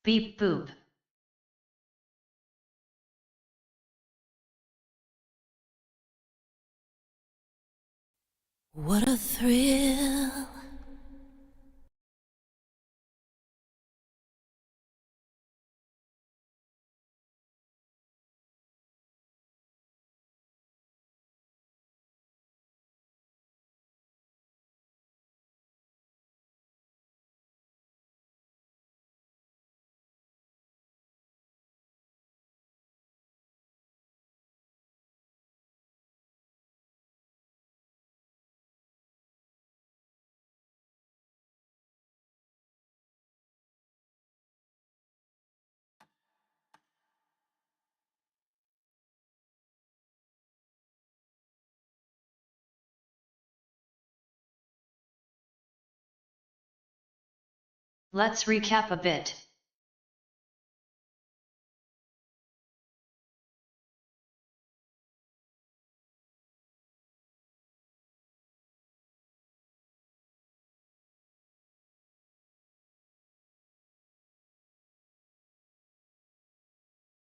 Beep boop. What a thrill. Let's recap a bit.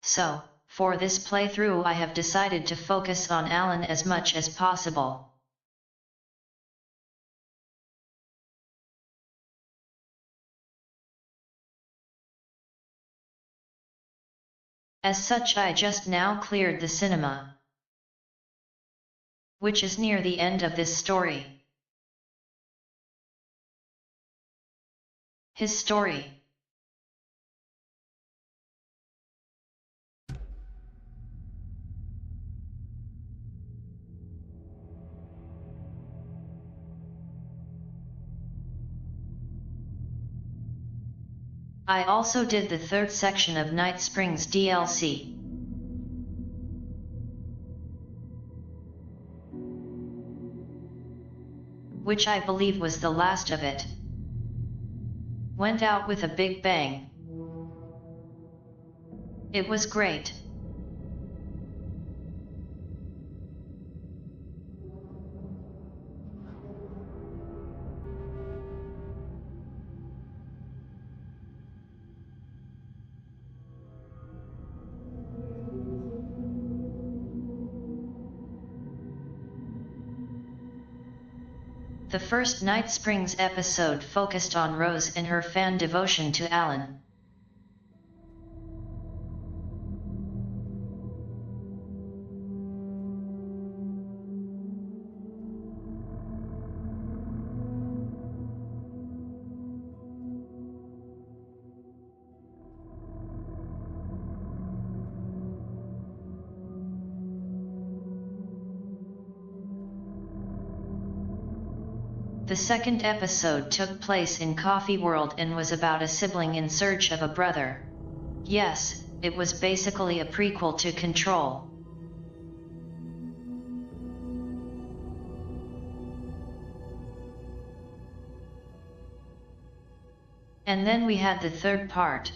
So, for this playthrough I have decided to focus on Alan as much as possible. As such, I just now cleared the cinema, which is near the end of this story. His story. I also did the third section of Night Springs DLC, which I believe was the last of it. Went out with a big bang. It was great. The first Night Springs episode focused on Rose and her fan devotion to Alan. The second episode took place in Coffee World and was about a sibling in search of a brother. Yes, it was basically a prequel to Control. And then we had the third part.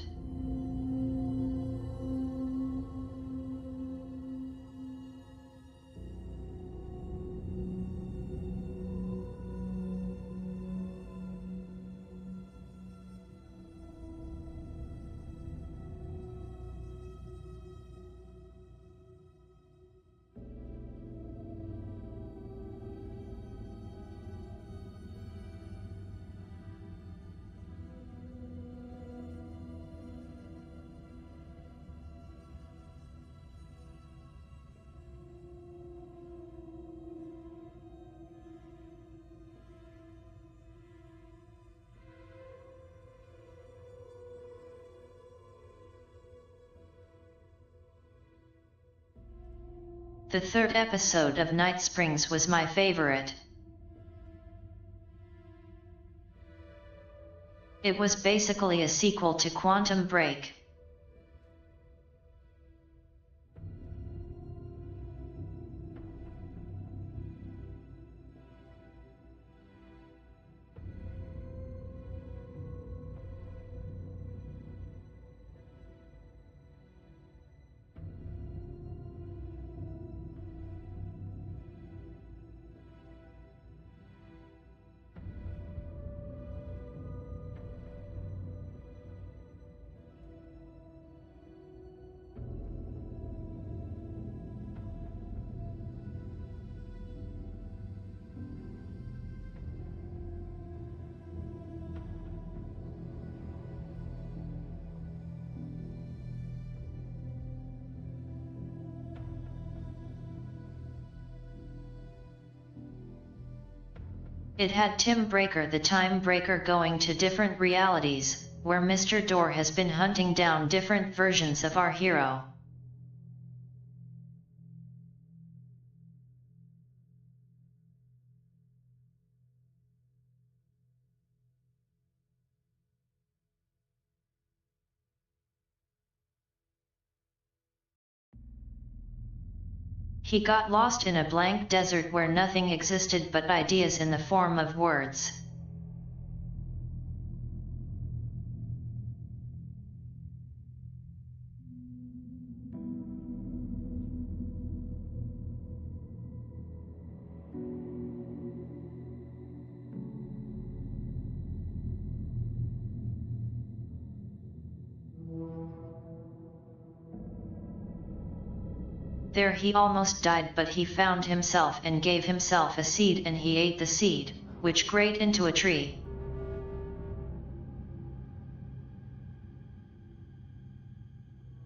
The third episode of Night Springs was my favorite. It was basically a sequel to Quantum Break. It had Tim Breaker the Time Breaker going to different realities, where Mr. Door has been hunting down different versions of our hero. He got lost in a blank desert where nothing existed but ideas in the form of words. There he almost died, but he found himself and gave himself a seed, and he ate the seed, which grew into a tree.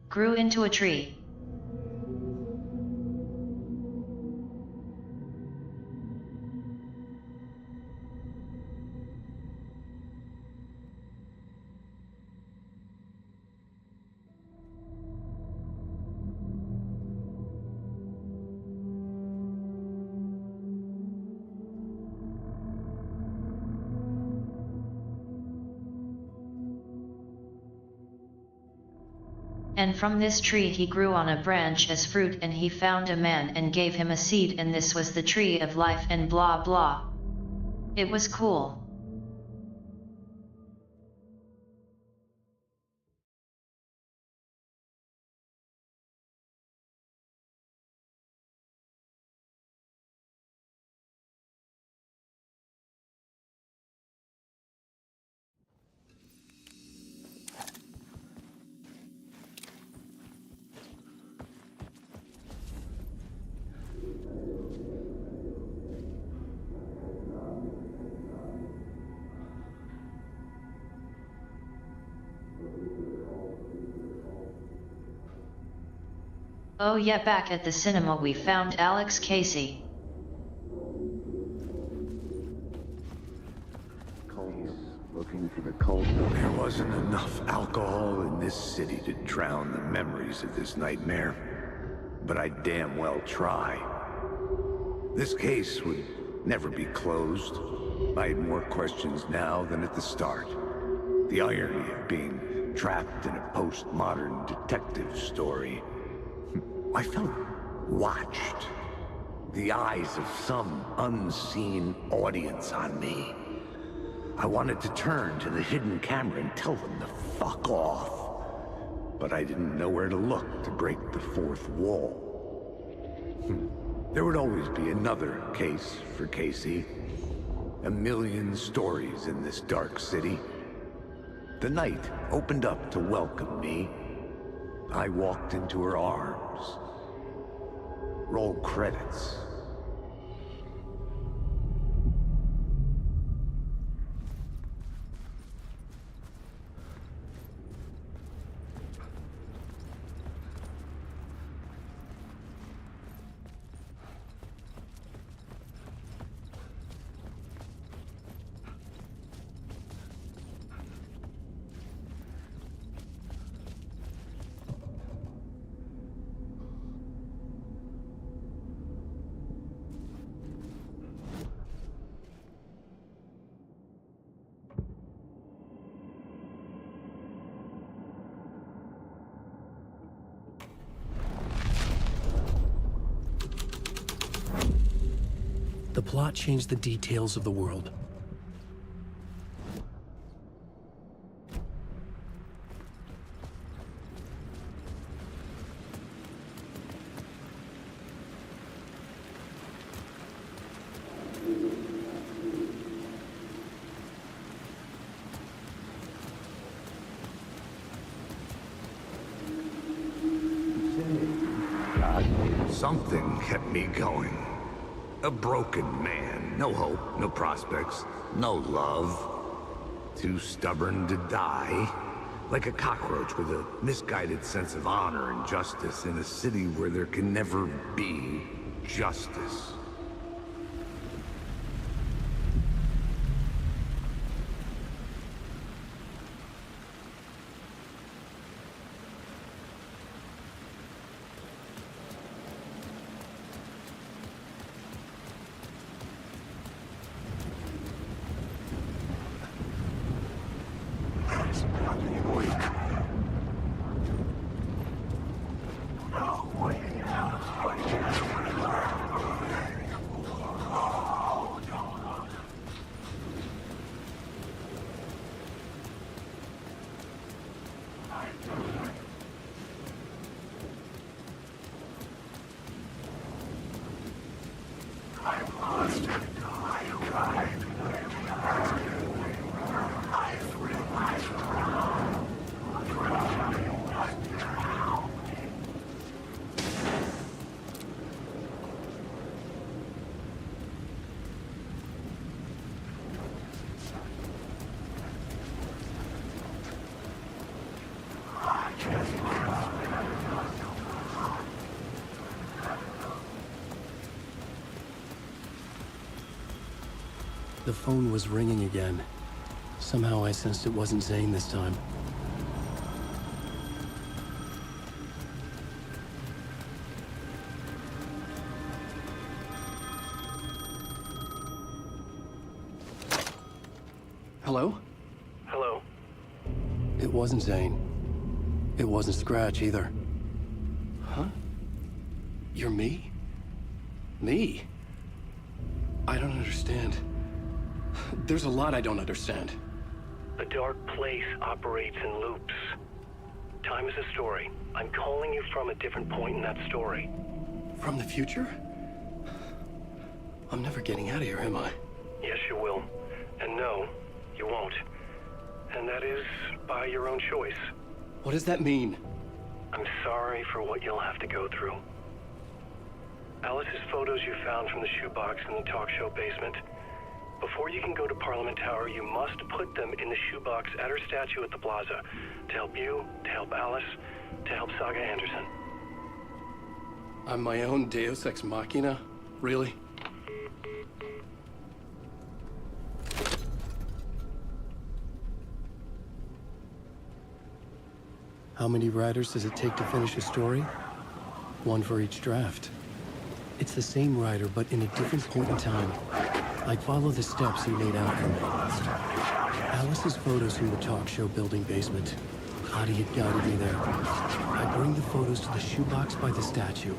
Grew into a tree. And from this tree he grew on a branch as fruit, and he found a man and gave him a seed, and this was the tree of life, and blah blah. It was cool. Oh yeah, back at the cinema we found Alex Casey. Looking for the cult. There wasn't enough alcohol in this city to drown the memories of this nightmare, but I damn well try. This case would never be closed. I had more questions now than at the start. The irony of being trapped in a postmodern detective story. I felt watched. The eyes of some unseen audience on me. I wanted to turn to the hidden camera and tell them to fuck off. But I didn't know where to look to break the fourth wall. There would always be another case for Casey. A million stories in this dark city. The night opened up to welcome me. I walked into her arms. Roll credits. The plot changed the details of the world. Something kept me going. A broken man. No hope, no prospects, no love. Too stubborn to die. Like a cockroach with a misguided sense of honor and justice in a city where there can never be justice. The phone was ringing again. Somehow I sensed it wasn't Zane this time. Hello? Hello? It wasn't Zane. It wasn't Scratch either. Huh? You're me? Me? I don't understand. There's a lot I don't understand. The dark place operates in loops. Time is a story. I'm calling you from a different point in that story. From the future? I'm never getting out of here, am I? Yes, you will. And no, you won't. And that is by your own choice. What does that mean? I'm sorry for what you'll have to go through. Alice's photos you found from the shoebox in the talk show basement. Before you can go to Parliament Tower, you must put them in the shoebox at her statue at the plaza. To help you, to help Alice, to help Saga Anderson. I'm my own Deus Ex Machina? Really? How many writers does it take to finish a story? One for each draft. It's the same writer, but in a different point in time. I'd follow the steps he laid out for me. Alice's photos from the talk show building basement. Hottie had guided me there. I bring the photos to the shoebox by the statue.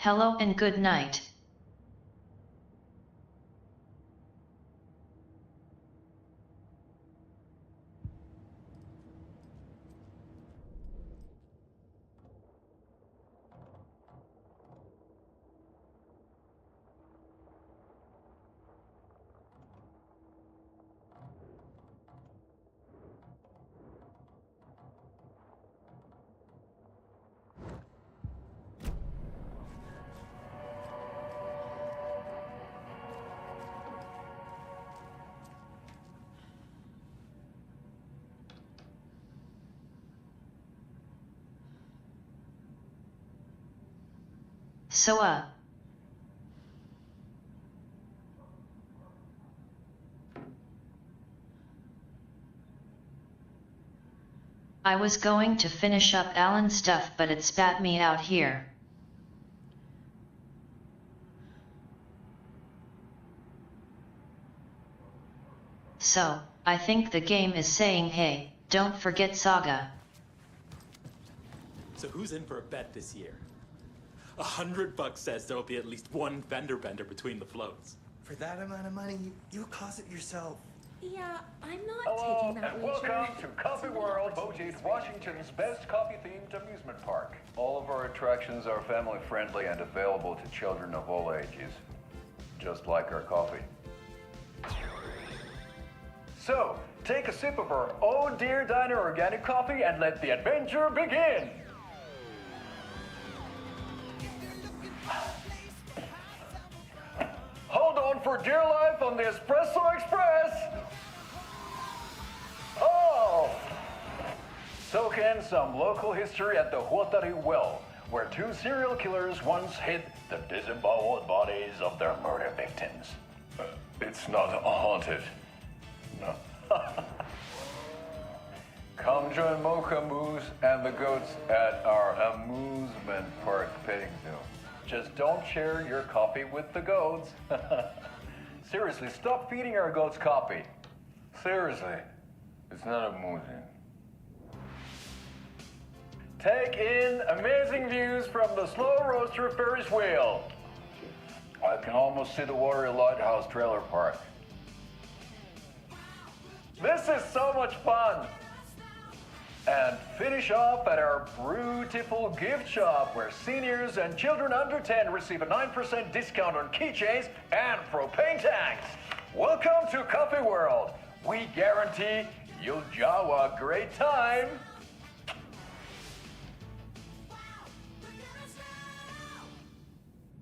Hello and good night. So I was going to finish up Alan's stuff, but it spat me out here. So, I think the game is saying, hey, don't forget Saga. So who's in for a bet this year? $100 says there'll be at least one fender bender between the floats. For that amount of money, you cause it yourself. Yeah, I'm not Hello, taking that and wager. welcome to Coffee World, voted Washington's best coffee-themed amusement park. All of our attractions are family-friendly and available to children of all ages, just like our coffee. So, take a sip of our Oh Dear Diner organic coffee and let the adventure begin! Hold on for dear life on the Espresso Express! Oh! Soak in some local history at the Huatari Well, where two serial killers once hid the disemboweled bodies of their murder victims. It's not haunted. No. Come join Mocha Moose and the goats at our amusement park petting zoo. Just don't share your coffee with the goats. Seriously, stop feeding our goats coffee. Seriously, it's not amusing. Take in amazing views from the Slow Roaster Ferris wheel. I can almost see the Watery Lighthouse trailer park. This is so much fun! And finish off at our beautiful gift shop where seniors and children under 10 receive a 9% discount on keychains and propane tanks. Welcome to Coffee World. We guarantee you'll jaw a great time.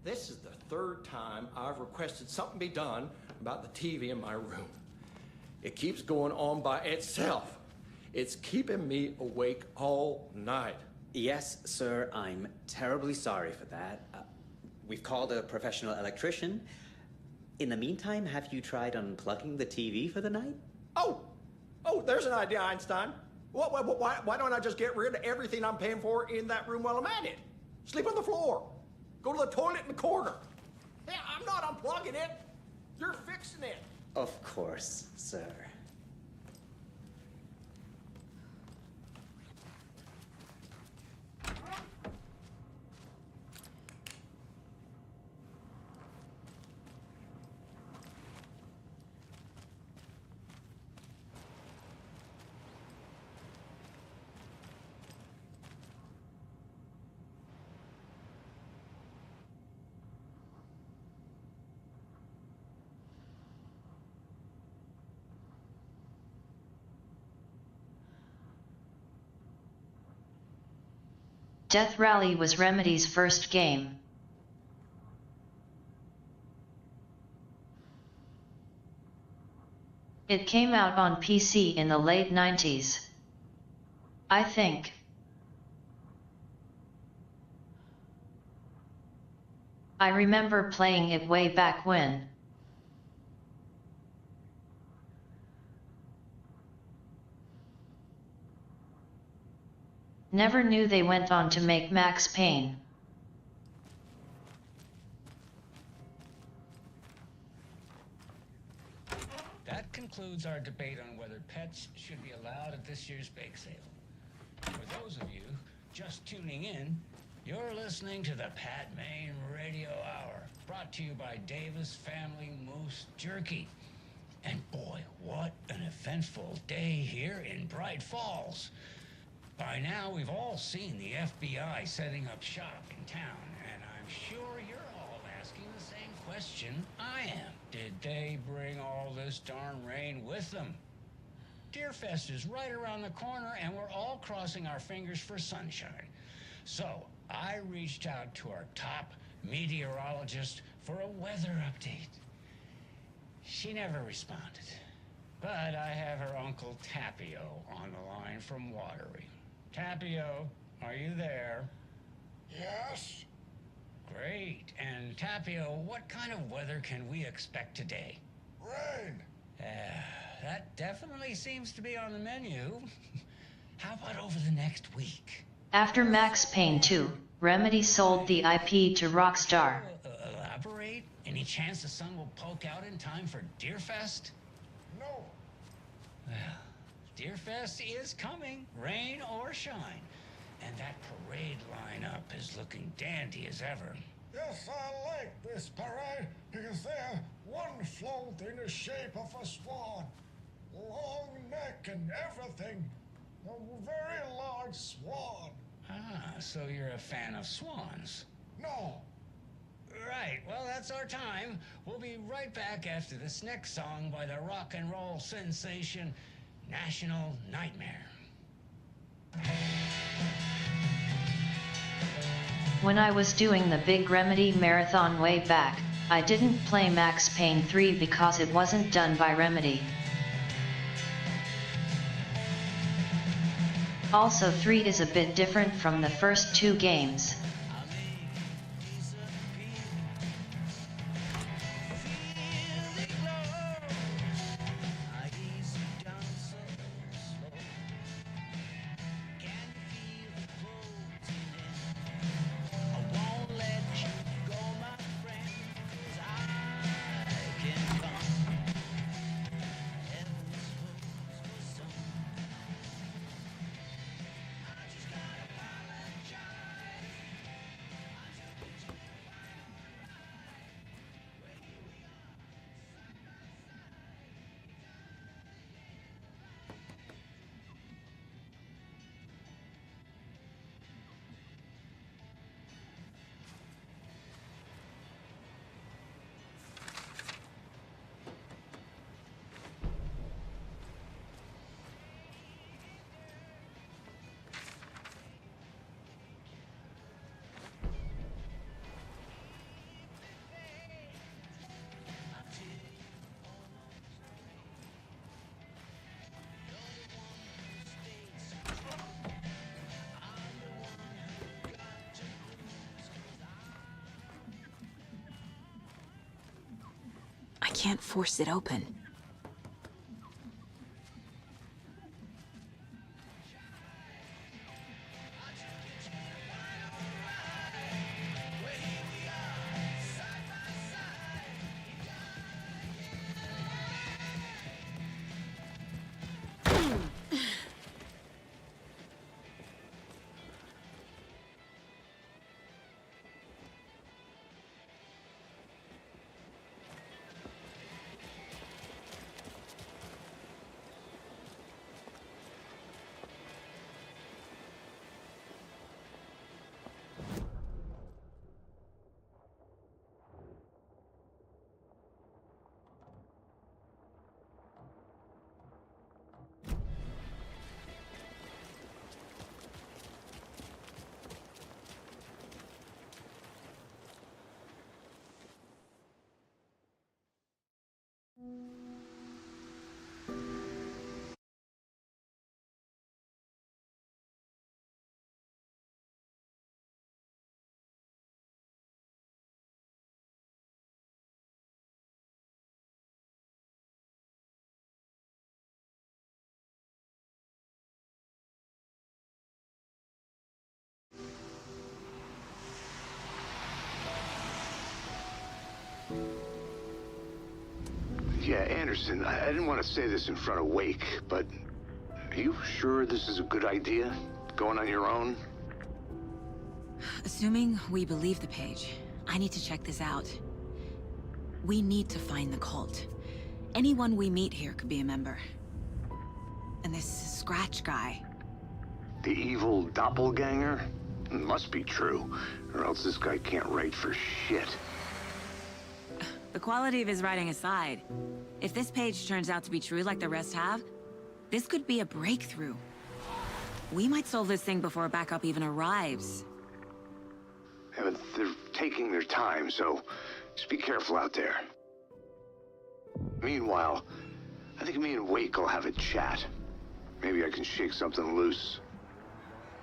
This is the third time I've requested something be done about the TV in my room. It keeps going on by itself. It's keeping me awake all night. Yes, sir, I'm terribly sorry for that. We've called a professional electrician. In the meantime, have you tried unplugging the TV for the night? Oh, there's an idea, Einstein. Why don't I just get rid of everything I'm paying for in that room while I'm at it? Sleep on the floor. Go to the toilet in the corner. Hey, I'm not unplugging it. You're fixing it. Of course, sir. Death Rally was Remedy's first game. It came out on PC in the late 90s. I think. I remember playing it way back when. Never knew they went on to make Max Payne. That concludes our debate on whether pets should be allowed at this year's bake sale. For those of you just tuning in, you're listening to the Pat Maine Radio Hour, brought to you by Davis Family Moose Jerky. And boy, what an eventful day here in Bright Falls. By now, we've all seen the FBI setting up shop in town, and I'm sure you're all asking the same question I am. Did they bring all this darn rain with them? Deerfest is right around the corner, and we're all crossing our fingers for sunshine. So, I reached out to our top meteorologist for a weather update. She never responded, but I have her Uncle Tapio on the line from Watery. Tapio, are you there? Yes? Great. And Tapio, what kind of weather can we expect today? Rain. That definitely seems to be on the menu. How about over the next week? After Max Payne 2, Remedy sold the IP to Rockstar. Elaborate? Any chance the sun will poke out in time for Deerfest? No. Well, Deerfest is coming, rain or shine. And that parade lineup is looking dandy as ever. Yes, I like this parade because they have one float in the shape of a swan. Long neck and everything. A very large swan. Ah, so you're a fan of swans? No. Right, well, that's our time. We'll be right back after this next song by the rock and roll sensation, National Nightmare. When I was doing the big Remedy marathon way back, I didn't play Max Payne 3 because it wasn't done by Remedy. Also 3 is a bit different from the first 2 games. I can't force it open. Yeah, Anderson, I didn't want to say this in front of Wake, but are you sure this is a good idea? Going on your own? Assuming we believe the page, I need to check this out. We need to find the cult. Anyone we meet here could be a member. And this Scratch guy. The evil doppelganger? Must be true, or else this guy can't write for shit. The quality of his writing aside, if this page turns out to be true like the rest have, this could be a breakthrough. We might solve this thing before backup even arrives. Yeah, but they're taking their time, so just be careful out there. Meanwhile, I think me and Wake will have a chat. Maybe I can shake something loose.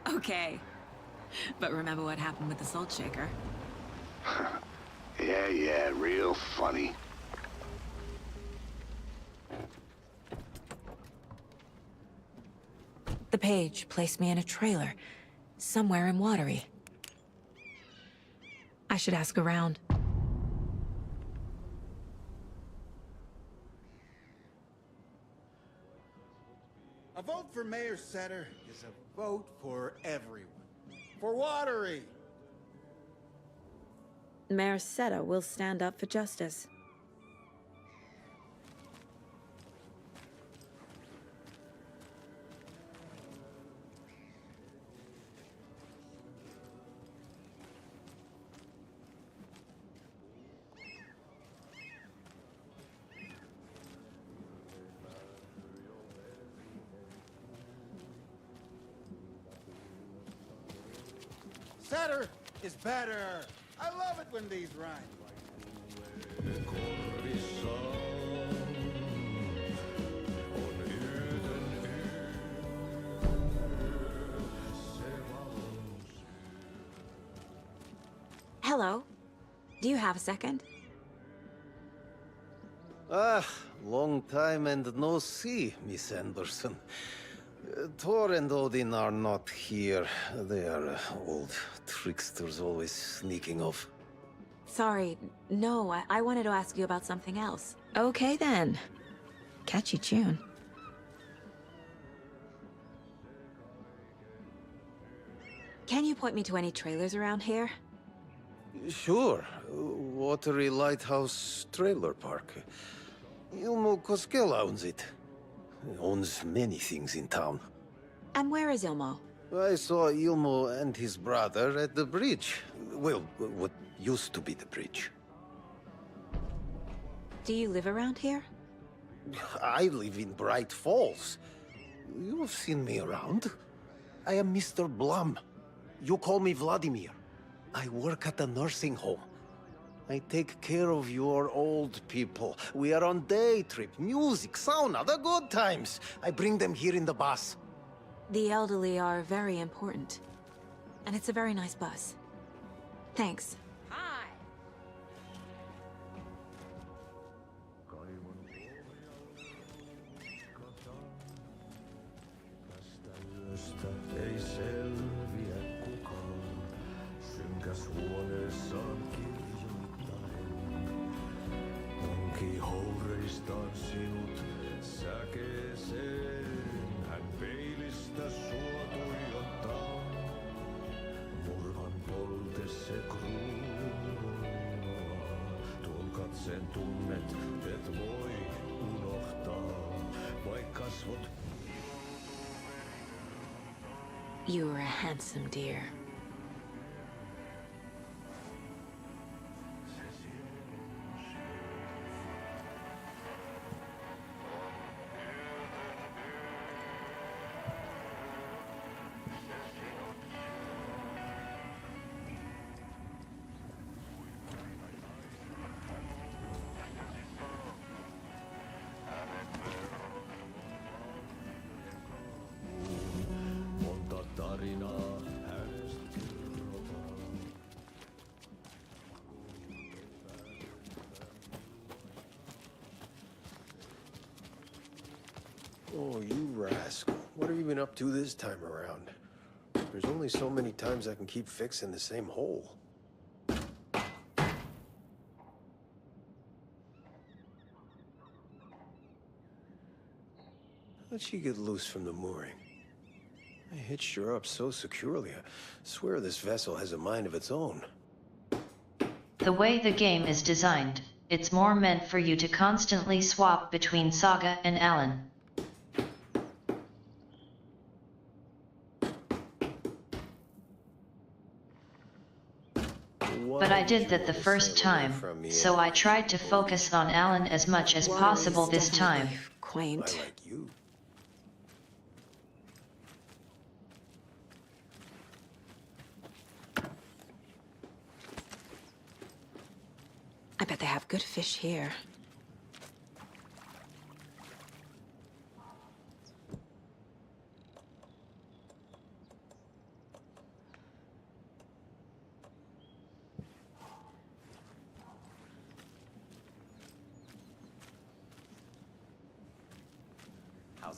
Okay. But remember what happened with the salt shaker? Yeah, real funny. The page placed me in a trailer, somewhere in Watery. I should ask around. A vote for Mayor Setter is a vote for everyone. For Watery! Mayor Seta will stand up for justice. Setter is better! I love it when these rhyme. Hello. Do you have a second? Ah, long time and no see, Miss Anderson. Thor and Odin are not here. They are old tricksters always sneaking off. Sorry, no, I wanted to ask you about something else. Okay then. Catchy tune. Can you point me to any trailers around here? Sure. Watery Lighthouse Trailer Park. Ilmo Koskela owns it. Owns many things in town. And where is Ilmo? I saw Ilmo and his brother at the bridge. Well, what used to be the bridge. Do you live around here? I live in Bright Falls. You've seen me around. I am Mr. Blum. You call me Vladimir. I work at a nursing home. I take care of your old people. We are on day trip, music, sauna, the good times. I bring them here in the bus. The elderly are very important. And it's a very nice bus. Thanks. Hi. Ei selviä kukaan, synkäs huoneessaan kirjoittaen. Onki houreistaan sinut säkeeseen, hän peilistä sua tuijottaa. Murhan poltesse kruunua, tuon katseen tunnet, et voi unohtaa, vaik kasvot. You are a handsome dear. Oh, you rascal. What have you been up to this time around? There's only so many times I can keep fixing the same hole. How'd she get loose from the mooring? I hitched her up so securely. I swear this vessel has a mind of its own. The way the game is designed, it's more meant for you to constantly swap between Saga and Alan. But I did that the first time, so I tried to focus on Alan as much as possible this time. Quaint. I like you. I bet they have good fish here.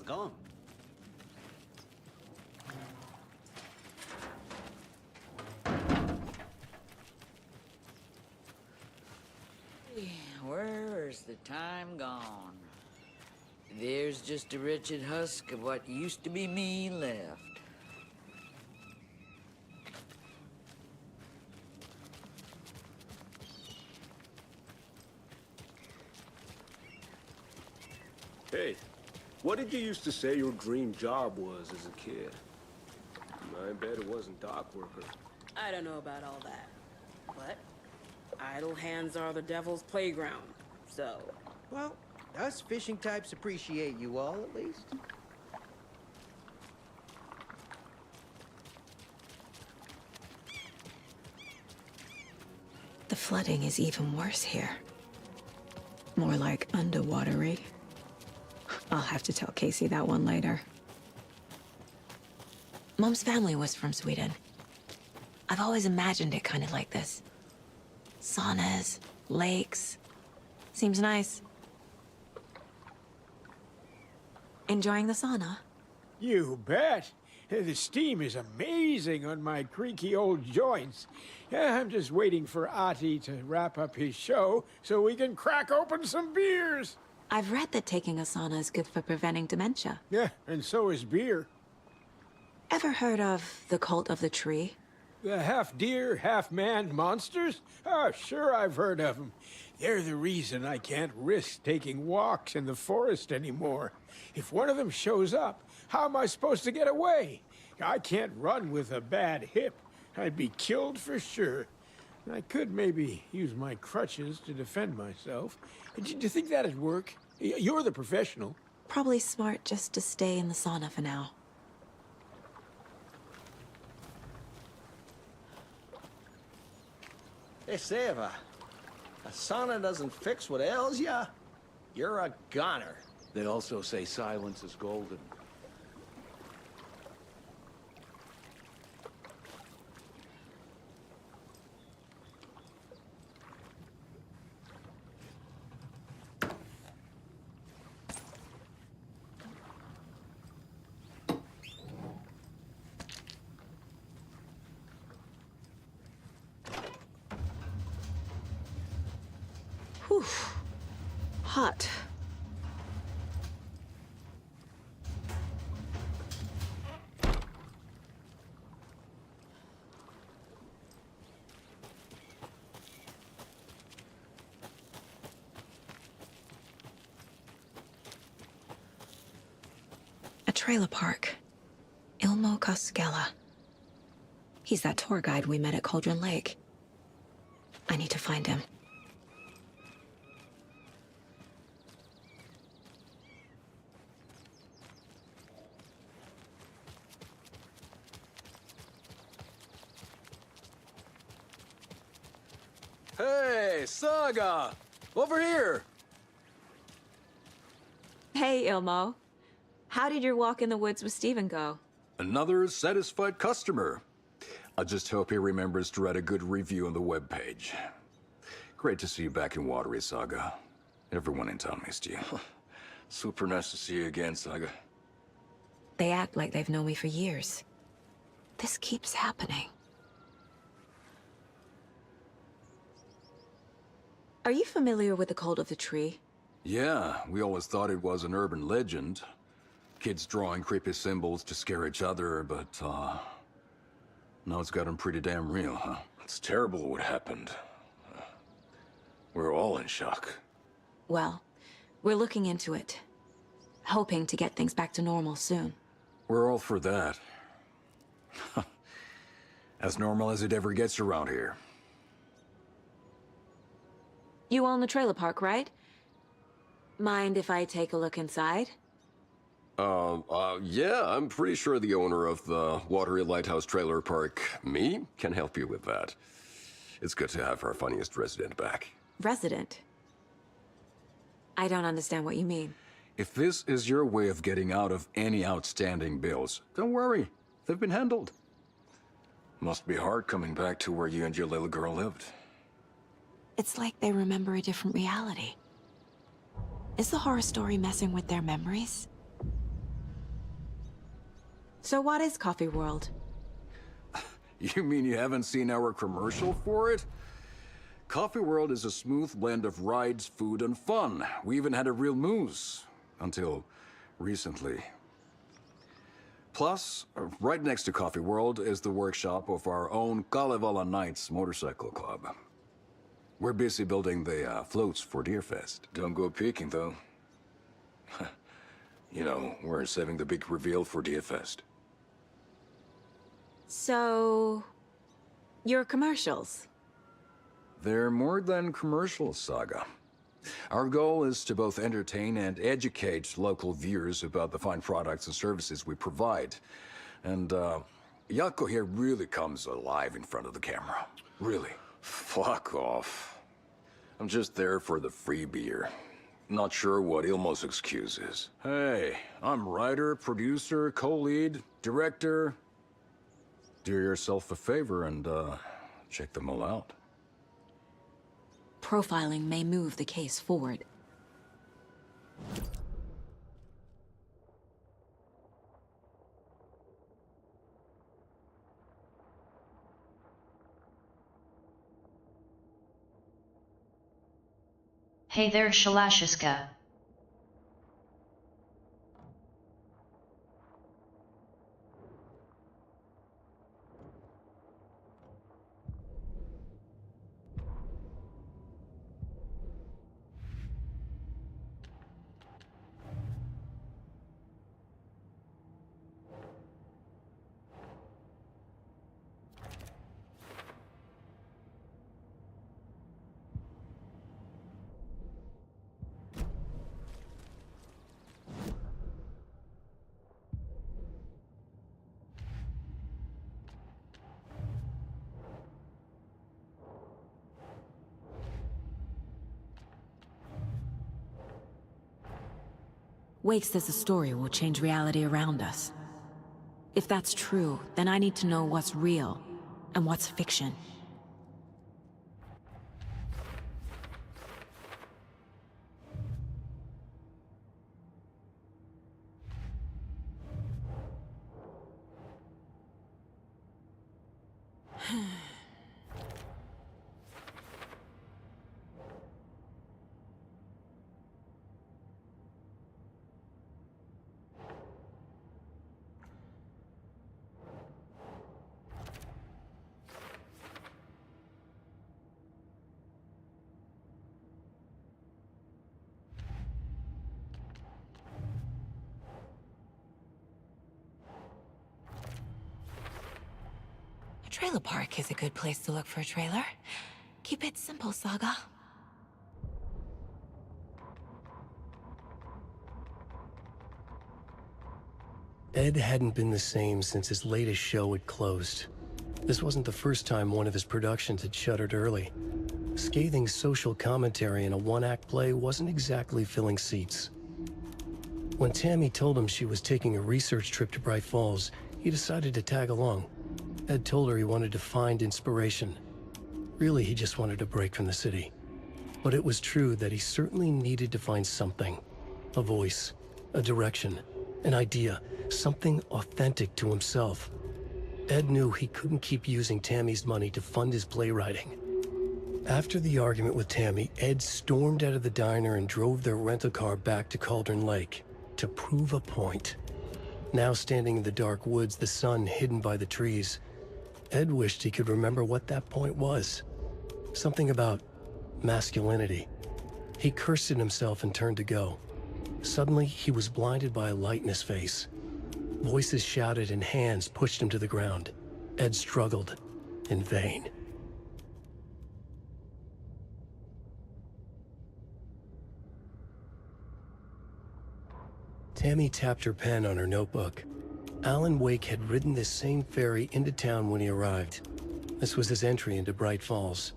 gone. Where's the time gone? There's just a wretched husk of what used to be me left. Hey, what did you used to say your dream job was as a kid? I bet it wasn't dock worker. I don't know about all that. But idle hands are the devil's playground, so... Well, us fishing types appreciate you all, at least. The flooding is even worse here. More like underwatery. I'll have to tell Casey that one later. Mom's family was from Sweden. I've always imagined it kind of like this. Saunas, lakes. Seems nice. Enjoying the sauna? You bet. The steam is amazing on my creaky old joints. I'm just waiting for Ati to wrap up his show so we can crack open some beers. I've read that taking a sauna is good for preventing dementia. Yeah, and so is beer. Ever heard of the cult of the tree? The half-deer, half-man monsters? Oh, sure I've heard of them. They're the reason I can't risk taking walks in the forest anymore. If one of them shows up, how am I supposed to get away? I can't run with a bad hip. I'd be killed for sure. I could maybe use my crutches to defend myself. Do you think that'd work? You're the professional. Probably smart just to stay in the sauna for now. They say if a sauna doesn't fix what ails ya, you're a goner. They also say silence is golden. Whew. Hot. A trailer park. Ilmo Koskela. He's that tour guide we met at Cauldron Lake. I need to find him. Hey, Saga! Over here! Hey, Ilmo. How did your walk in the woods with Steven go? Another satisfied customer. I just hope he remembers to write a good review on the webpage. Great to see you back in Watery, Saga. Everyone in town missed you. Super nice to see you again, Saga. They act like they've known me for years. This keeps happening. Are you familiar with the cult of the tree? Yeah, we always thought it was an urban legend. Kids drawing creepy symbols to scare each other, but, now it's gotten pretty damn real, huh? It's terrible what happened. We're all in shock. Well, we're looking into it. Hoping to get things back to normal soon. We're all for that. As normal as it ever gets around here. You own the trailer park, right? Mind if I take a look inside? Yeah, I'm pretty sure the owner of the Watery Lighthouse Trailer Park, me, can help you with that. It's good to have our funniest resident back. Resident? I don't understand what you mean. If this is your way of getting out of any outstanding bills, don't worry. They've been handled. Must be hard coming back to where you and your little girl lived. It's like they remember a different reality. Is the horror story messing with their memories? So what is Coffee World? You mean you haven't seen our commercial for it? Coffee World is a smooth blend of rides, food, and fun. We even had a real moose. Until recently. Plus, right next to Coffee World is the workshop of our own Kalevala Knights Motorcycle Club. We're busy building the floats for Deerfest. Don't go peeking, though. You know, we're saving the big reveal for Deerfest. So... your commercials? They're more than commercials, Saga. Our goal is to both entertain and educate local viewers about the fine products and services we provide. And, Yako here really comes alive in front of the camera. Really. Fuck off. I'm just there for the free beer. Not sure what Ilmo's excuse is. Hey, I'm writer, producer, co-lead, director. Do yourself a favor and, check them all out. Profiling may move the case forward. Hey there, Shalashiska. Wake says the story will change reality around us. If that's true, then I need to know what's real and what's fiction. A trailer park is a good place to look for a trailer. Keep it simple, Saga. Ed hadn't been the same since his latest show had closed. This wasn't the first time one of his productions had shuttered early. Scathing social commentary in a one-act play wasn't exactly filling seats. When Tammy told him she was taking a research trip to Bright Falls, he decided to tag along. Ed told her he wanted to find inspiration. Really, he just wanted a break from the city. But it was true that he certainly needed to find something. A voice, a direction, an idea, something authentic to himself. Ed knew he couldn't keep using Tammy's money to fund his playwriting. After the argument with Tammy, Ed stormed out of the diner and drove their rental car back to Cauldron Lake to prove a point. Now standing in the dark woods, the sun hidden by the trees, Ed wished he could remember what that point was. Something about masculinity. He cursed at himself and turned to go. Suddenly, he was blinded by a light in his face. Voices shouted and hands pushed him to the ground. Ed struggled, in vain. Tammy tapped her pen on her notebook. Alan Wake had ridden this same ferry into town when he arrived. This was his entry into Bright Falls.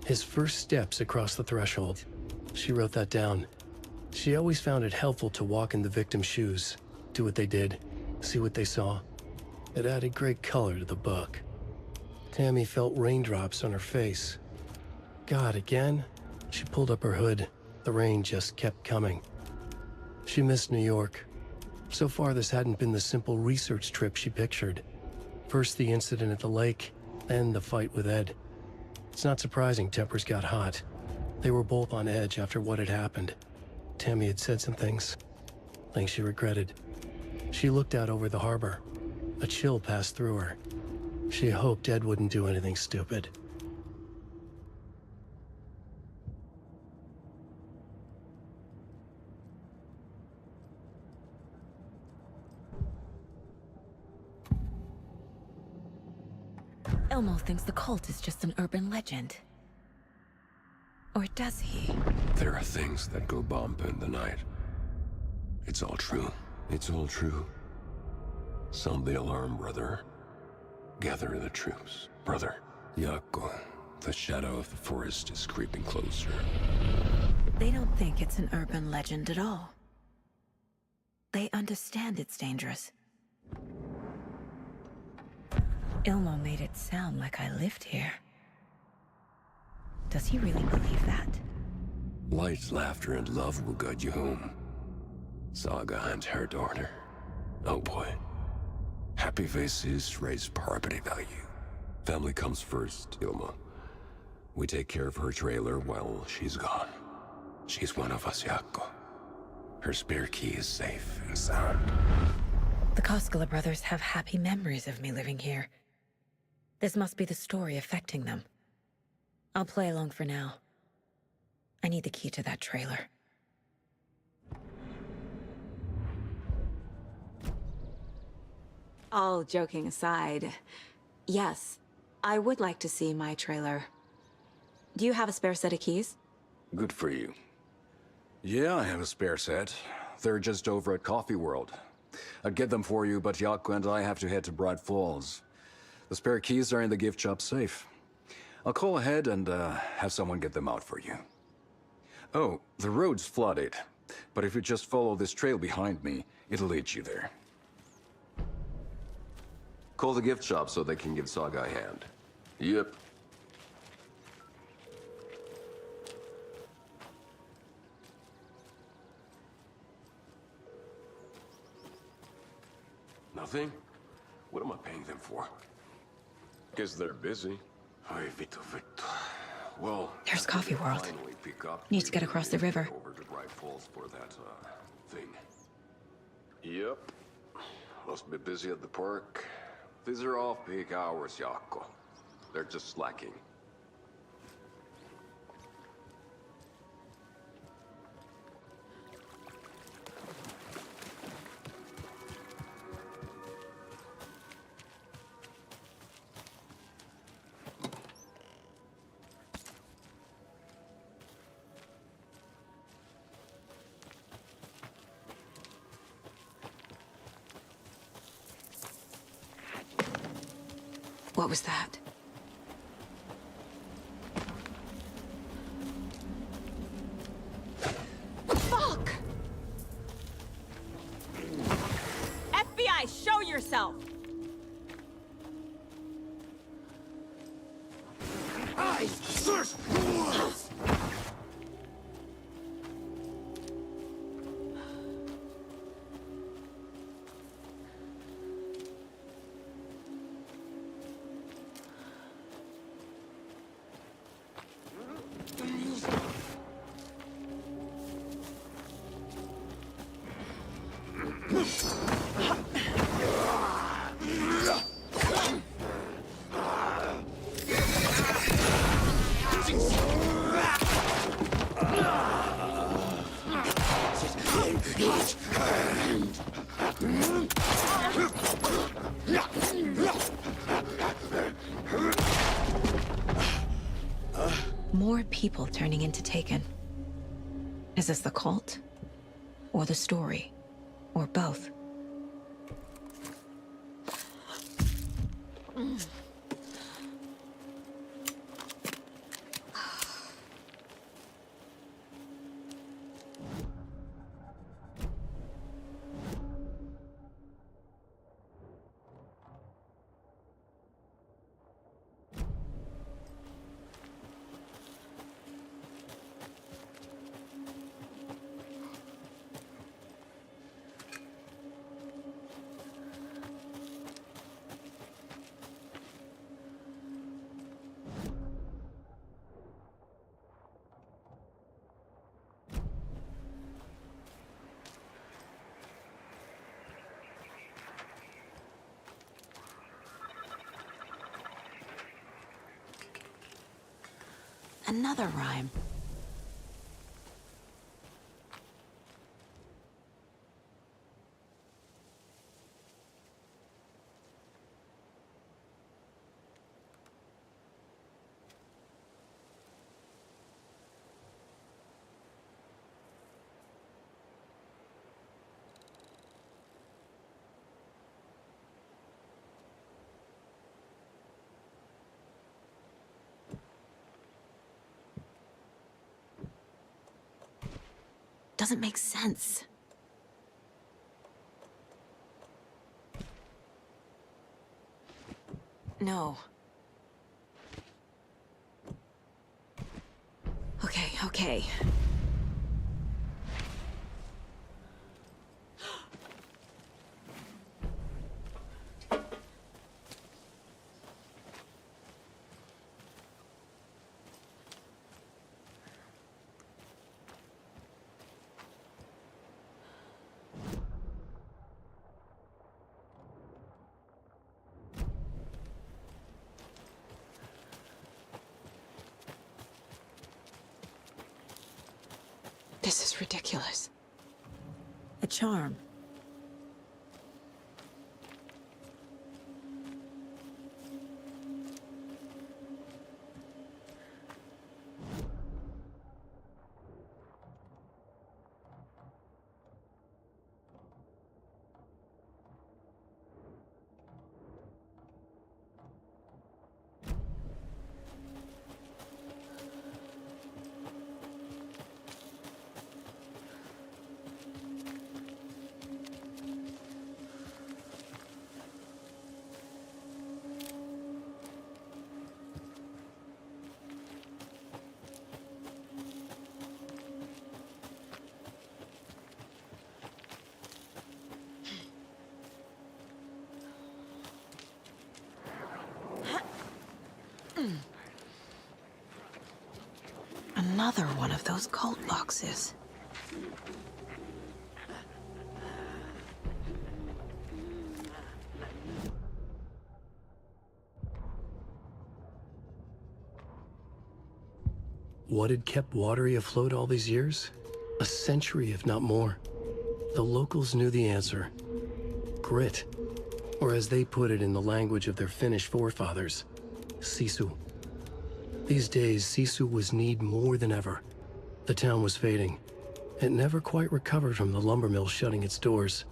His first steps across the threshold. She wrote that down. She always found it helpful to walk in the victim's shoes, do what they did, see what they saw. It added great color to the book. Tammy felt raindrops on her face. God, again? She pulled up her hood. The rain just kept coming. She missed New York. So far, this hadn't been the simple research trip she pictured. First the incident at the lake, then the fight with Ed. It's not surprising tempers got hot. They were both on edge after what had happened. Tammy had said some things she regretted. She looked out over the harbor. A chill passed through her. She hoped Ed wouldn't do anything stupid. Elmo thinks the cult is just an urban legend. Or does he? There are things that go bump in the night. It's all true. It's all true. Sound the alarm, brother. Gather the troops, brother. Yako, the shadow of the forest is creeping closer. They don't think it's an urban legend at all. They understand it's dangerous. Ilmo made it sound like I lived here. Does he really believe that? Light, laughter, and love will guide you home. Saga and her daughter. Oh boy. Happy faces raise property value. Family comes first, Ilma. We take care of her trailer while she's gone. She's one of us, Yako. Her spare key is safe and sound. The Koskela brothers have happy memories of me living here. This must be the story affecting them. I'll play along for now. I need the key to that trailer. All joking aside, yes, I would like to see my trailer. Do you have a spare set of keys? Good for you. Yeah, I have a spare set. They're just over at Coffee World. I'd get them for you, but Yako and I have to head to Bright Falls. The spare keys are in the gift shop safe. I'll call ahead and have someone get them out for you. Oh, the road's flooded, but if you just follow this trail behind me, it'll lead you there. Call the gift shop so they can give Saga a hand. Yep. Nothing? What am I paying them for? Guess they're busy. Ay, Vito. Well, there's Coffee World. Need to get across the river. Over to Bright Falls for that thing. Yep. Must be busy at the park. These are off-peak hours, Yako. They're just slacking. What was that? Fuck! FBI, show yourself! I search. More people turning into Taken. Is this the cult? Or the story? Or both? Another rhyme. Doesn't make sense. No. Okay. This is ridiculous. A charm. Another one of those cult boxes. What had kept Watery afloat all these years? A century, if not more. The locals knew the answer. Grit. Or as they put it in the language of their Finnish forefathers, sisu. These days, sisu was needed more than ever. The town was fading. It never quite recovered from the lumber mill shutting its doors.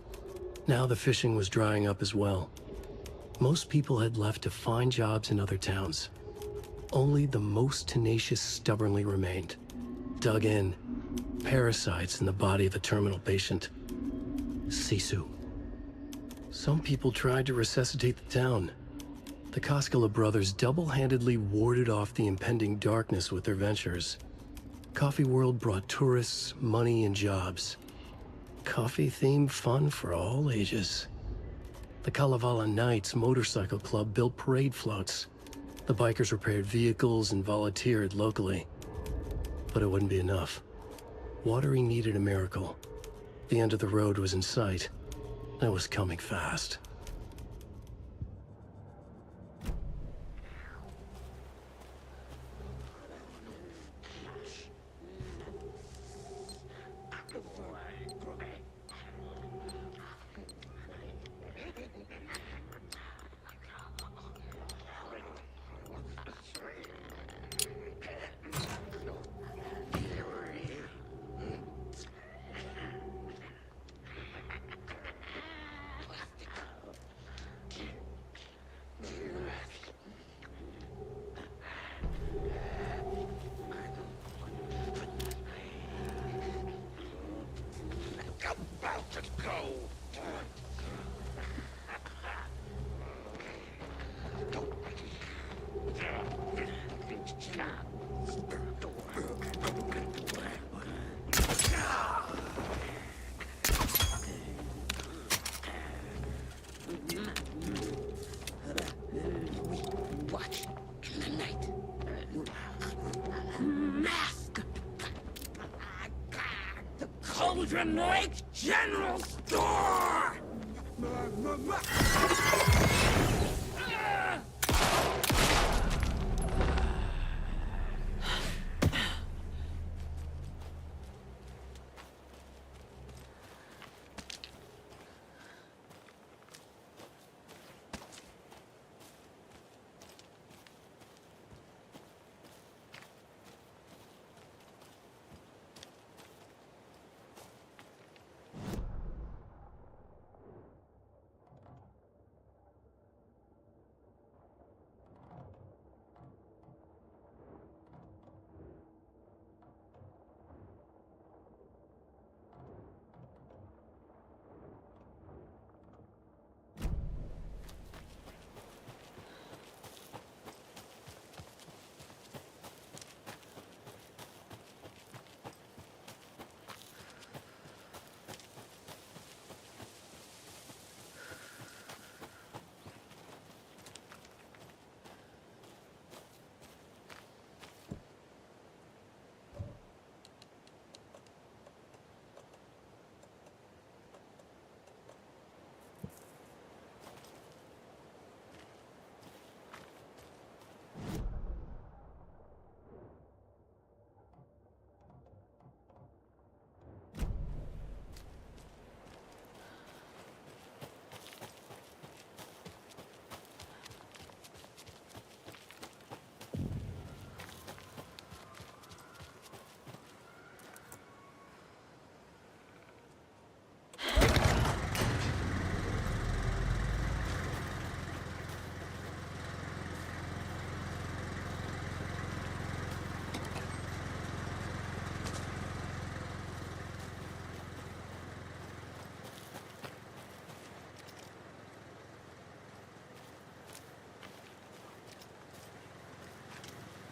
Now the fishing was drying up as well. Most people had left to find jobs in other towns. Only the most tenacious stubbornly remained. Dug in. Parasites in the body of a terminal patient. Sisu. Some people tried to resuscitate the town. The Koskela brothers double-handedly warded off the impending darkness with their ventures. Coffee World brought tourists, money, and jobs. Coffee-themed fun for all ages. The Kalevala Knights Motorcycle Club built parade floats. The bikers repaired vehicles and volunteered locally. But it wouldn't be enough. Watery needed a miracle. The end of the road was in sight, and it was coming fast. Cauldron Lake General Store!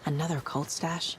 Another cult stash?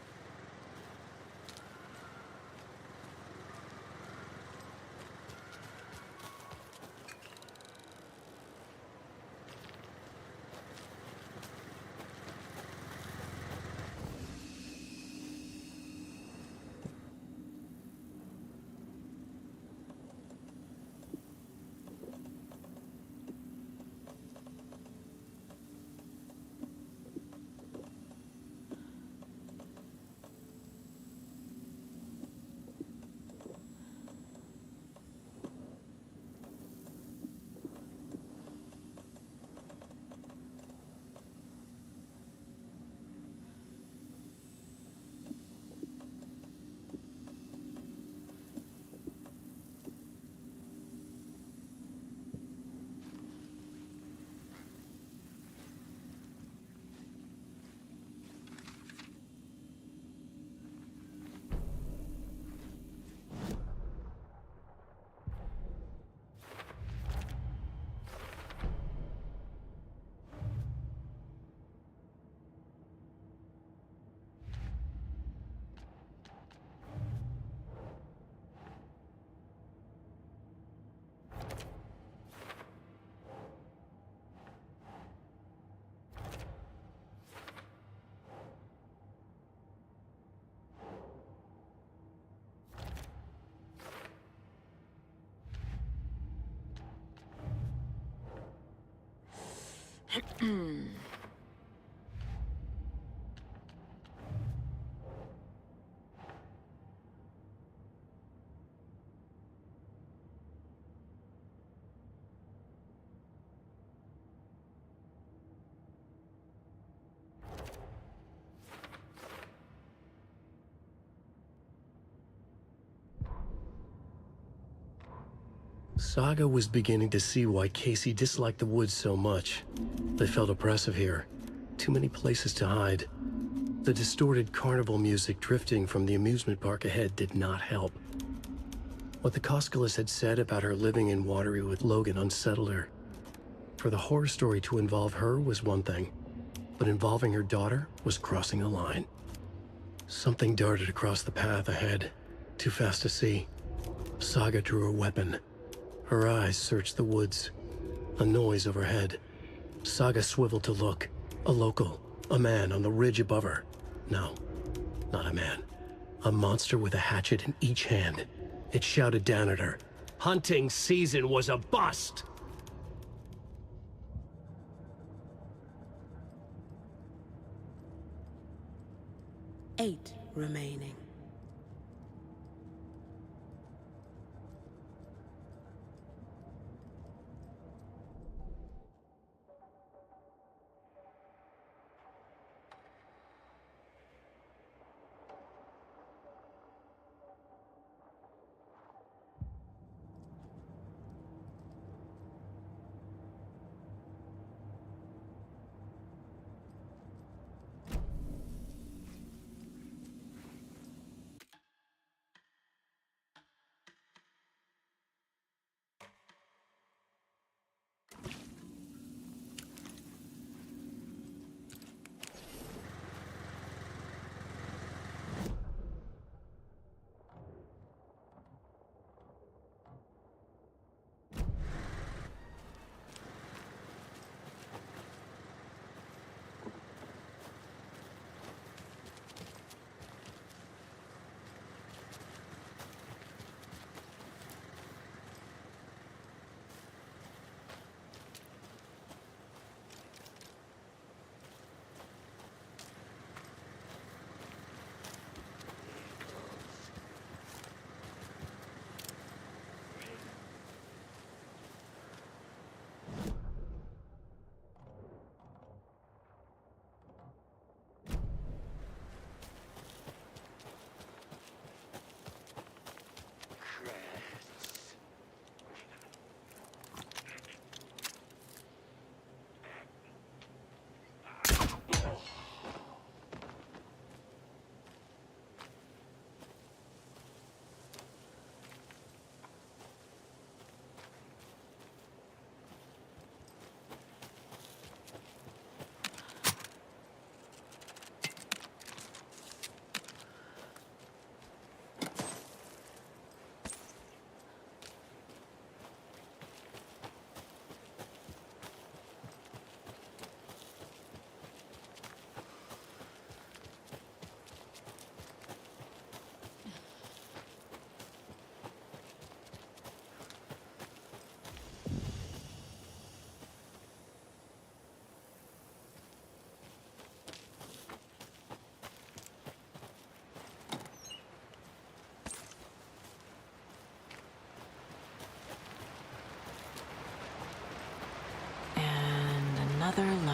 Saga was beginning to see why Casey disliked the woods so much. They felt oppressive here. Too many places to hide. The distorted carnival music drifting from the amusement park ahead did not help. What the Koskelis had said about her living in Watery with Logan unsettled her. For the horror story to involve her was one thing, but involving her daughter was crossing a line. Something darted across the path ahead, too fast to see. Saga drew her weapon. Her eyes searched the woods. A noise overhead. Saga swiveled to look. A local. A man on the ridge above her. No, not a man. A monster with a hatchet in each hand. It shouted down at her. Hunting season was a bust! Eight remaining.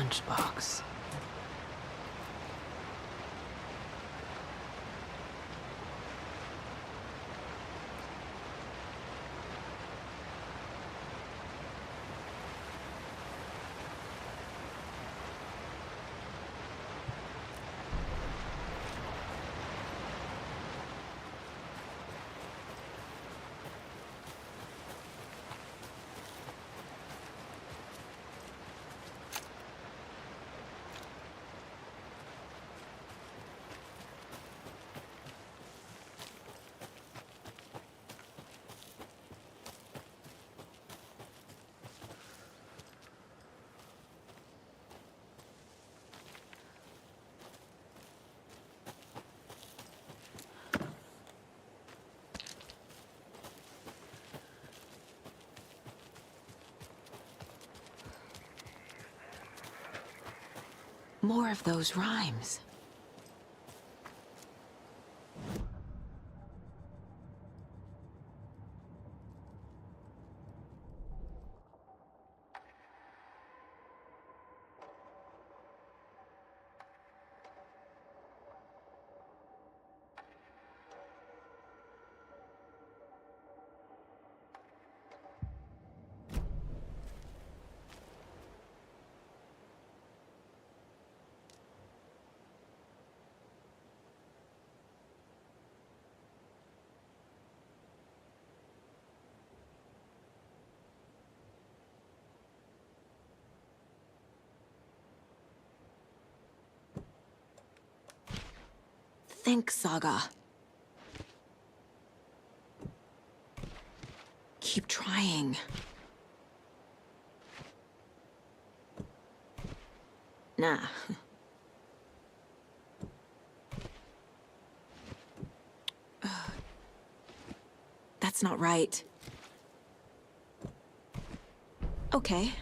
lunchbox. More of those rhymes. Think, Saga. Keep trying. Nah. That's not right. Okay.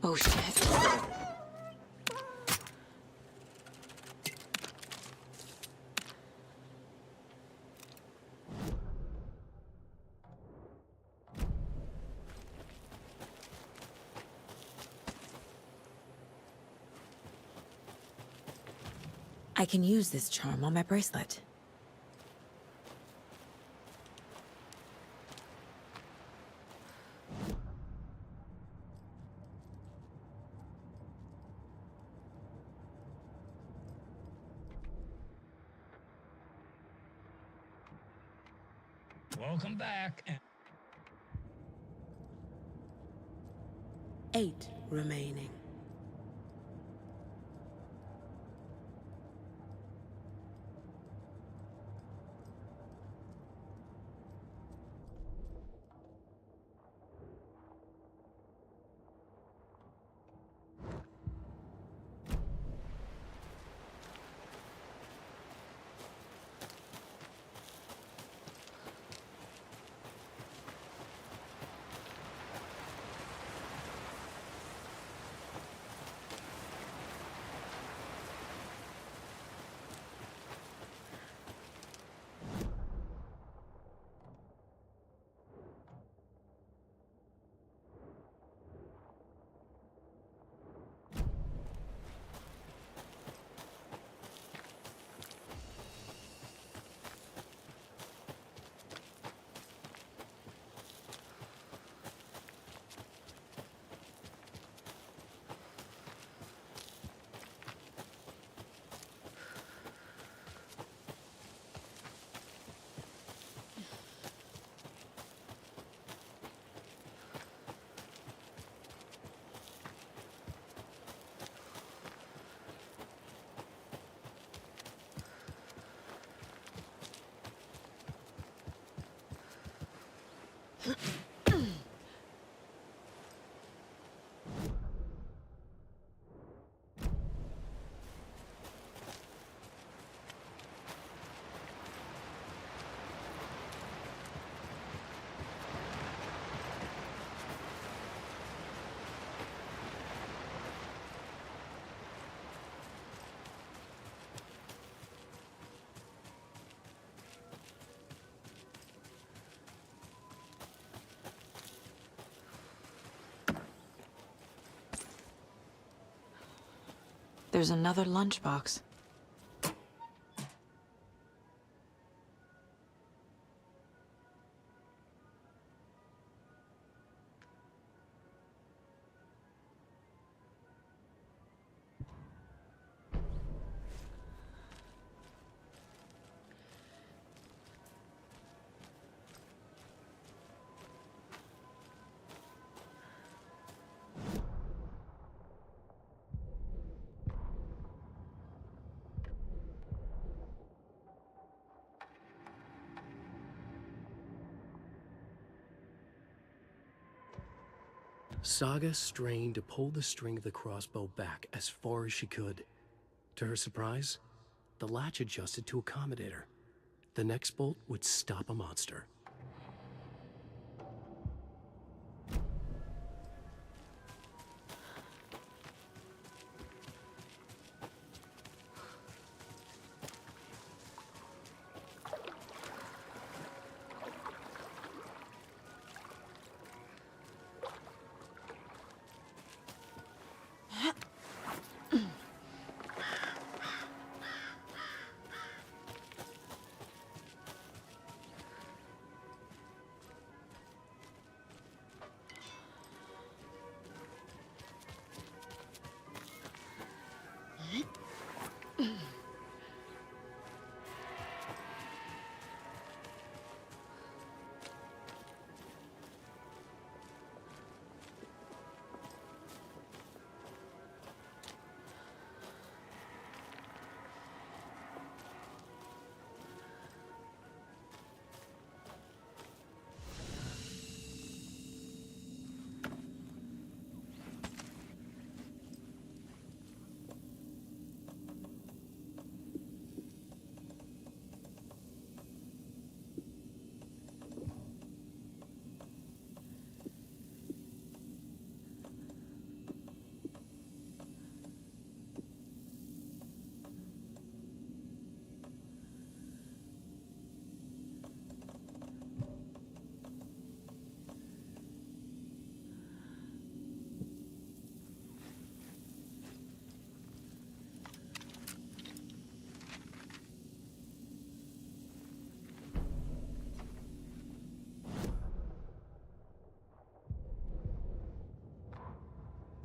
Oh, shit. I can use this charm on my bracelet. Welcome back. 8 remaining. There's another lunchbox. Saga strained to pull the string of the crossbow back as far as she could. To her surprise, the latch adjusted to accommodate her. The next bolt would stop a monster.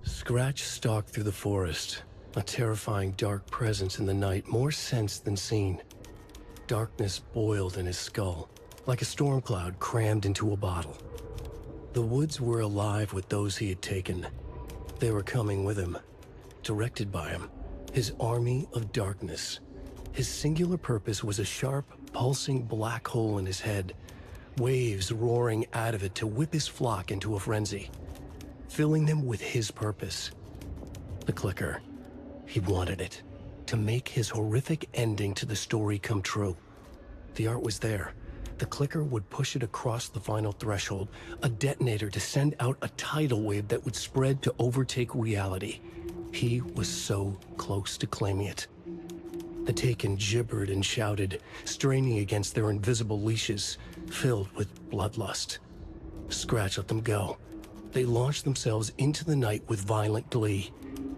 Scratch stalked through the forest, a terrifying dark presence in the night, more sensed than seen. Darkness boiled in his skull, like a storm cloud crammed into a bottle. The woods were alive with those he had taken. They were coming with him, directed by him, his army of darkness. His singular purpose was a sharp, pulsing black hole in his head, waves roaring out of it to whip his flock into a frenzy, filling them with his purpose. The clicker. He wanted it, to make his horrific ending to the story come true. The art was there. The clicker would push it across the final threshold, a detonator to send out a tidal wave that would spread to overtake reality. He was so close to claiming it. The Taken gibbered and shouted, straining against their invisible leashes, filled with bloodlust. Scratch let them go. They launched themselves into the night with violent glee.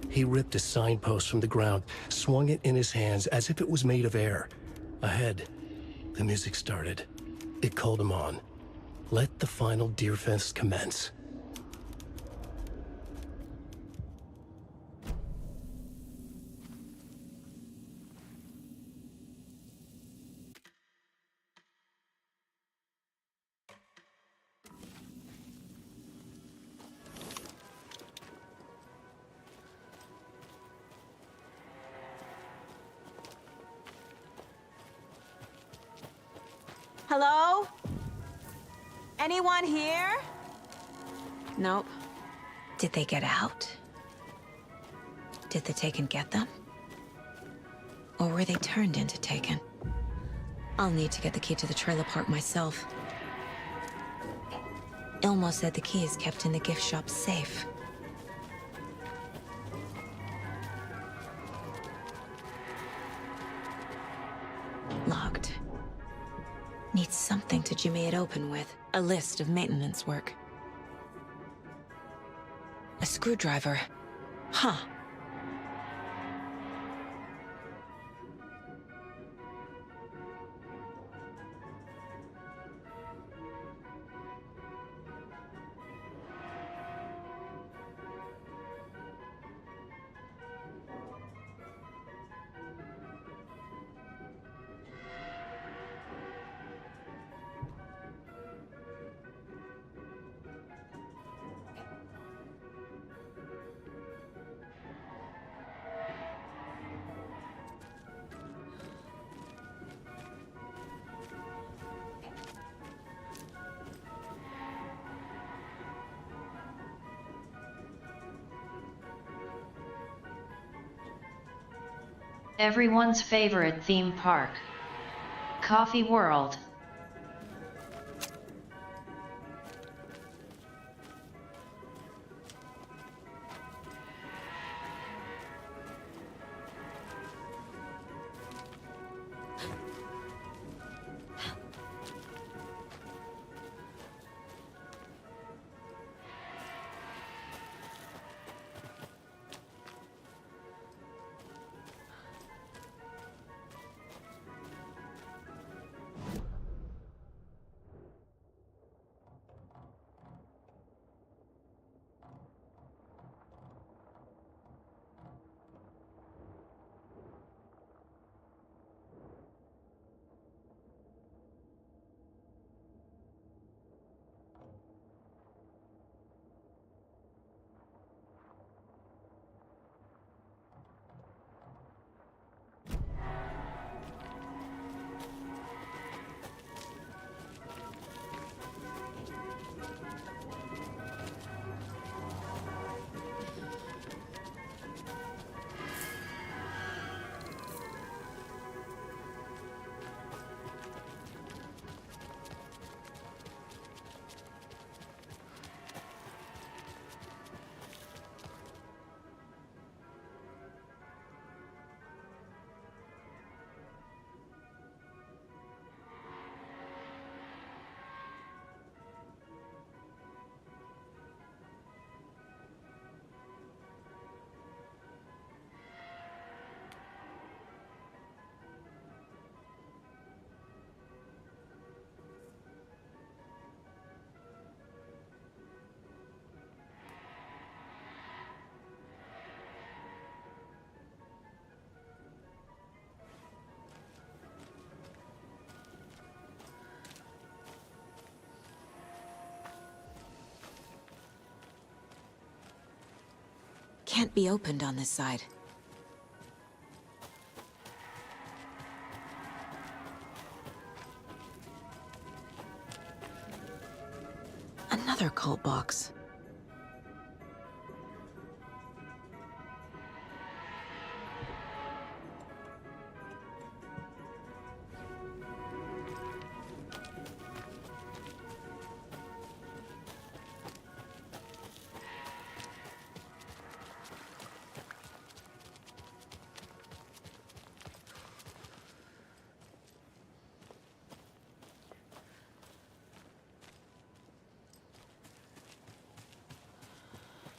He ripped a signpost from the ground, swung it in his hands as if it was made of air. Ahead, the music started. It called him on. Let the final deer fest commence. Hello? Anyone here? Nope. Did they get out? Did the Taken get them? Or were they turned into Taken? I'll need to get the key to the trailer park myself. Ilmo said the key is kept in the gift shop safe. Locked. Needs something to jimmy it open with. A list of maintenance work. A screwdriver. Huh. Everyone's favorite theme park. Coffee World. Can't be opened on this side. Another cult box.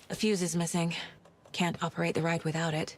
A fuse is missing. Can't operate the ride without it.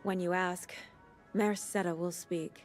When you ask, Merceda will speak.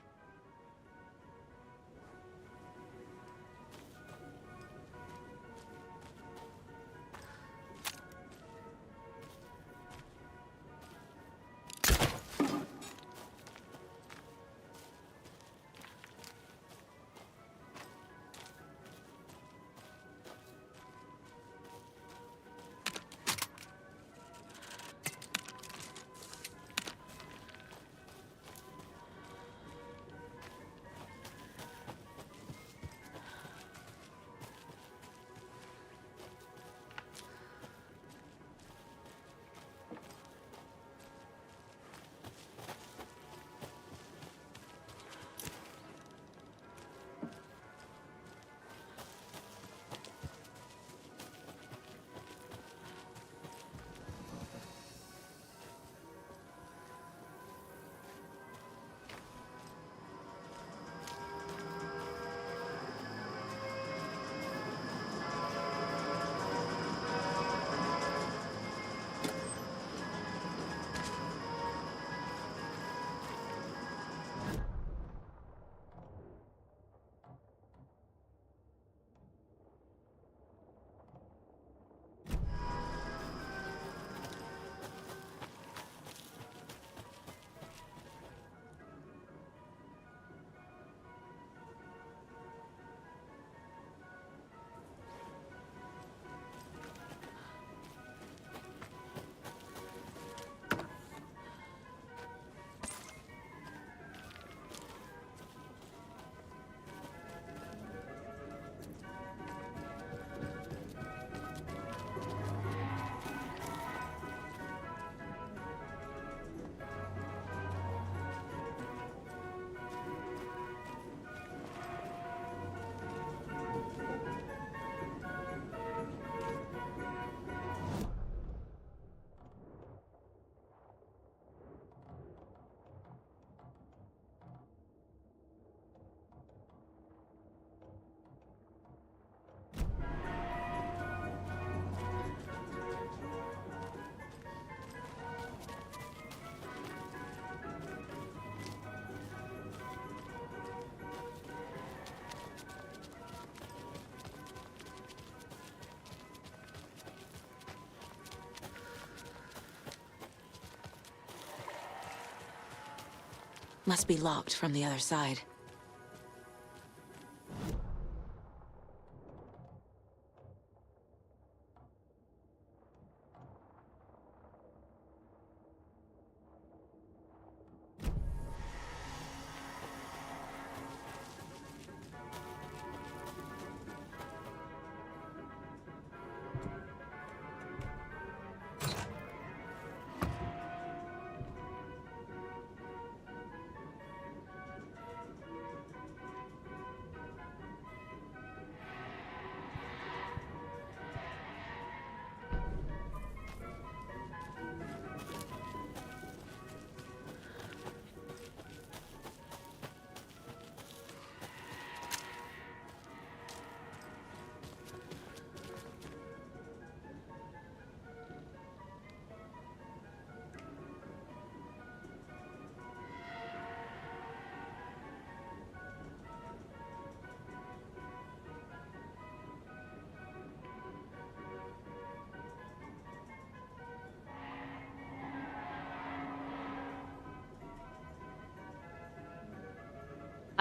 Must be locked from the other side.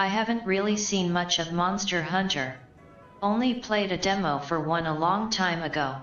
I haven't really seen much of Monster Hunter. Only played a demo for one a long time ago.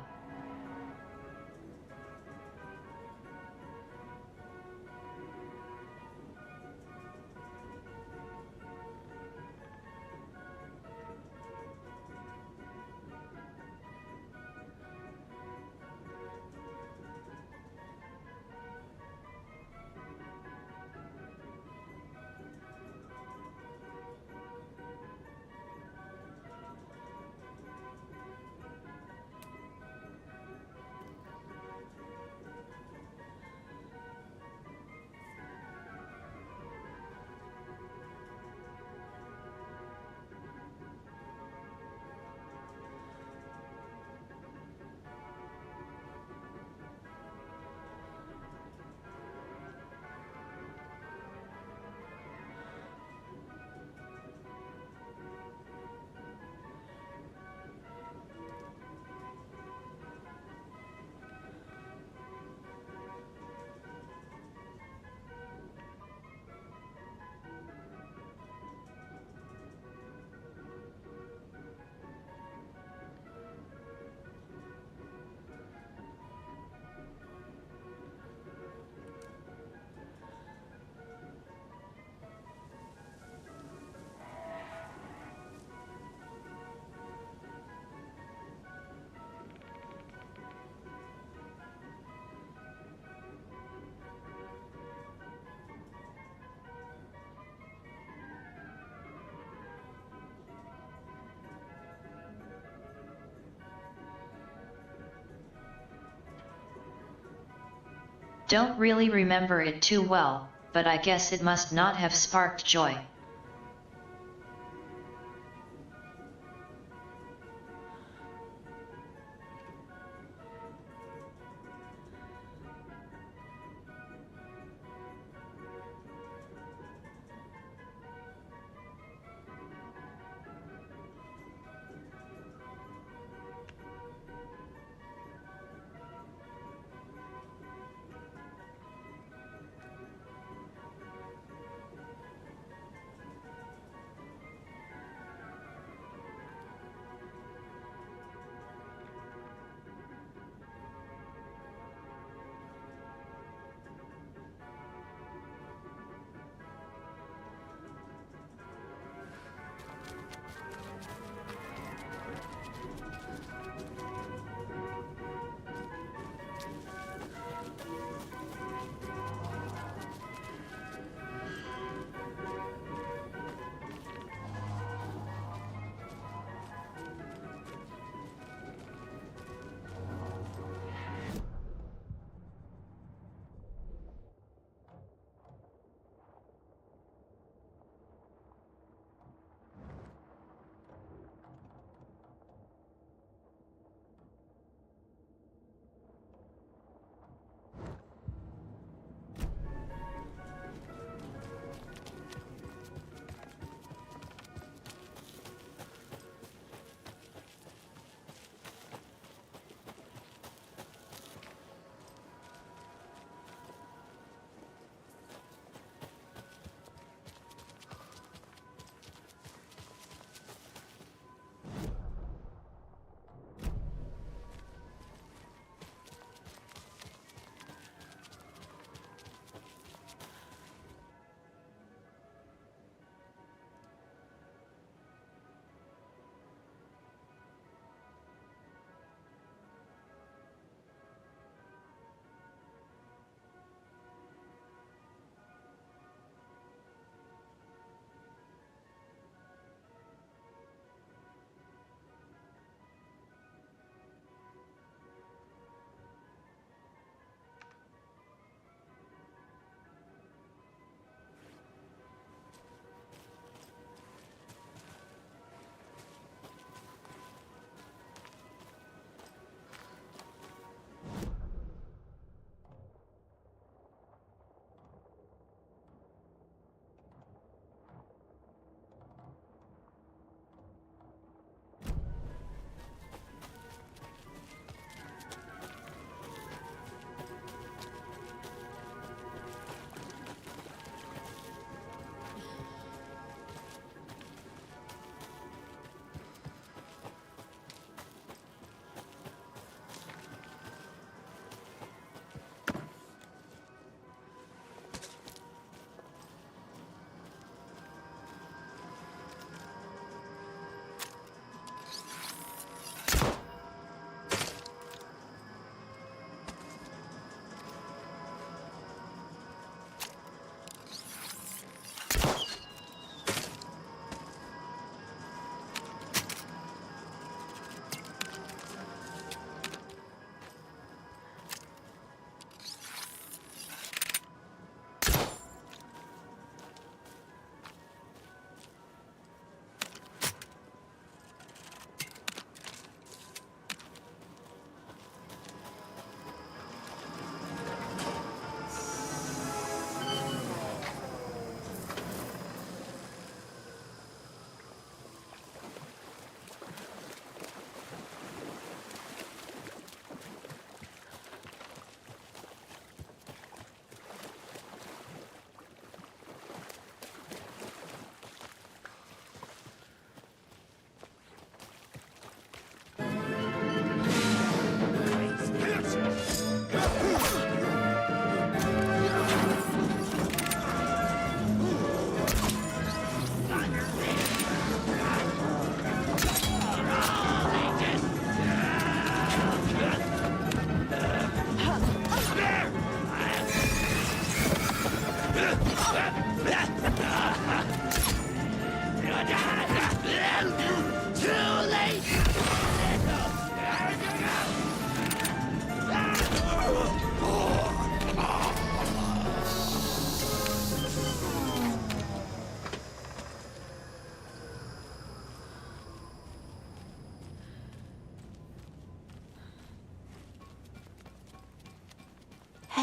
Don't really remember it too well, but I guess it must not have sparked joy.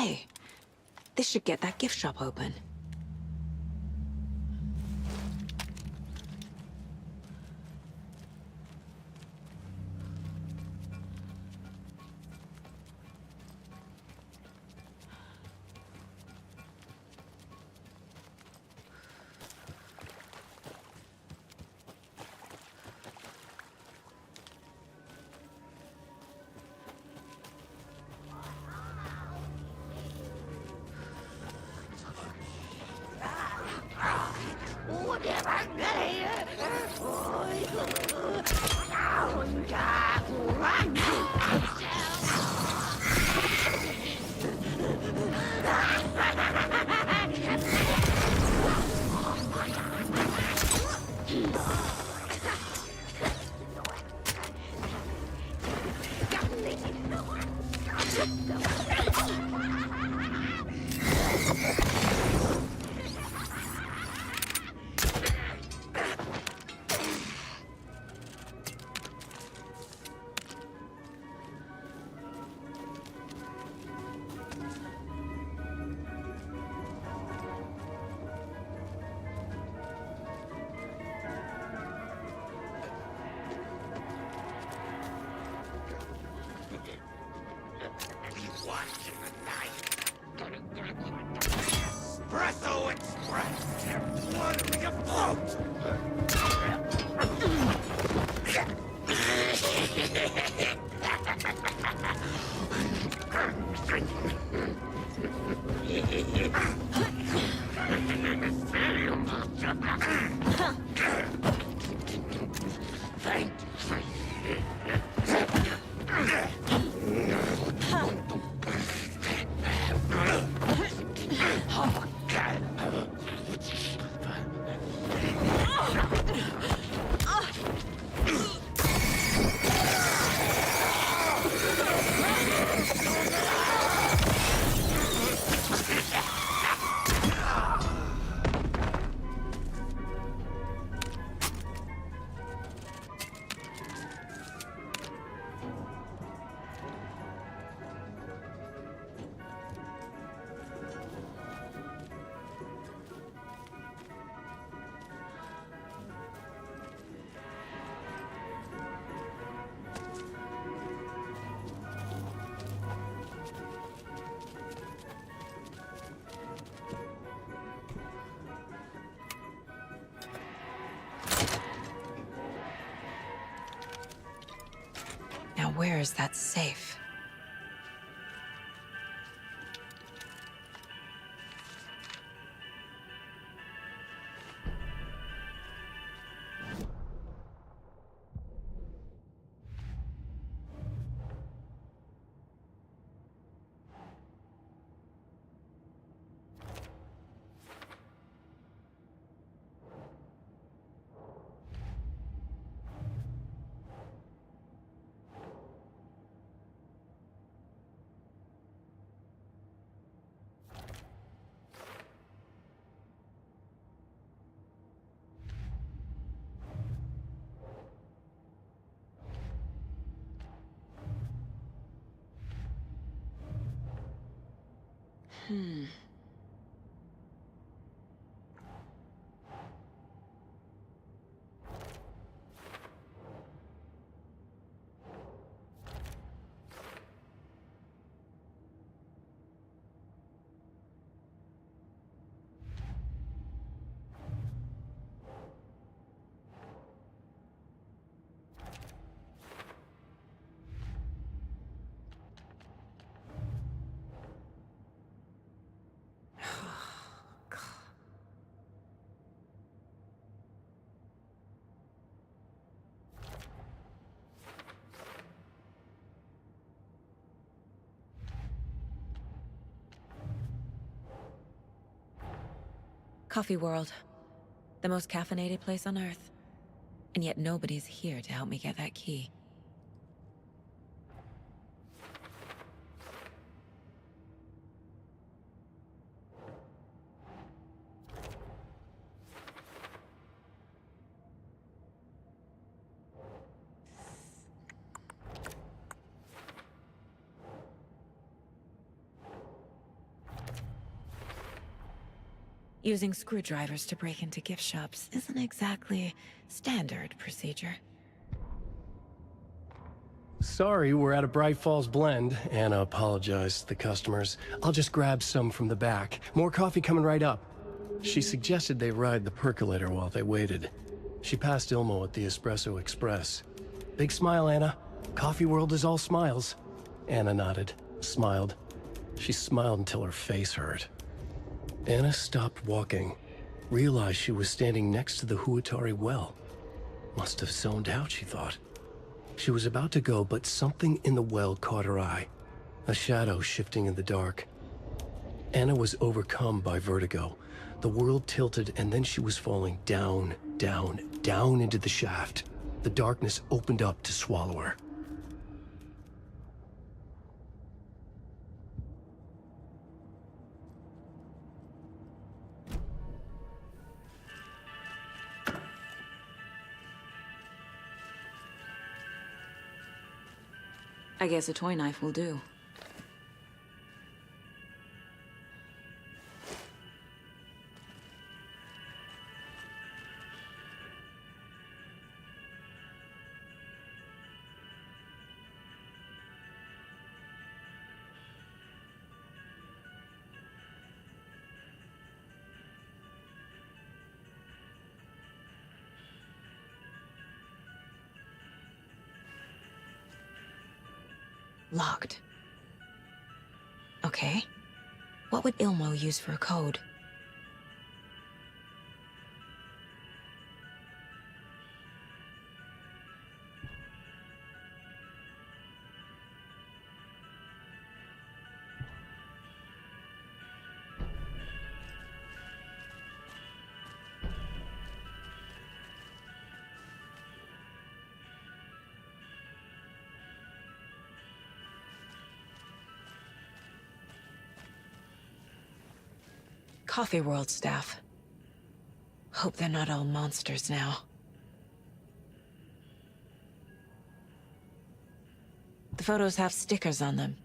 Hey, this should get that gift shop open. Espresso Express! Water me afloat! Now where is that safe? Coffee World. The most caffeinated place on Earth. And yet nobody's here to help me get that key. Using screwdrivers to break into gift shops isn't exactly standard procedure. Sorry, we're out of Bright Falls blend. Anna apologized to the customers. I'll just grab some from the back. More coffee coming right up. She suggested they ride the percolator while they waited. She passed Ilmo at the Espresso Express. Big smile, Anna. Coffee world is all smiles. Anna nodded, smiled. She smiled until her face hurt. Anna stopped walking, realized she was standing next to the Huatari well. Must have zoned out, she thought. She was about to go, but something in the well caught her eye. A shadow shifting in the dark. Anna was overcome by vertigo. The world tilted, and then she was falling down, down, down into the shaft. The darkness opened up to swallow her. I guess a toy knife will do. Locked. Okay. What would Ilmo use for a code? Coffee World staff. Hope they're not all monsters now. The photos have stickers on them.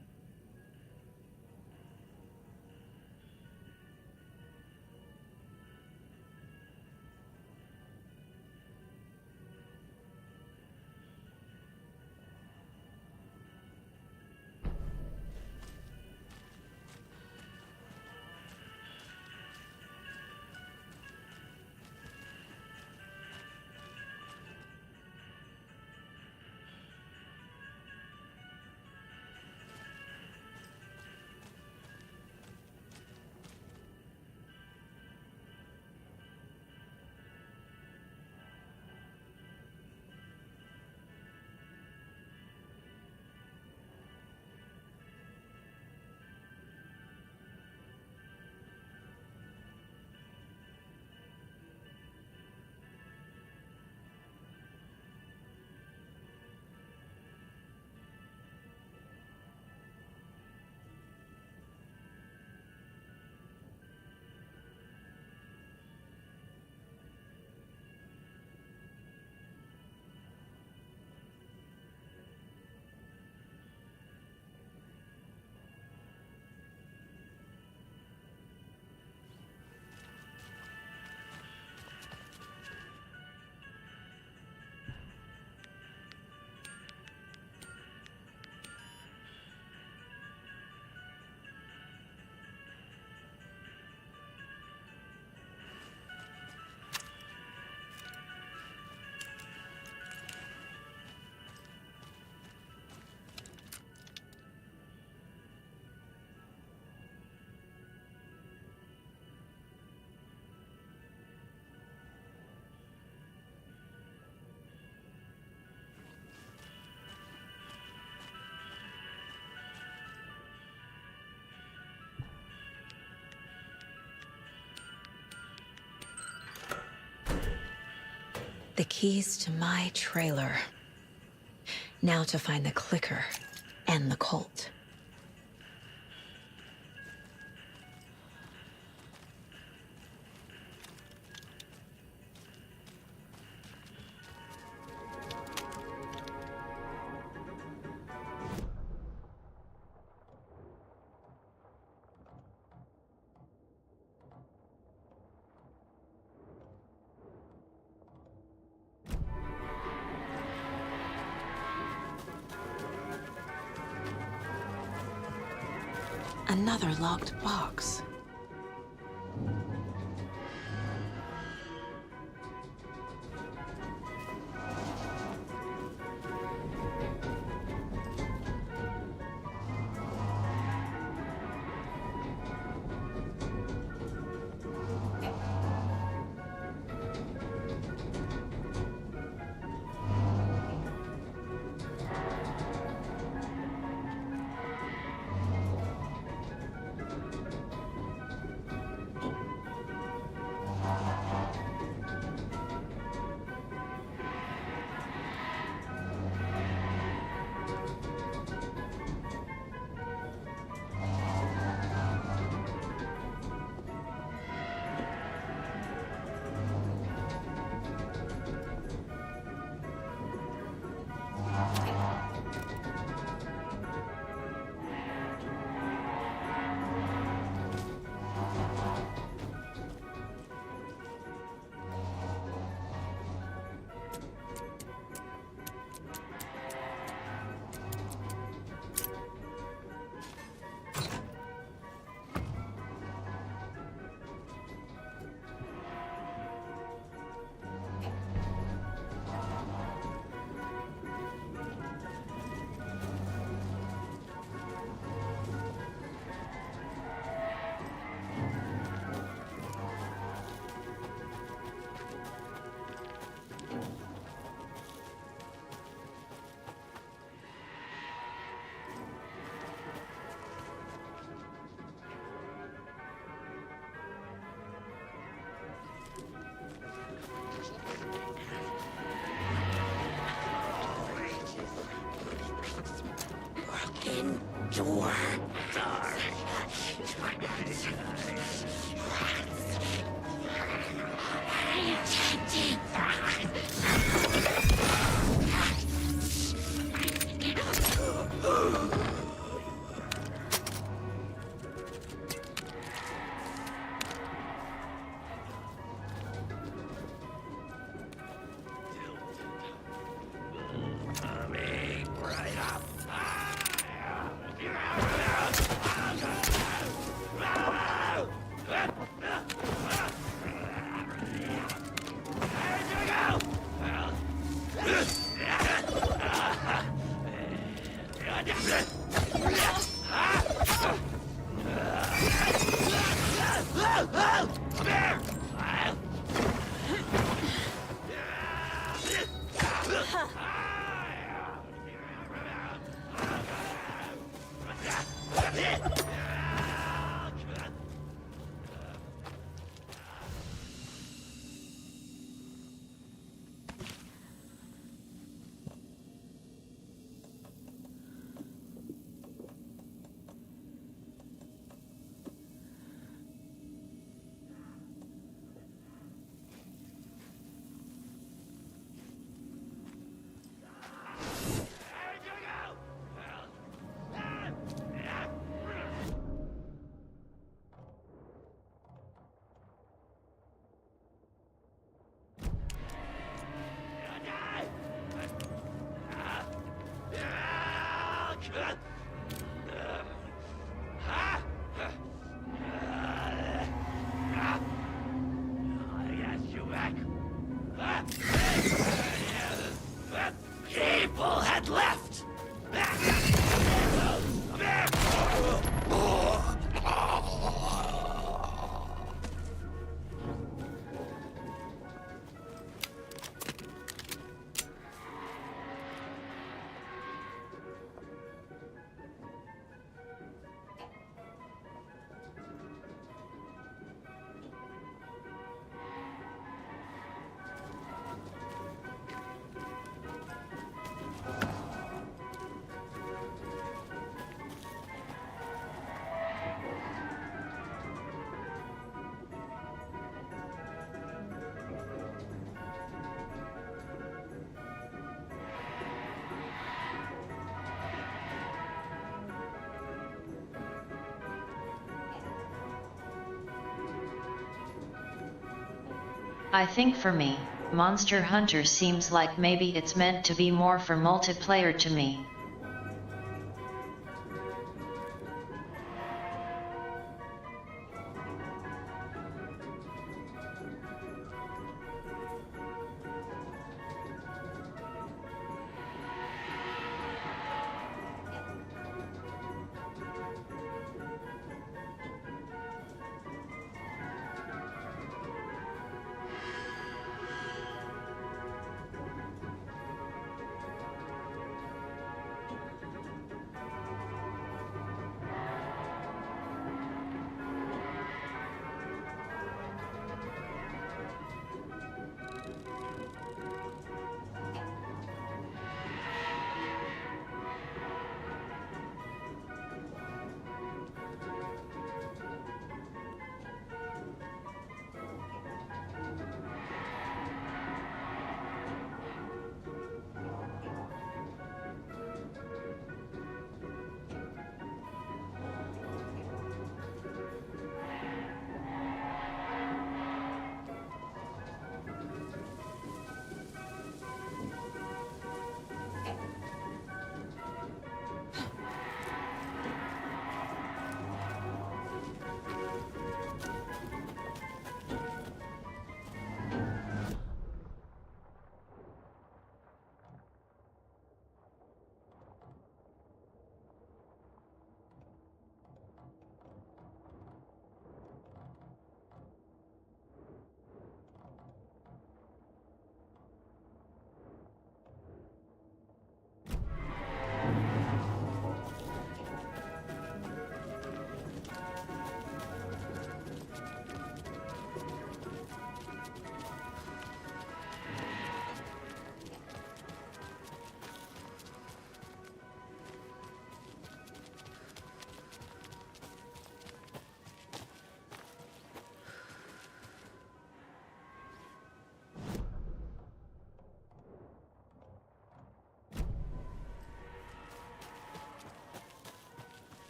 The keys to my trailer. Now to find the clicker and the Colt. Another locked box. Endure. People had left! I think for me, Monster Hunter seems like maybe it's meant to be more for multiplayer to me.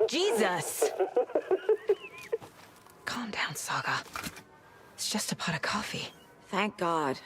Jesus! Calm down, Saga. It's just a pot of coffee. Thank God.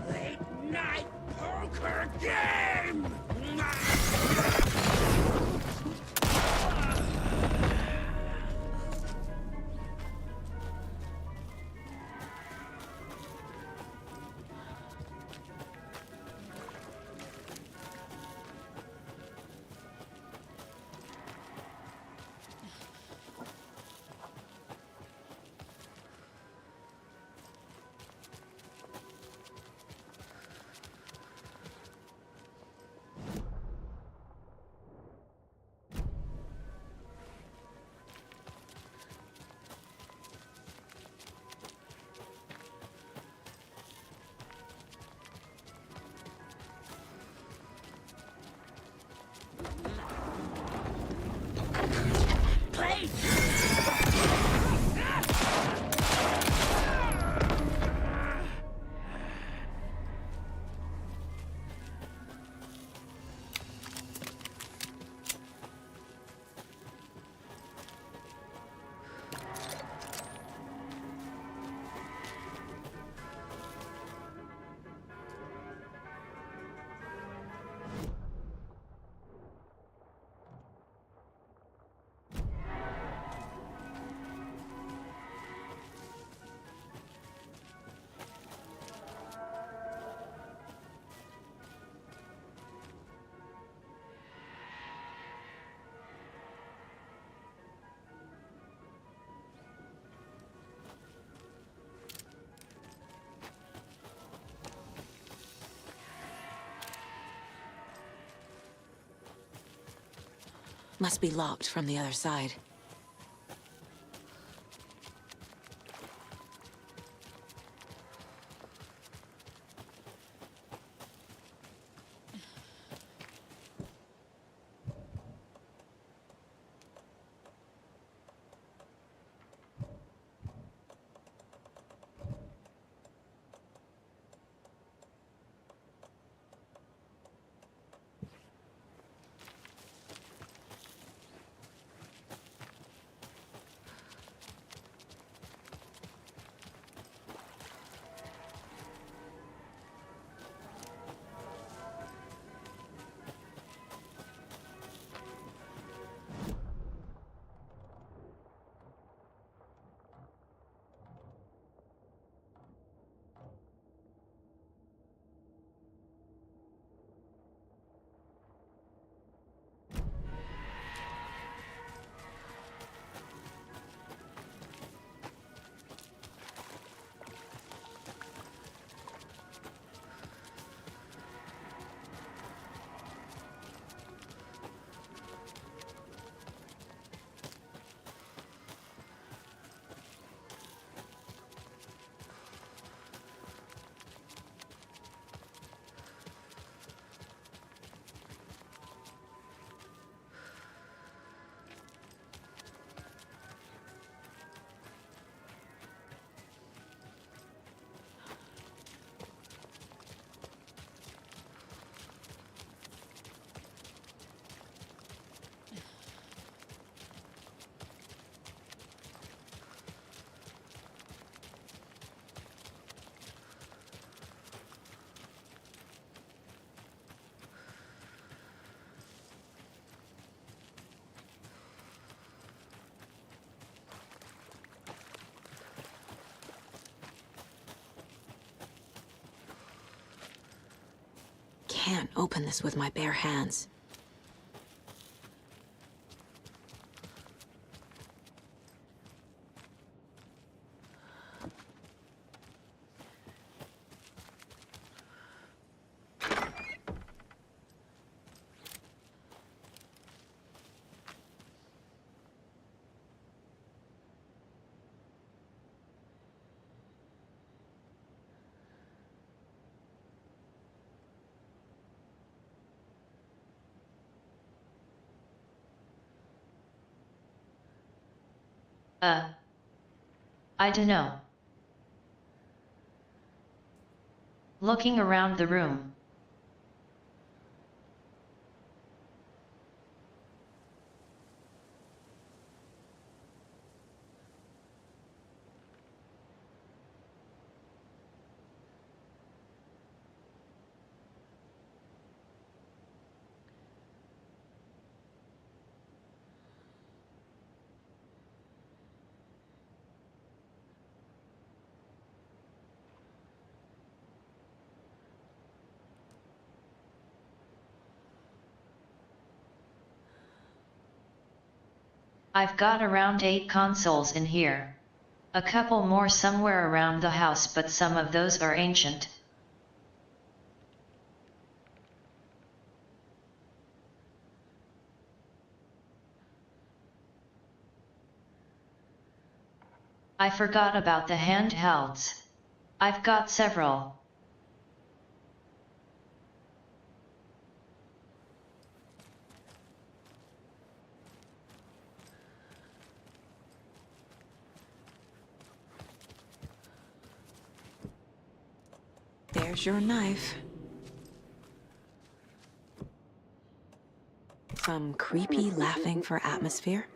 Late night poker game! Must be locked from the other side. can't open this with my bare hands. I dunno. Looking around the room. I've got around 8 consoles in here. A couple more somewhere around the house, but some of those are ancient. I forgot about the handhelds. I've got several. There's your knife. Some creepy laughing for atmosphere.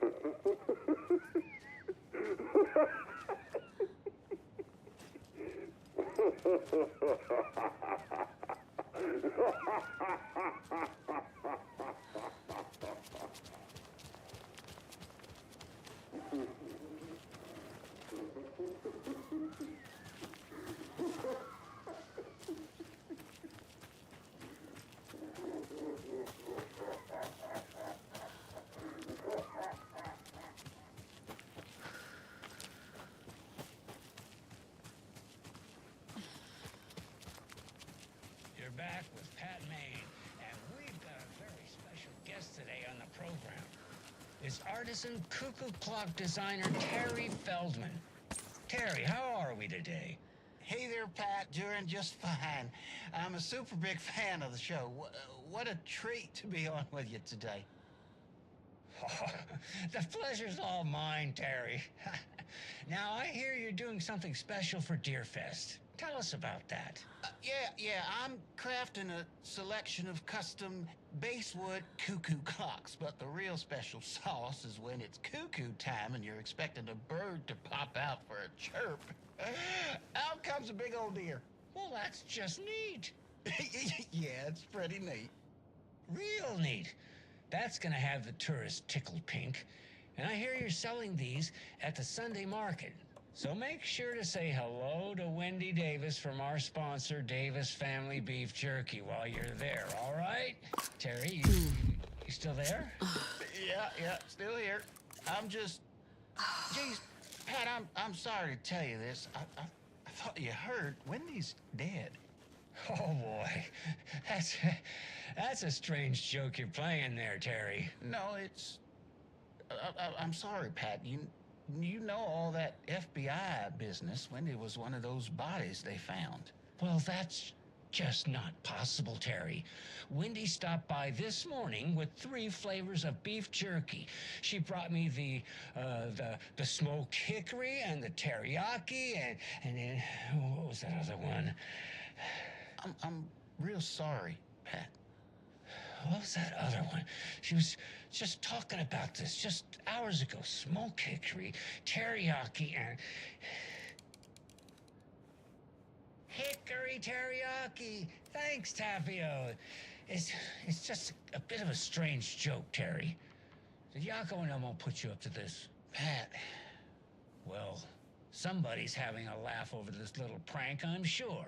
You're back with Pat Maine, and we've got a very special guest today on the program. It's artisan cuckoo clock designer Terry Feldman. Terry, how are we today? Hey there, Pat. Doing just fine. I'm a super big fan of the show. What a treat to be on with you today. Oh, the pleasure's all mine, Terry. Now, I hear you're doing something special for Deerfest. Tell us about that. Yeah, I'm crafting a selection of custom basswood cuckoo clocks, but the real special sauce is when it's cuckoo time and you're expecting a bird to pop out for a chirp. Out comes a big old deer. Well, that's just neat. Yeah, it's pretty neat. Real neat. That's gonna have the tourists tickled pink. And I hear you're selling these at the Sunday market. So make sure to say hello to Wendy Davis from our sponsor, Davis Family Beef Jerky, while you're there, all right? Terry, you still there? Yeah, still here. I'm just... Geez, Pat, I'm sorry to tell you this. I thought you heard Wendy's dead. Oh, boy. That's a strange joke you're playing there, Terry. No, it's... I'm sorry, Pat. You know all that FBI business. Wendy was one of those bodies they found. Well, that's just not possible, Terry. Wendy stopped by this morning with 3 flavors of beef jerky. She brought me the smoked hickory and the teriyaki and then what was that other one? I'm real sorry, Pat. What was that other one? She was just talking about this just hours ago. Smoked hickory, teriyaki, and... Hickory teriyaki! Thanks, Tapio. It's just a bit of a strange joke, Terry. Did Yako and Elmo put you up to this? Pat. Well, somebody's having a laugh over this little prank, I'm sure.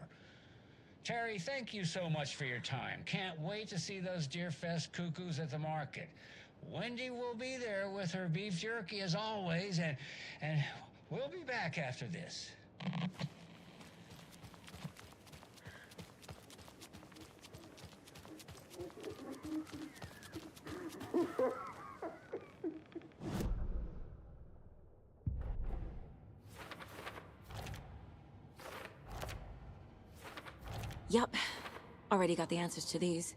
Terry, thank you so much for your time. Can't wait to see those Deerfest cuckoos at the market. Wendy will be there with her beef jerky as always, and we'll be back after this. Yup. Already got the answers to these.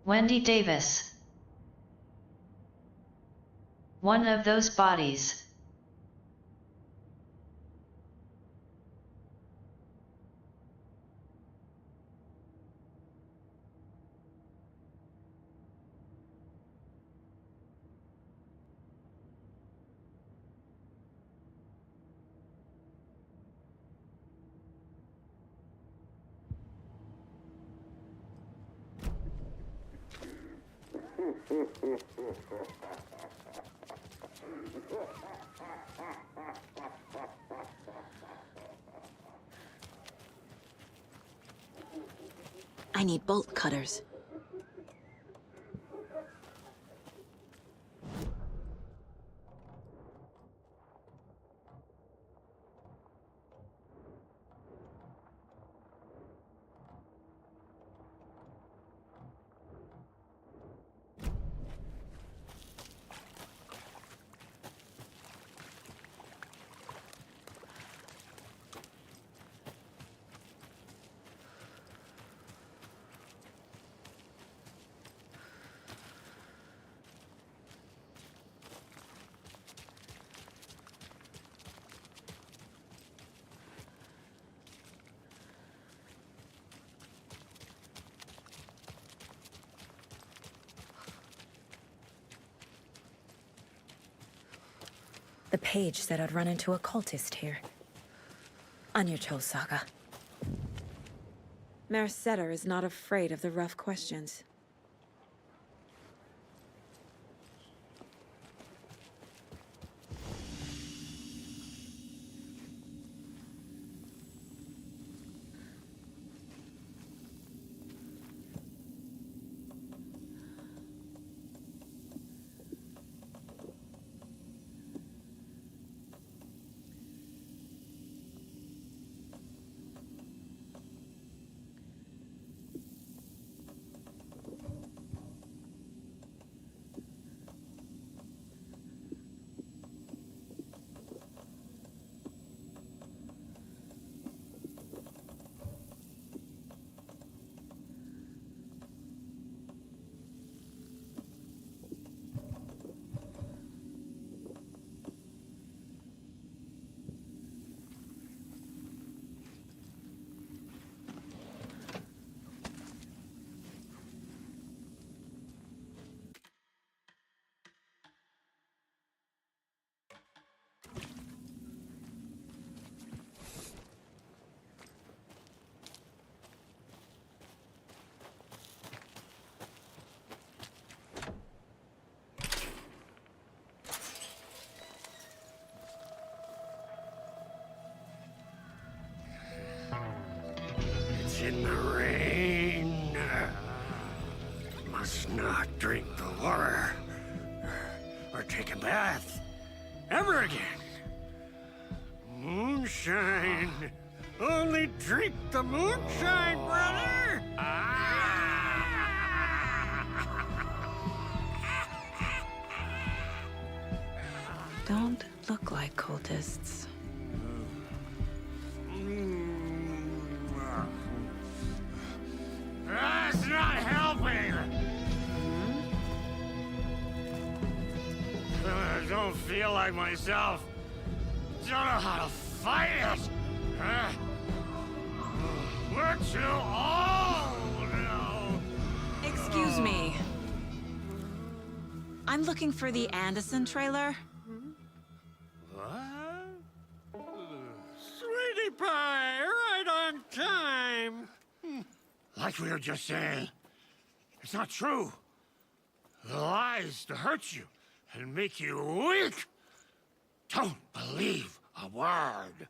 Wendy Davis. One of those bodies. I need bolt cutters. The page said I'd run into a cultist here. On your toes, Saga. Mayor Setter is not afraid of the rough questions. In the rain. Must not drink the water or take a bath ever again. Moonshine. Only drink the moonshine, brother. Don't look like cultists. That's not helping! I don't feel like myself. Don't know how to fight it. We're too old. Excuse me. I'm looking for the Anderson trailer. What? Sweetie pie, right on time. Like we were just saying, it's not true. The lies to hurt you and make you weak. Don't believe a word.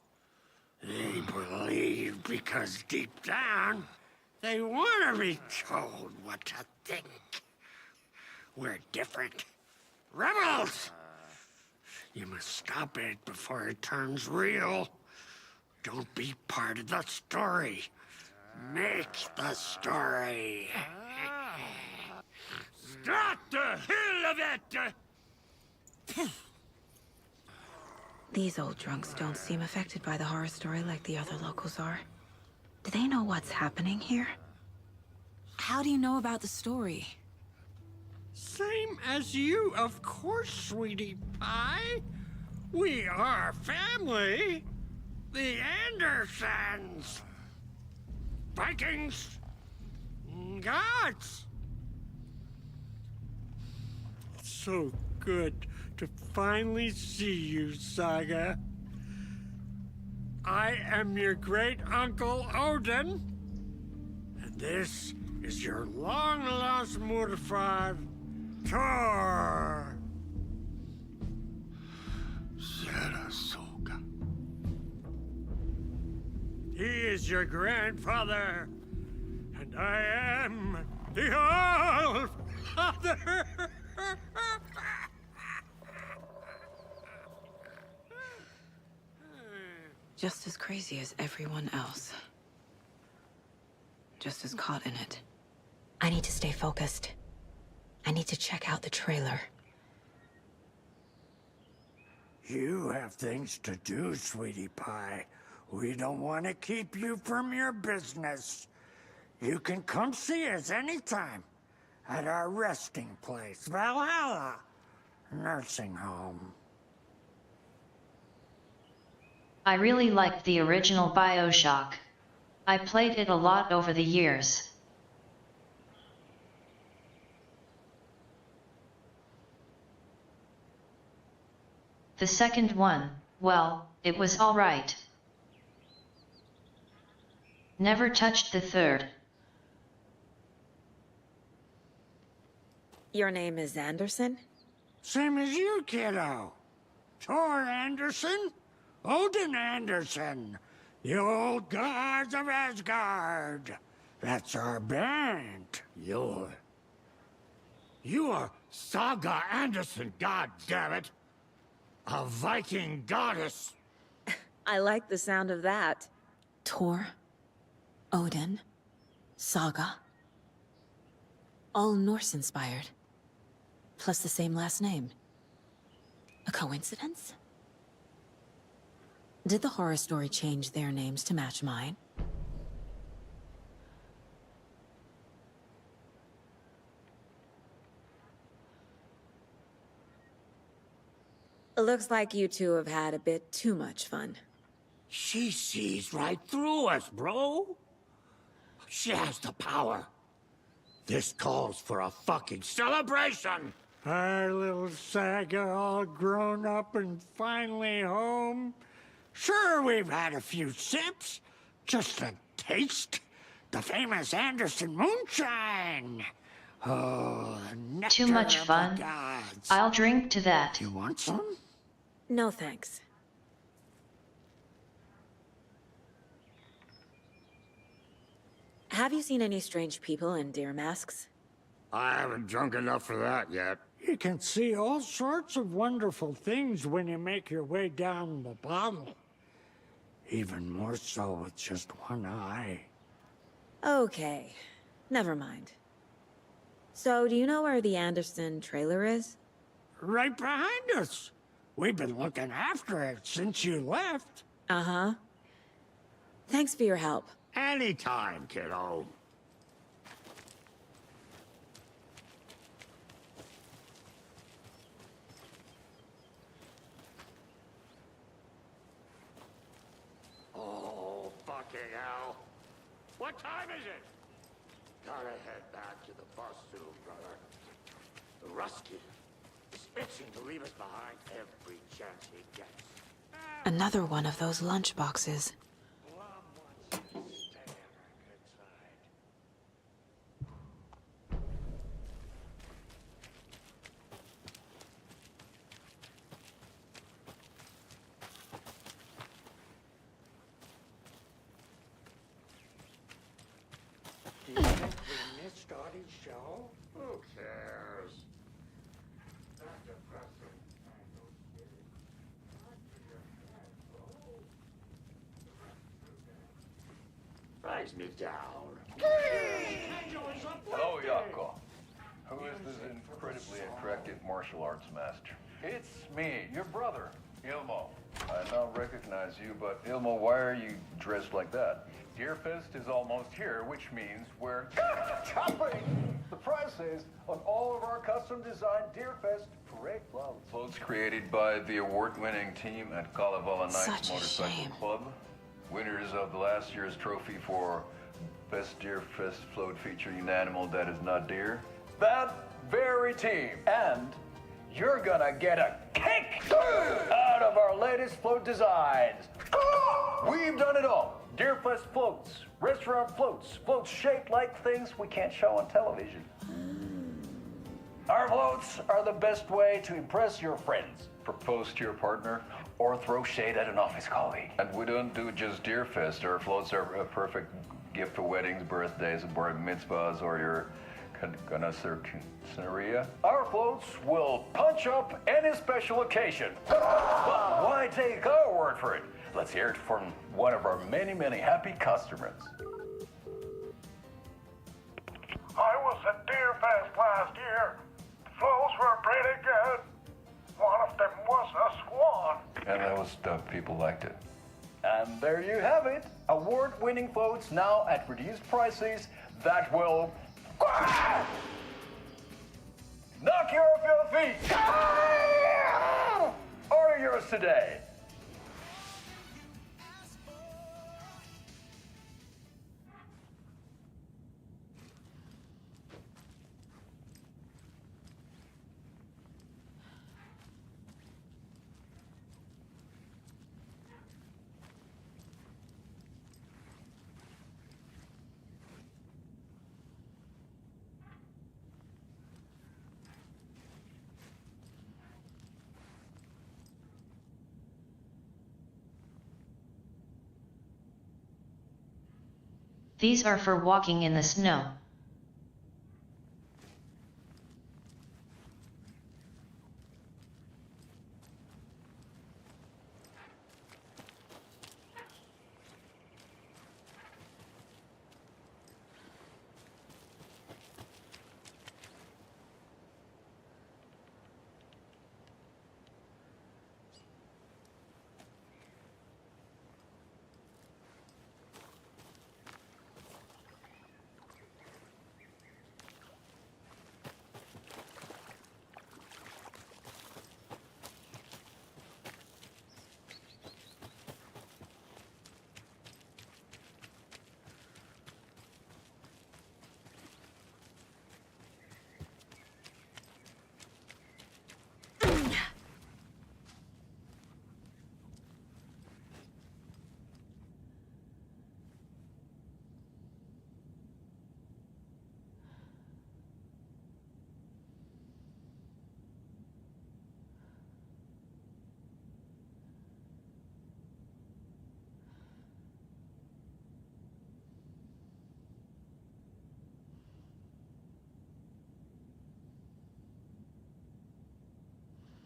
They believe because deep down, they want to be told what to think. We're different. Rebels! You must stop it before it turns real. Don't be part of the story. Make the story. Start the hell of it! These old drunks don't seem affected by the horror story like the other locals are. Do they know what's happening here? How do you know about the story? Same as you, of course, sweetie pie. We are family. The Andersons. Vikings. Gods. So good to finally see you, Saga. I am your great-uncle Odin, and this is your long-lost Murfar, Thor. Sarasota. He is your grandfather, and I am the All-Father. Just as crazy as everyone else. Just as caught in it. I need to stay focused. I need to check out the trailer. You have things to do, sweetie pie. We don't want to keep you from your business. You can come see us anytime at our resting place, Valhalla Nursing Home. I really liked the original BioShock. I played it a lot over the years. The second one, well, it was alright. Never touched the third. Your name is Anderson? Same as you, kiddo. Thor Anderson, Odin Anderson, the old gods of Asgard. That's our band. You are Saga Anderson, goddammit. A Viking goddess. I like the sound of that. Thor, Odin, Saga. All Norse-inspired. Plus the same last name. A coincidence? Did the horror story change their names to match mine? Looks like you two have had a bit too much fun. She sees right through us, bro. She has the power. This calls for a fucking celebration. Our little Saga all grown up and finally home. Sure, we've had a few sips. Just a taste. The famous Anderson moonshine. Oh, the nectar Too much of fun. the gods. I'll drink to that. You want some? No thanks. Have you seen any strange people in deer masks? I haven't drunk enough for that yet. You can see all sorts of wonderful things when you make your way down the bottle. Even more so with just one eye. Okay, never mind. So, do you know where the Anderson trailer is? Right behind us. We've been looking after it since you left. Uh-huh. Thanks for your help. Anytime, kiddo. Oh, fucking hell. What time is it? Gotta head back to the bus soon, brother. Rusky is itching to leave us behind every chance he gets. Another one of those lunch boxes. Do you think we missed Audie's show? Who cares? That depressing. Rise me down. Hello, Yako. Who is this incredibly attractive martial arts master? It's me, your brother, Ilmo. I now recognize you, but Ilmo, why are you dressed like that? Deerfest is almost here, which means we're topping the prices on all of our custom-designed Deerfest parade floats. Floats created by the award-winning team at Kalevala Nights Such a Motorcycle shame. Club. Winners of the last year's trophy for Best Deerfest Float featuring an animal that is not deer. That very team. And you're gonna get a kick out of our latest float designs. We've done it all. Deerfest floats, restaurant floats, floats shaped like things we can't show on television. Our floats are the best way to impress your friends, propose to your partner, or throw shade at an office colleague. And we don't do just Deerfest. Our floats are a perfect gift for weddings, birthdays, bar mitzvahs, or your Scenaria. Our floats will punch up any special occasion. But why take our word for it? Let's hear it from one of our many, many happy customers. I was at Deerfest last year. The flows were pretty good. One of them was a swan. And that was the people liked it. And there you have it. Award-winning floats now at reduced prices that will knock you off your feet. Order yours today. These are for walking in the snow.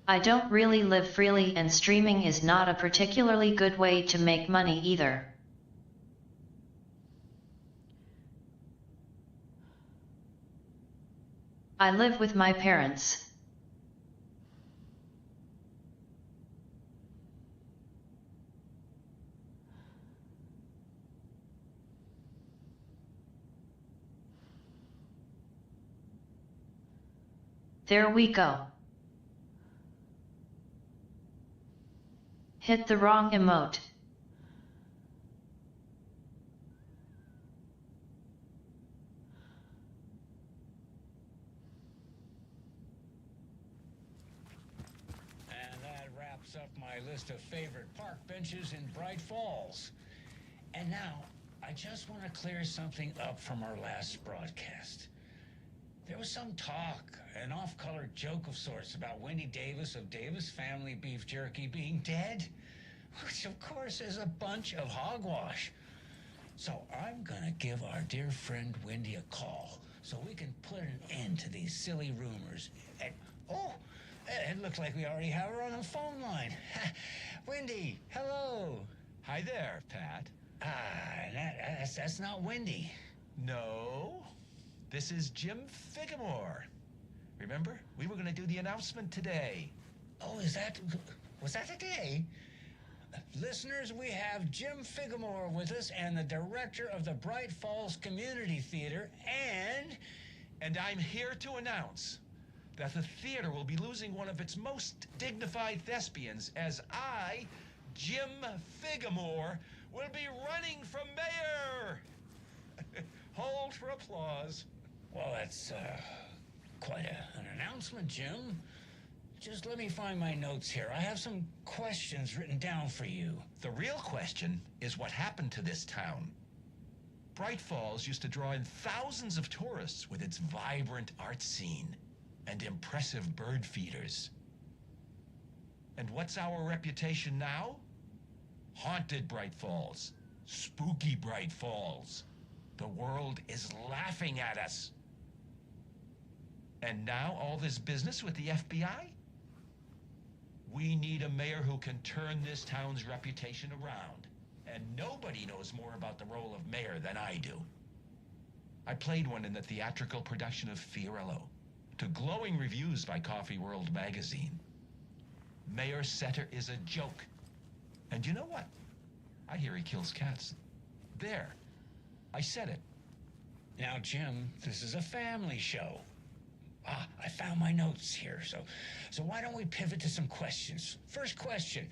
I don't really live freely, and streaming is not a particularly good way to make money either. I live with my parents. There we go. Hit the wrong emote. my list of favorite park benches in Bright Falls. And now, I just want to clear something up from our last broadcast. There was some talk, an off-color joke of sorts, about Wendy Davis of Davis Family Beef Jerky being dead, which of course is a bunch of hogwash. So I'm gonna give our dear friend Wendy a call so we can put an end to these silly rumors. And, oh, it looks like we already have her on the phone line. Wendy, hello. Hi there, Pat. That's not Wendy. No, this is Jim Figamore. Remember, we were going to do the announcement today. Oh, was that today? Listeners, we have Jim Figamore with us and the director of the Bright Falls Community Theater, And I'm here to announce that the theater will be losing one of its most dignified thespians as I, Jim Figamore, will be running for mayor. Hold for applause. Well, that's quite an announcement, Jim. Just let me find my notes here. I have some questions written down for you. The real question is what happened to this town. Bright Falls used to draw in thousands of tourists with its vibrant art scene and impressive bird feeders. And what's our reputation now? Haunted Bright Falls. Spooky Bright Falls. The world is laughing at us. And now all this business with the FBI? We need a mayor who can turn this town's reputation around. And nobody knows more about the role of mayor than I do. I played one in the theatrical production of Fiorello, to glowing reviews by Coffee World magazine. Mayor Setter is a joke. And you know what? I hear he kills cats. There. I said it. Now, Jim, this is a family show. I found my notes here, so why don't we pivot to some questions? First question,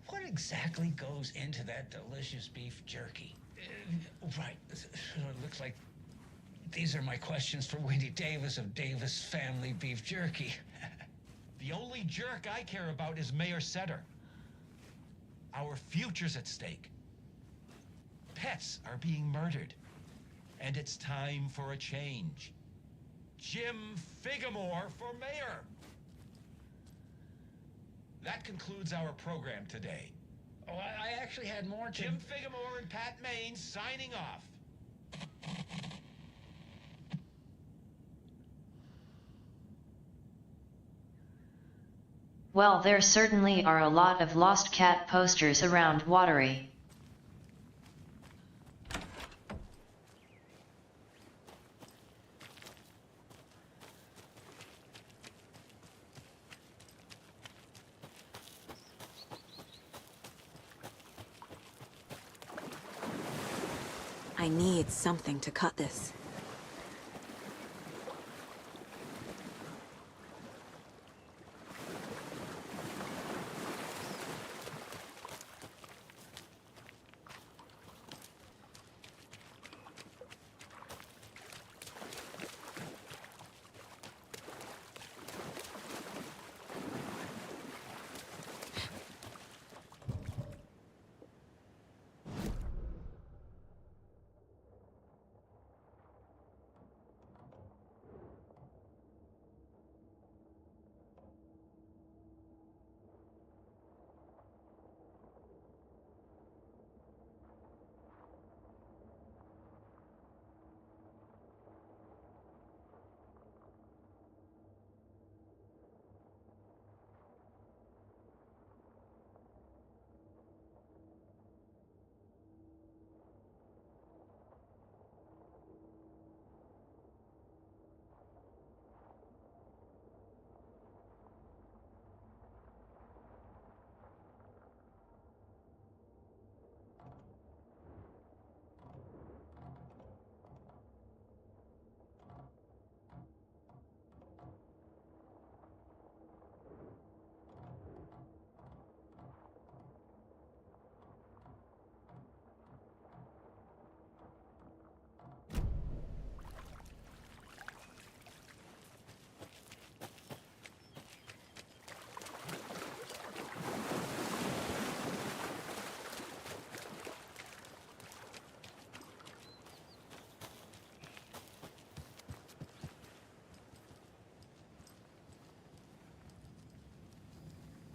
what exactly goes into that delicious beef jerky? Right, it looks like these are my questions for Wendy Davis of Davis Family Beef Jerky. The only jerk I care about is Mayor Setter. Our future's at stake. Pets are being murdered. And it's time for a change. Jim Figamore for mayor. That concludes our program today. Oh, I actually had more to... Jim Figamore and Pat Maine signing off. Well, there certainly are a lot of lost cat posters around Watery. I need something to cut this.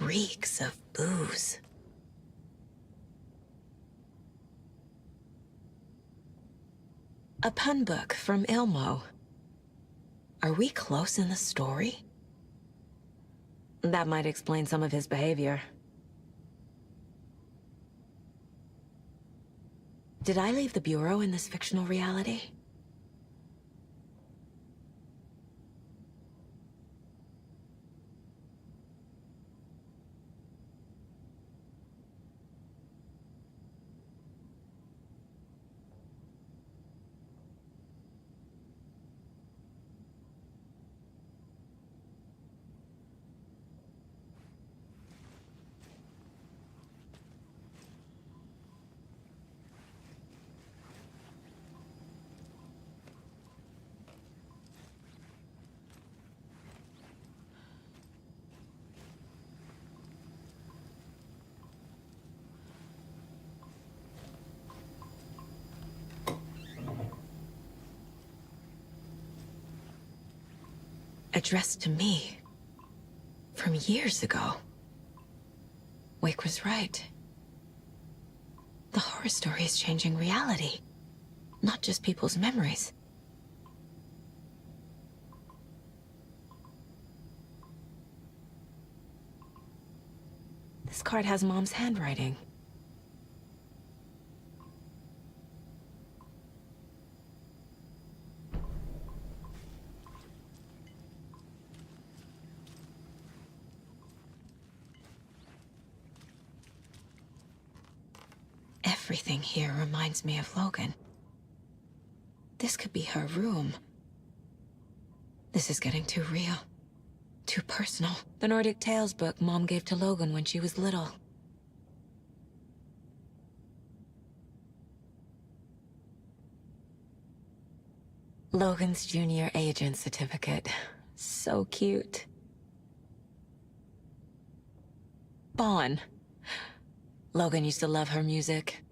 reeks of booze. A pun book from Ilmo. Are we close in the story? That might explain some of his behavior. Did I leave the Bureau in this fictional reality? Addressed to me. From years ago. Wake was right. The horror story is changing reality. Not just people's memories. This card has Mom's handwriting. Everything here reminds me of Logan. This could be her room. This is getting too real. Too personal. The Nordic Tales book Mom gave to Logan when she was little. Logan's junior agent certificate. So cute. Bon. Logan used to love her music.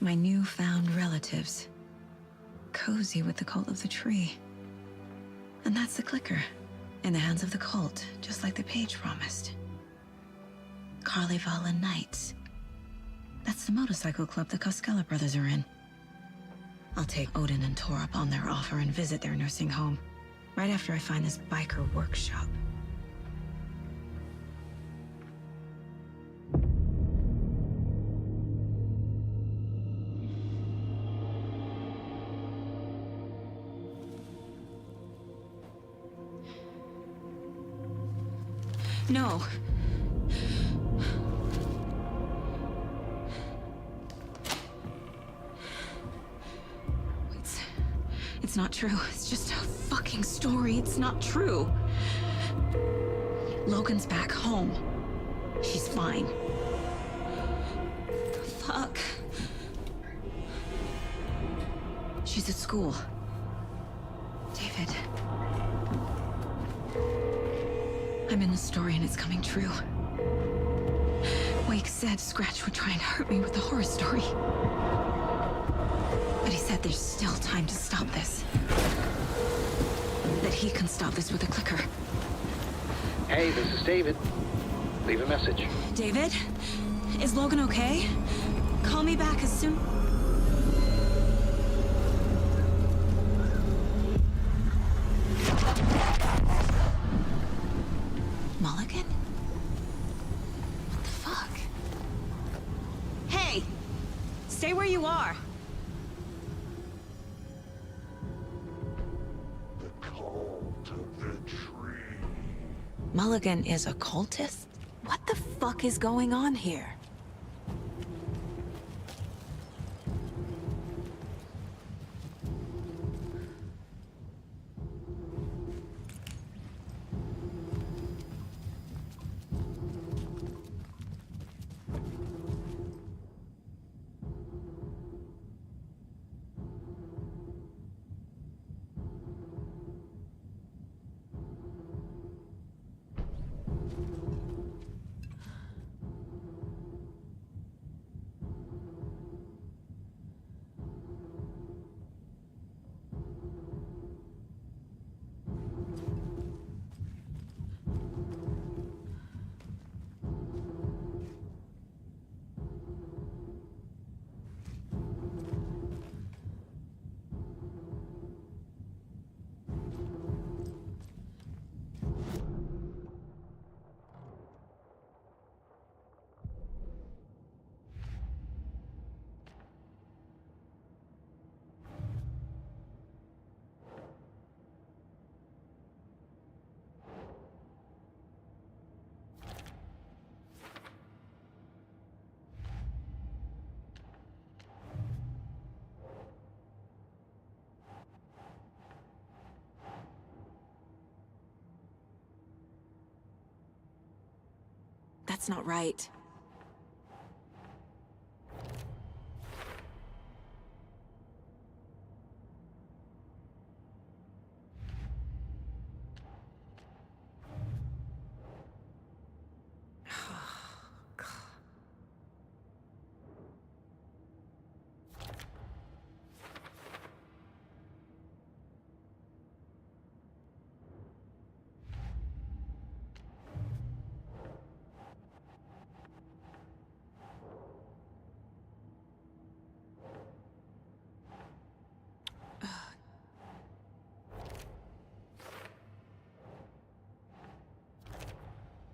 My newfound relatives. Cozy with the cult of the tree. And that's the clicker. In the hands of the cult, just like the page promised. Carnival and Knights. That's the motorcycle club the Koskela brothers are in. I'll take Odin and Tor up on their offer and visit their nursing home. Right after I find this biker workshop. No. It's not true. It's just a fucking story. It's not true. Logan's back home. She's fine. Fuck. She's at school. David. I'm in the story and it's coming true. Wake said Scratch would try and hurt me with the horror story. But he said there's still time to stop this. That he can stop this with a clicker. Hey, this is David. Leave a message. David? Is Logan okay? Call me back as soon... Mulligan? What the fuck? Hey! Stay where you are! Mulligan is a cultist? What the fuck is going on here? That's not right.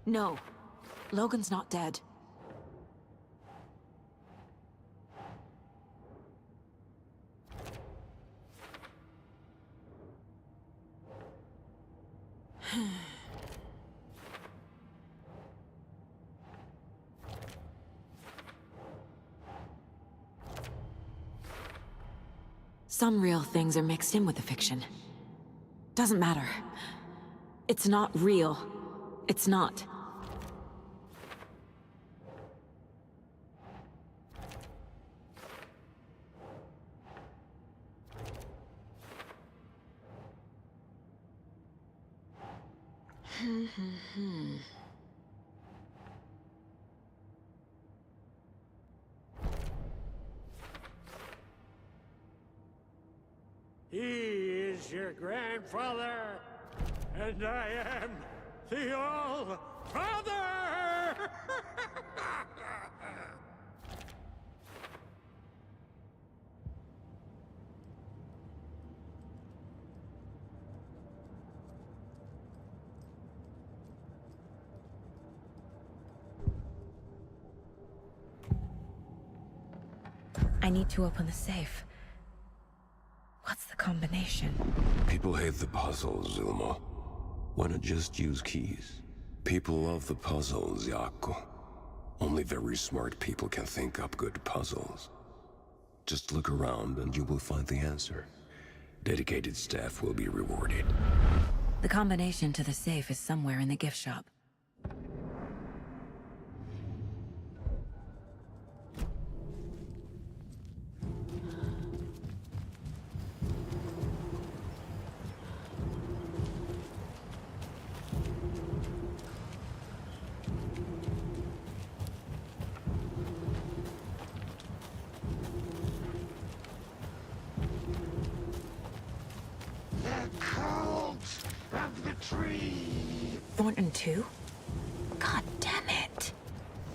No. Logan's not dead. Some real things are mixed in with the fiction. Doesn't matter. It's not real. It's not. He is your grandfather, and I am the All-Father! I need to open the safe. What's the combination? People hate the puzzles, Ilmo. Why not just use keys? People love the puzzles, Jaakko. Only very smart people can think up good puzzles. Just look around and you will find the answer. Dedicated staff will be rewarded. The combination to the safe is somewhere in the gift shop. Thornton too? God damn it.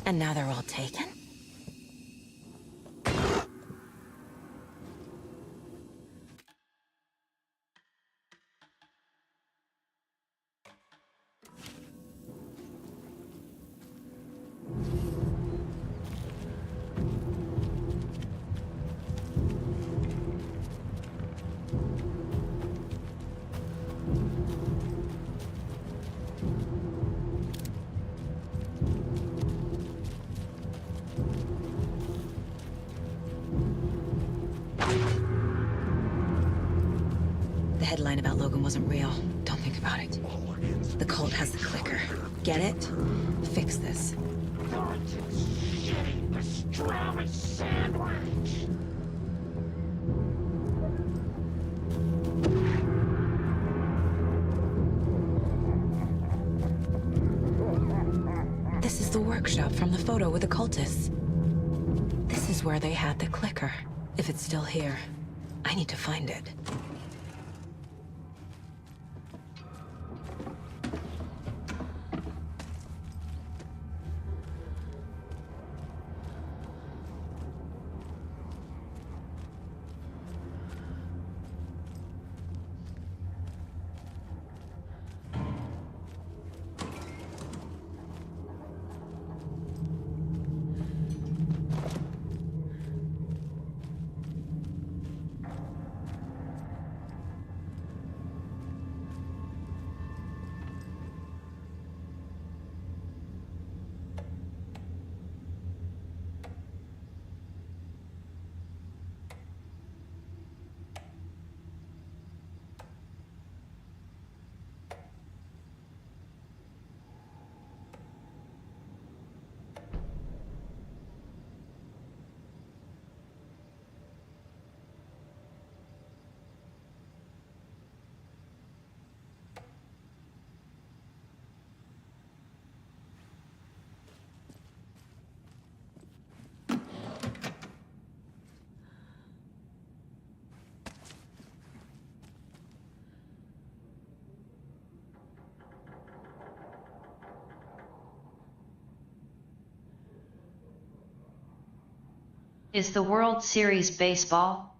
And now they're all taken? The headline about Logan wasn't real. Don't think about it. The cult has the clicker. Get it? Fix this. Pastrami sandwich! This is the workshop from the photo with the cultists. This is where they had the clicker. If it's still here, I need to find it. Is the World Series baseball?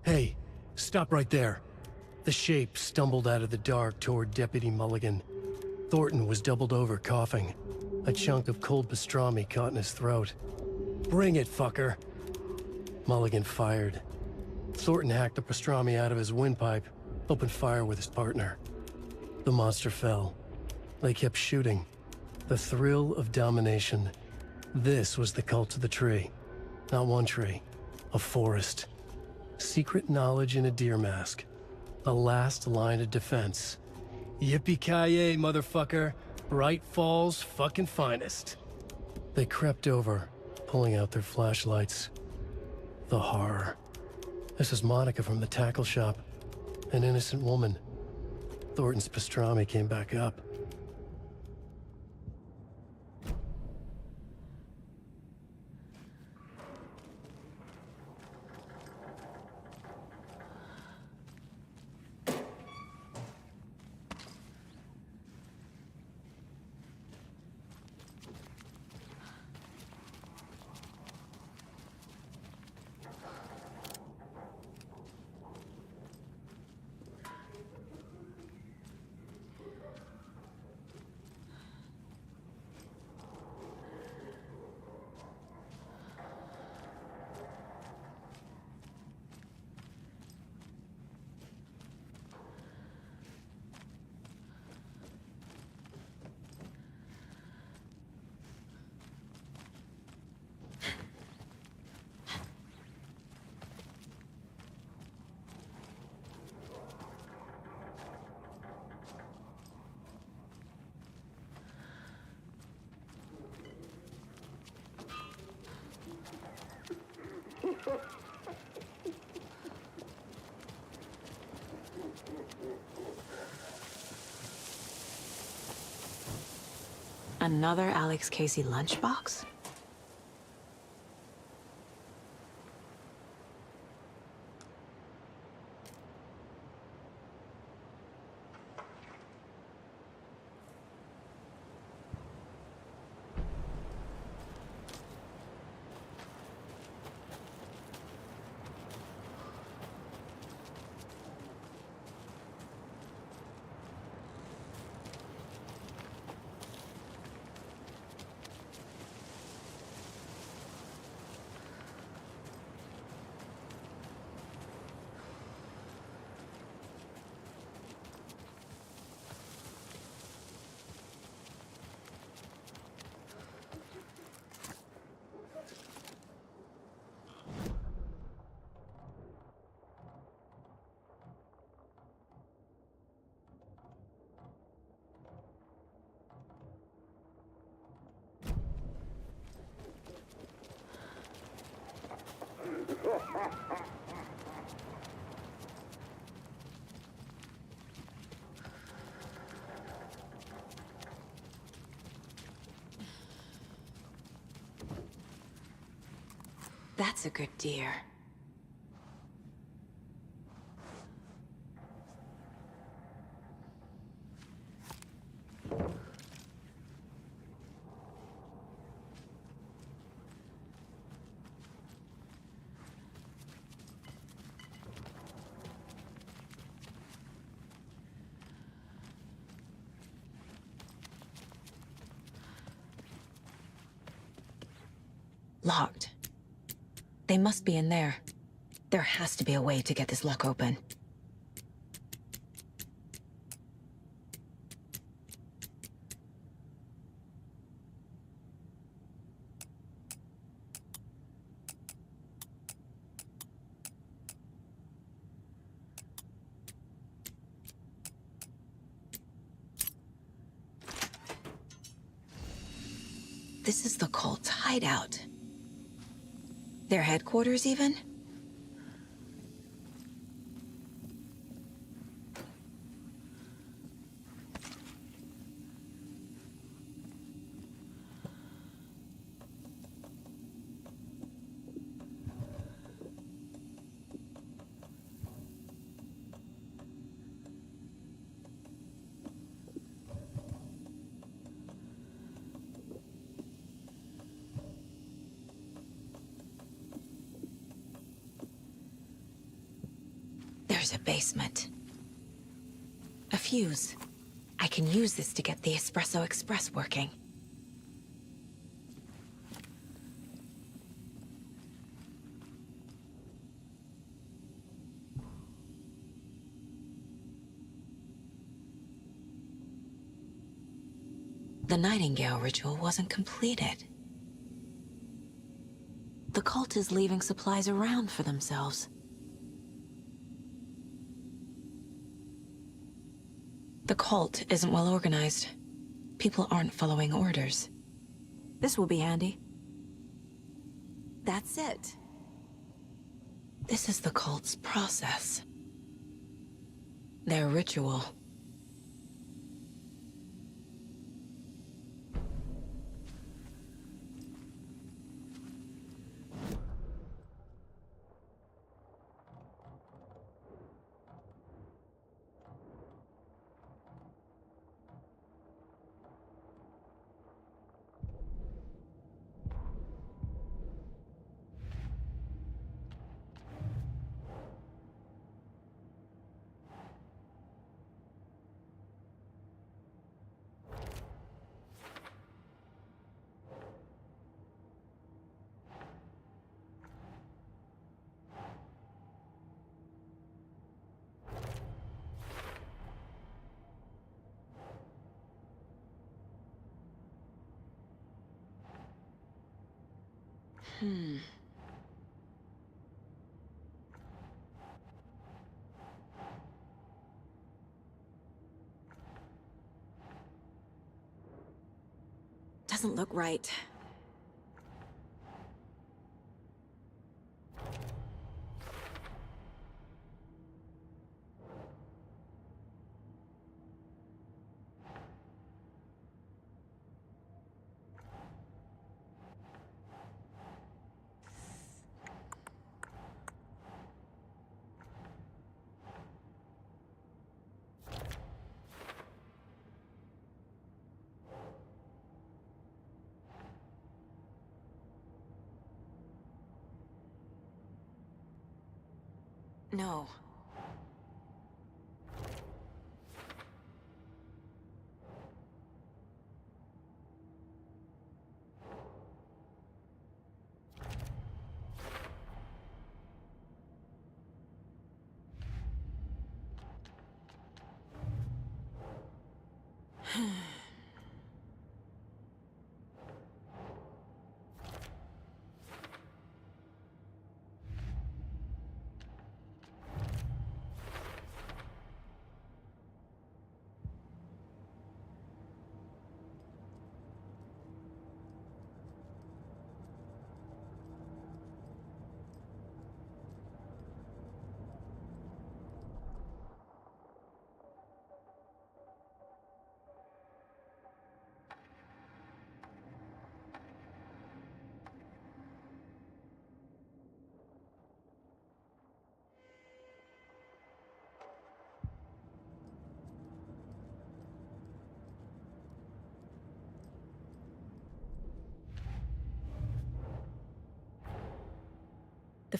Hey, stop right there. The shape stumbled out of the dark toward Deputy Mulligan. Thornton was doubled over, coughing. A chunk of cold pastrami caught in his throat. Bring it, fucker! Mulligan fired. Thornton hacked the pastrami out of his windpipe, opened fire with his partner. The monster fell. They kept shooting. The thrill of domination. This was the cult of the tree. Not one tree. A forest. Secret knowledge in a deer mask. The last line of defense. Yippee-ki-yay, motherfucker. Bright Falls' fucking finest. They crept over, pulling out their flashlights. The horror. This is Monica from the tackle shop. An innocent woman. Thornton's pastrami came back up. Another Alex Casey lunchbox? That's a good deer. Locked. They must be in there. There has to be a way to get this lock open. This is the cult's hideout. Their headquarters, even? There's a basement. A fuse. I can use this to get the Espresso Express working. The Nightingale ritual wasn't completed. The cult is leaving supplies around for themselves. The cult isn't well organized. People aren't following orders. This will be handy. That's it. This is the cult's process. Their ritual. Doesn't look right. No.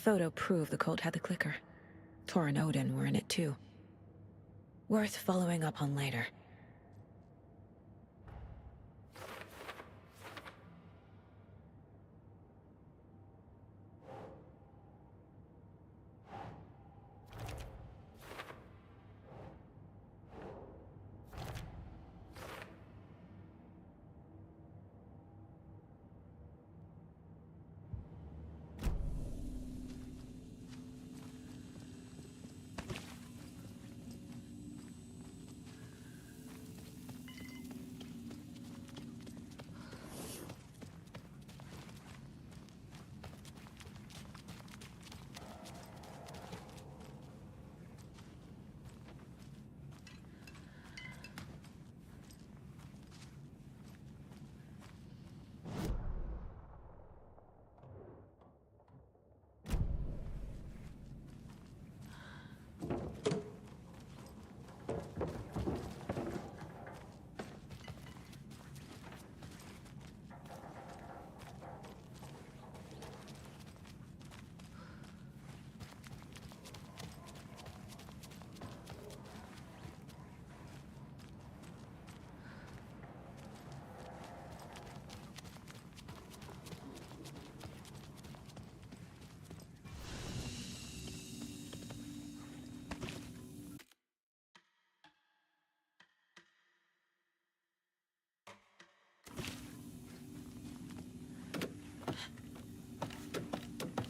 photo proved the cult had the clicker. Tor and Odin were in it too. Worth following up on later.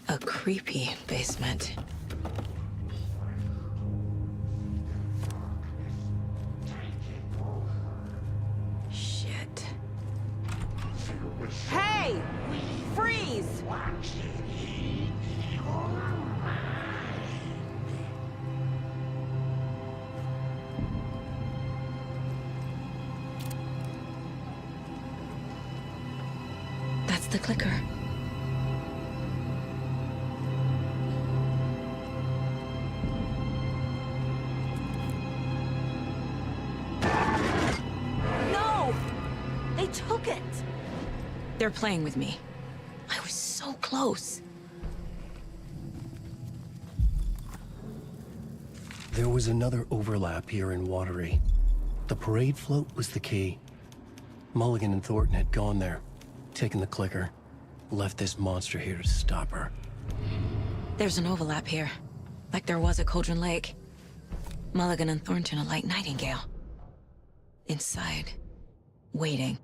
A creepy basement. Shit. Hey! Freeze! That's the clicker. Took it! They're playing with me. I was so close. There was another overlap here in Watery. The parade float was the key. Mulligan and Thornton had gone there, taken the clicker, left this monster here to stop her. There's an overlap here, like there was at Cauldron Lake. Mulligan and Thornton are like Nightingale. Inside, waiting.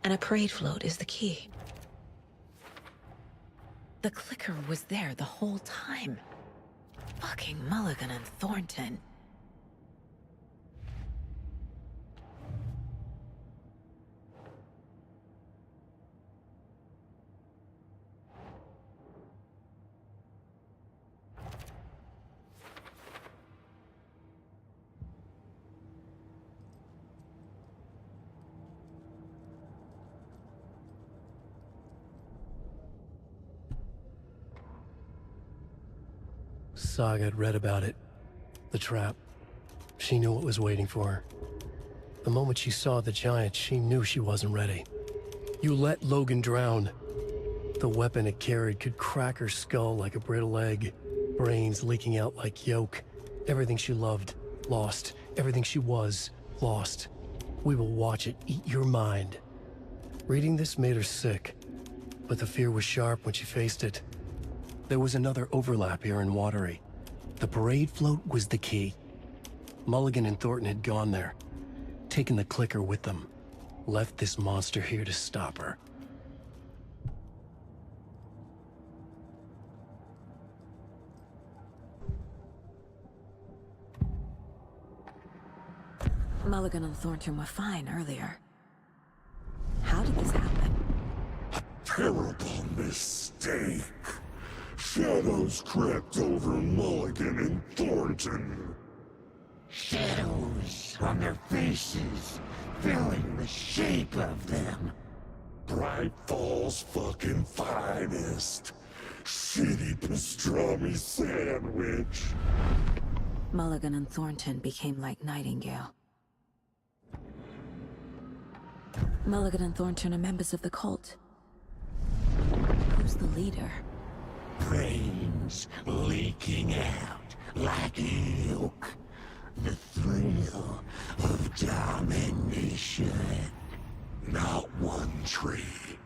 And a parade float is the key. The clicker was there the whole time. Fucking Mulligan and Thornton. Saga had read about it. The trap. She knew what was waiting for her. The moment she saw the giant, she knew she wasn't ready. You let Logan drown. The weapon it carried could crack her skull like a brittle egg. Brains leaking out like yolk. Everything she loved, lost. Everything she was, lost. We will watch it eat your mind. Reading this made her sick, but the fear was sharp when she faced it. There was another overlap here in Watery. The parade float was the key. Mulligan and Thornton had gone there, taken the clicker with them, left this monster here to stop her. Mulligan and Thornton were fine earlier. How did this happen? Terrible mistake. Shadows crept over Mulligan and Thornton. Shadows on their faces, filling the shape of them. Bright Falls fucking finest. Shitty pastrami sandwich. Mulligan and Thornton became like Nightingale. Mulligan and Thornton are members of the cult. Who's the leader? Brains leaking out like ilk. The thrill of domination. Not one tree.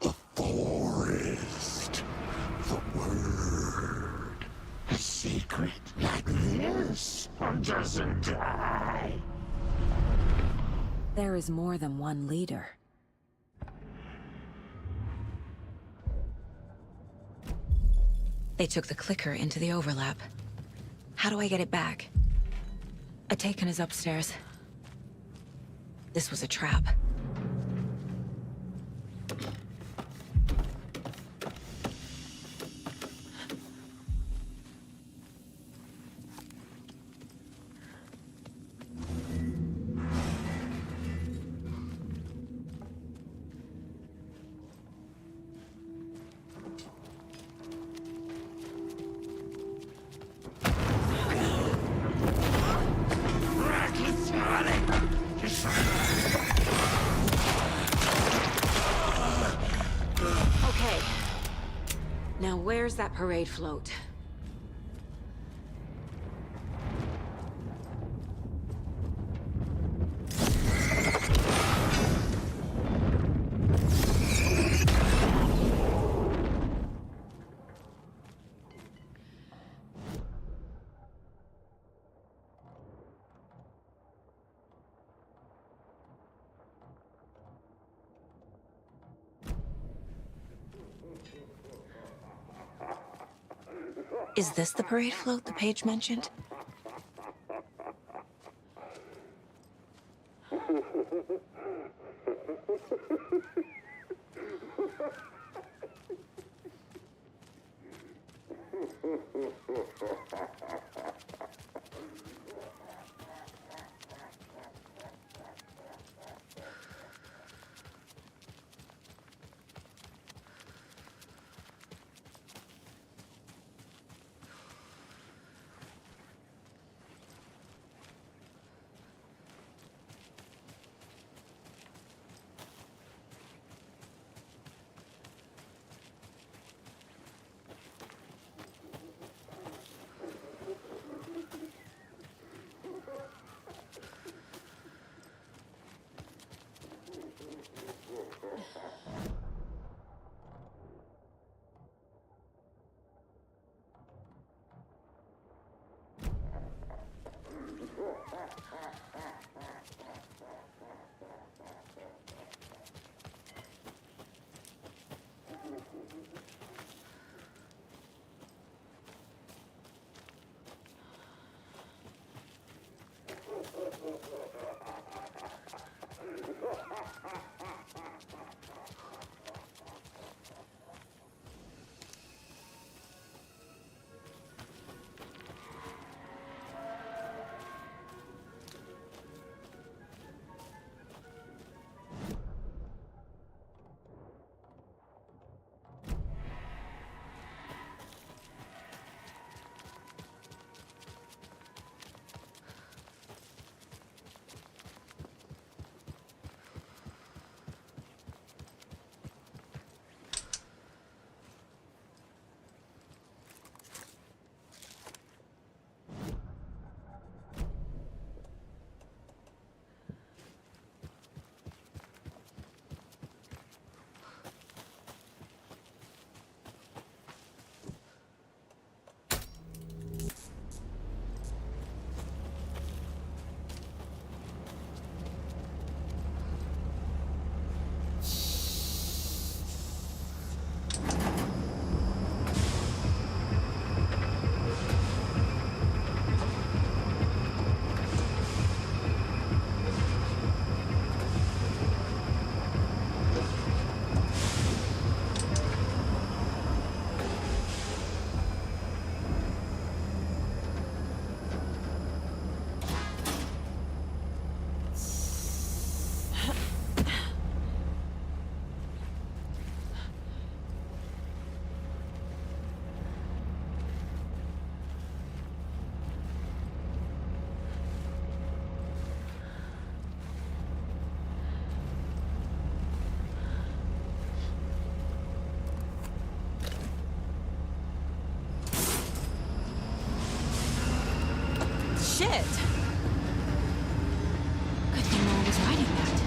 A forest. The word. A secret like this doesn't die. There is more than one leader. They took the clicker into the overlap. How do I get it back? Atakan is upstairs. This was a trap. Okay. Now where's that parade float? Is this the parade float the page mentioned? Shit! Good thing no one was riding that.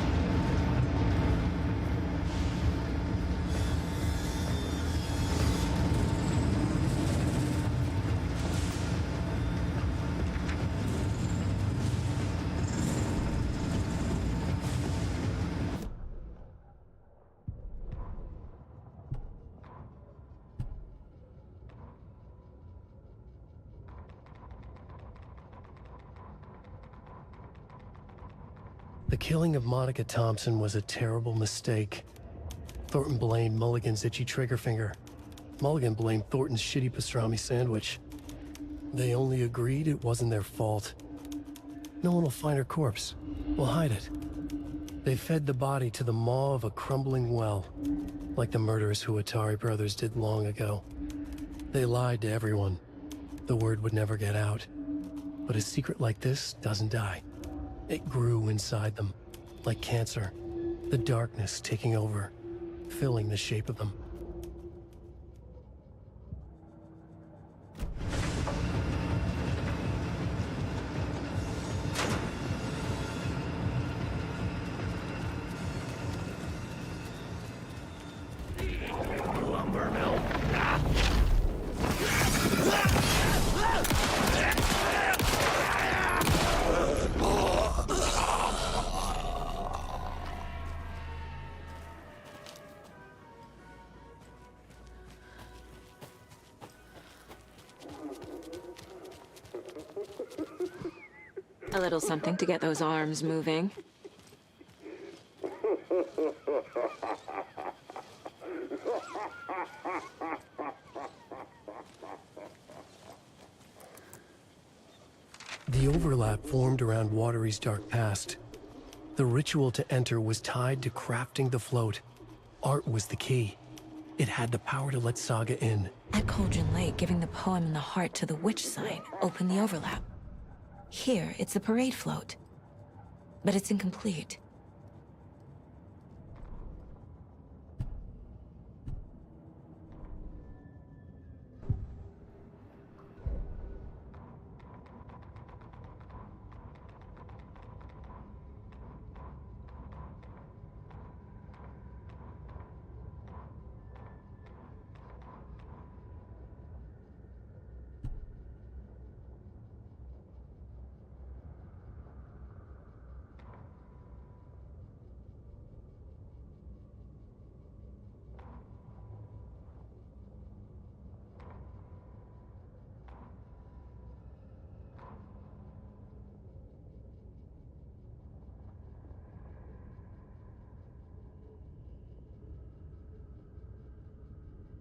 The killing of Monica Thompson was a terrible mistake. Thornton blamed Mulligan's itchy trigger finger. Mulligan blamed Thornton's shitty pastrami sandwich. They only agreed it wasn't their fault. No one will find her corpse. We'll hide it. They fed the body to the maw of a crumbling well, like the murderous Huatari brothers did long ago. They lied to everyone. The word would never get out. But a secret like this doesn't die. It grew inside them, like cancer, the darkness taking over, filling the shape of them. Lumber mill. A little something to get those arms moving. The overlap formed around Watery's dark past. The ritual to enter was tied to crafting the float. Art was the key. It had the power to let Saga in. At Cauldron Lake, giving the poem and the heart to the witch sign opened the overlap. Here, it's a parade float. But it's incomplete.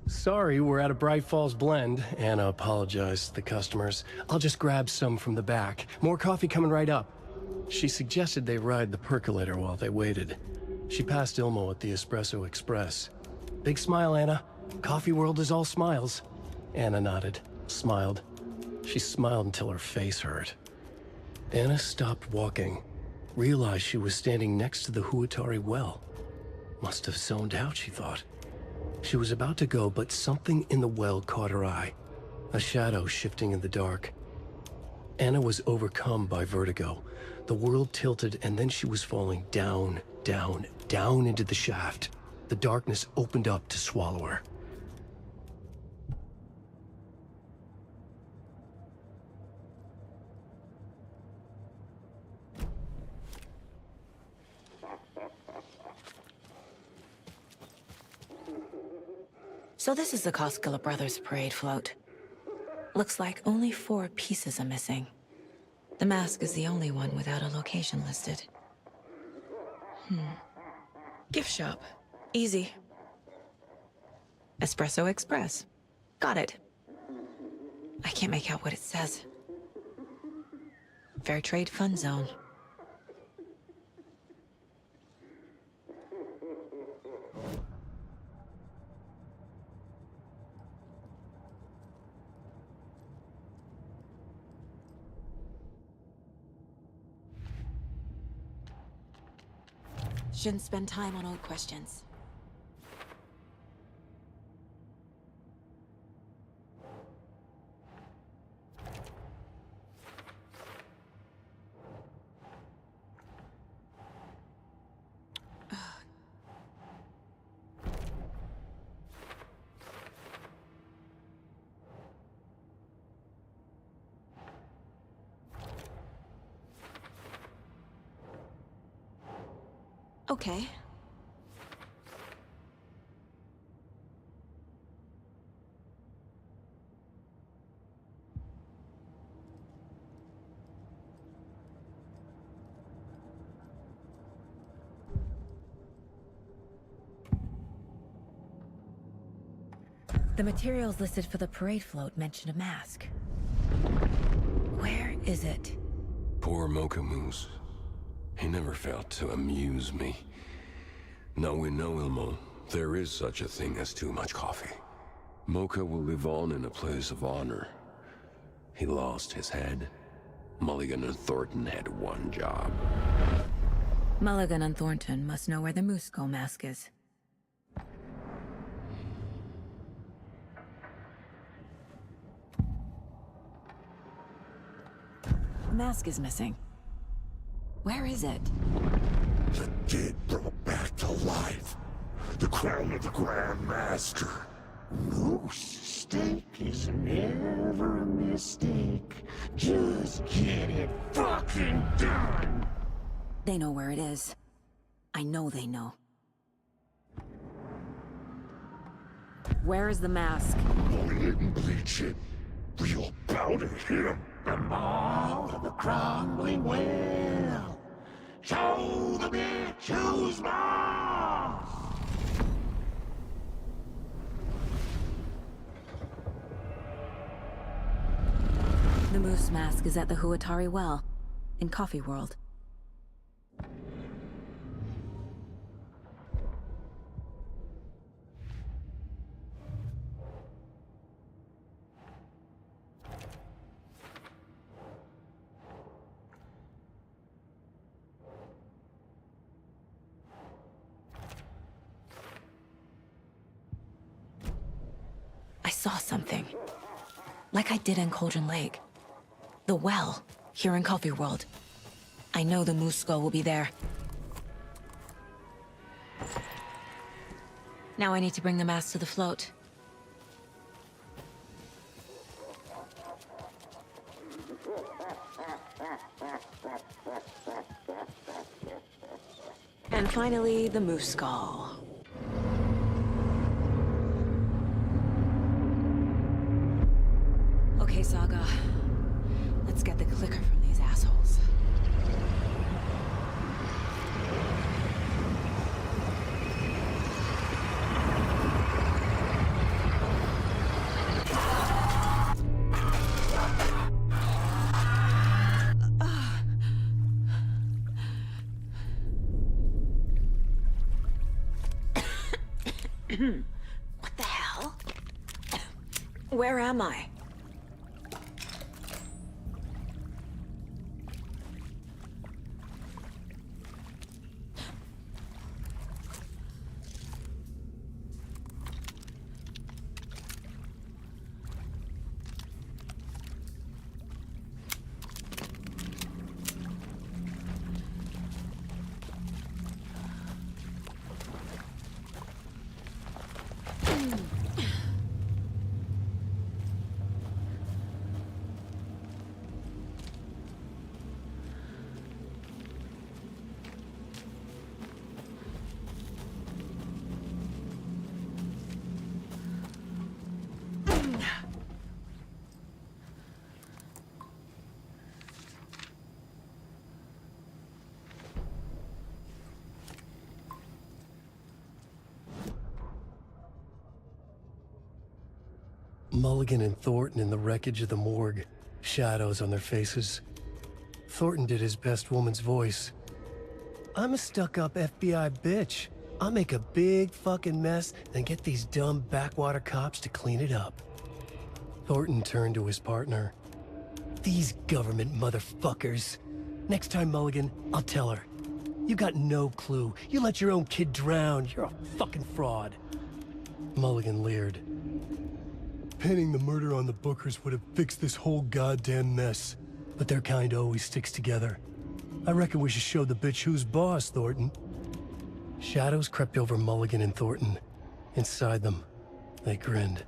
Sorry, we're at a Bright Falls blend. Anna apologized to the customers. I'll just grab some from the back. More coffee coming right up. She suggested they ride the percolator while they waited. She passed Ilmo at the Espresso Express. Big smile, Anna. Coffee world is all smiles. Anna nodded, smiled. She smiled until her face hurt. Anna stopped walking, realized she was standing next to the Huatari well. Must have zoned out, she thought. She was about to go, but something in the well caught her eye. A shadow shifting in the dark. Anna was overcome by vertigo. The world tilted, and then she was falling down, down, down into the shaft. The darkness opened up to swallow her. So this is the Koskela Brothers parade float. Looks like only 4 pieces are missing. The mask is the only one without a location listed. Gift shop. Easy. Espresso Express. Got it. I can't make out what it says. Fair Trade Fund Zone. Shouldn't spend time on old questions. Okay. The materials listed for the parade float mention a mask. Where is it? Poor Mocha Moose. He never failed to amuse me. Now we know, Ilmo, there is such a thing as too much coffee. Mocha will live on in a place of honor. He lost his head. Mulligan and Thornton had one job. Mulligan and Thornton must know where the Moose Skull mask is. The mask is missing. Where is it? The dead brought back to life. The crown of the Grand Master. Moose steak is never a mistake. Just get it fucking done. They know where it is. I know they know. Where is the mask? Bully it and bleach it. Real bout at him. And all of the crumbling well. Show the bitch who's boss! The moose mask is at the Huatari Well, in Coffee World. I saw something. Like I did in Cauldron Lake. The well, here in Coffee World. I know the Moose Skull will be there. Now I need to bring the mask to the float. And finally, the Moose Skull. Okay, Saga. Let's get the clicker from these assholes. What the hell? Where am I? Mulligan and Thornton in the wreckage of the morgue, shadows on their faces. Thornton did his best woman's voice. I'm a stuck-up FBI bitch. I'll make a big fucking mess, then get these dumb backwater cops to clean it up. Thornton turned to his partner. These government motherfuckers. Next time, Mulligan, I'll tell her. You got no clue. You let your own kid drown. You're a fucking fraud. Mulligan leered. Pinning the murder on the Bookers would have fixed this whole goddamn mess. But their kind always sticks together. I reckon we should show the bitch who's boss, Thornton. Shadows crept over Mulligan and Thornton. Inside them, they grinned.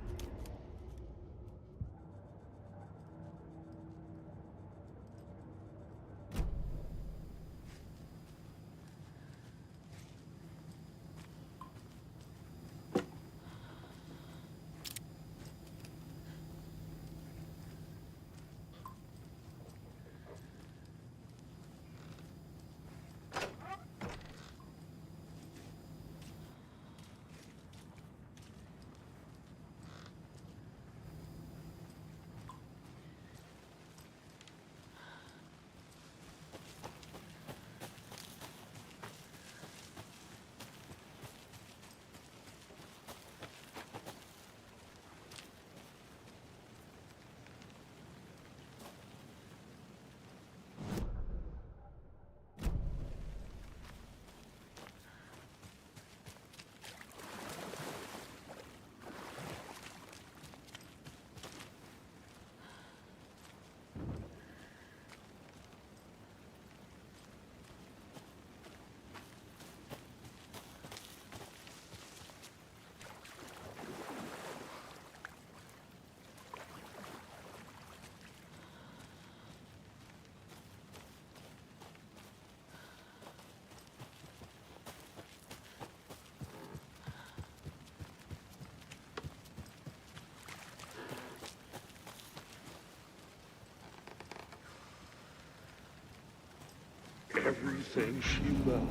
everything she loved.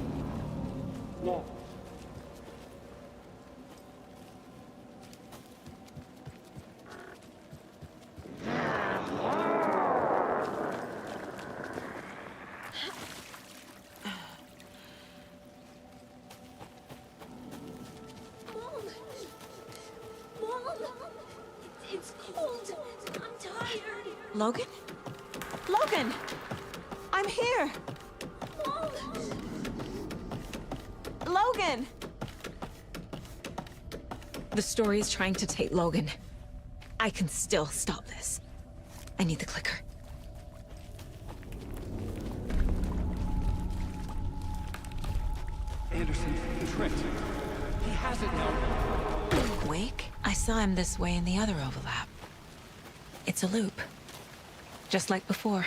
Lost. It's cold. I'm tired. Logan? Logan! I'm here! Mom! Logan! The story is trying to take Logan. I can still stop this. I need the clicker. Anderson, Trent. He has it now. Wake? I saw him this way in the other overlap. It's a loop. Just like before.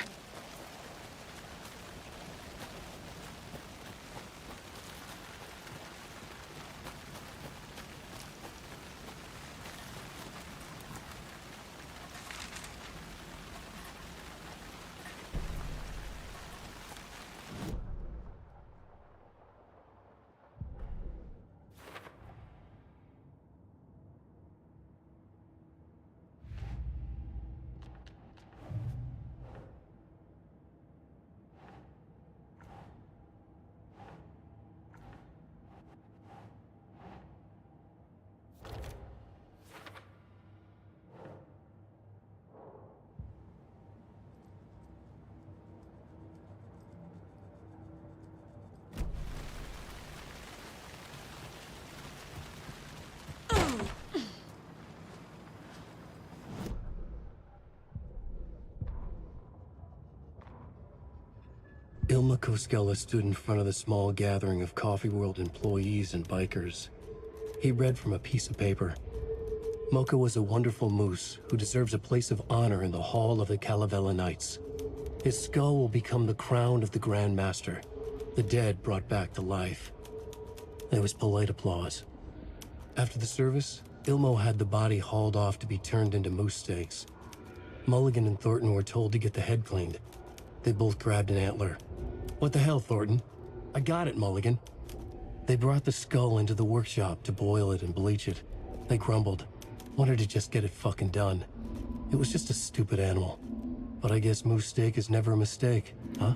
Ilma Koskela stood in front of the small gathering of Coffee World employees and bikers. He read from a piece of paper. Mocha was a wonderful moose who deserves a place of honor in the Hall of the Calavella Knights. His skull will become the crown of the Grand Master, the dead brought back to life. There was polite applause. After the service, Ilmo had the body hauled off to be turned into moose steaks. Mulligan and Thornton were told to get the head cleaned. They both grabbed an antler. What the hell, Thornton? I got it, Mulligan. They brought the skull into the workshop to boil it and bleach it. They grumbled. Wanted to just get it fucking done. It was just a stupid animal. But I guess moose steak is never a mistake, huh?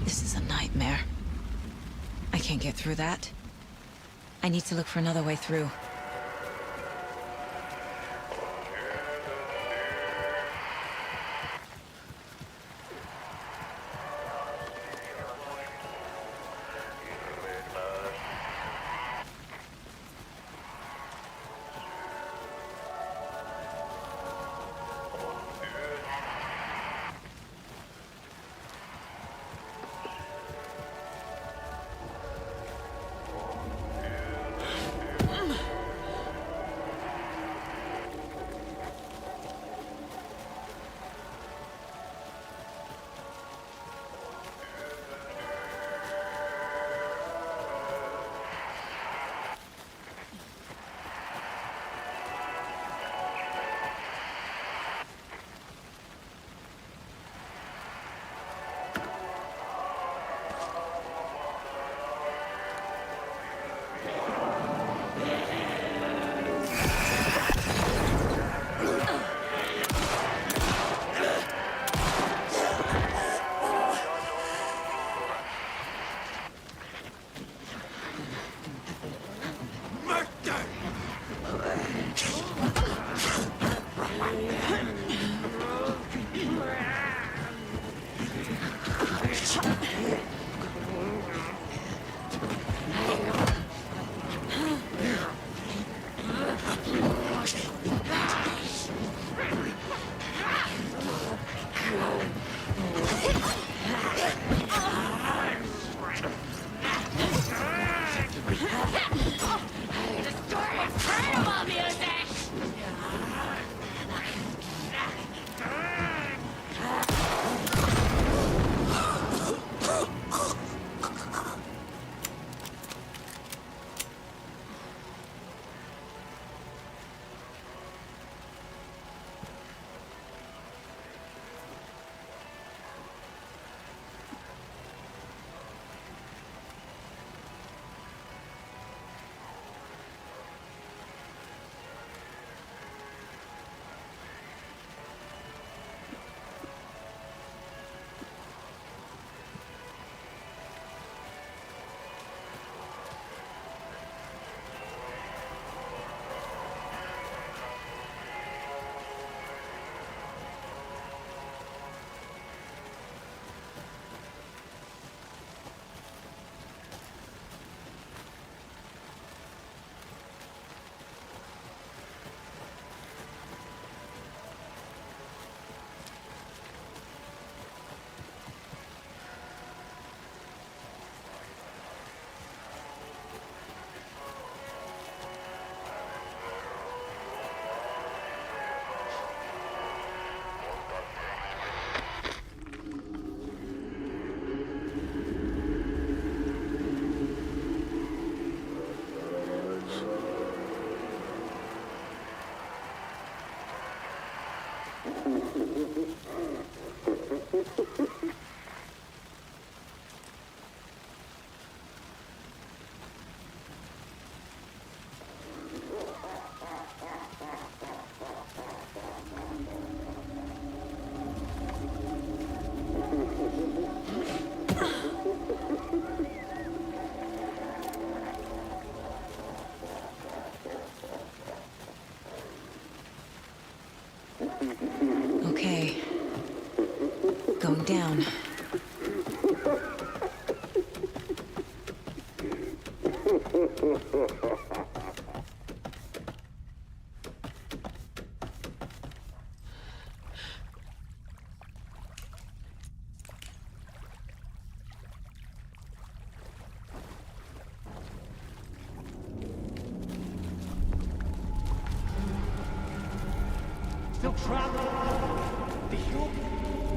This is a nightmare. I can't get through that. I need to look for another way through.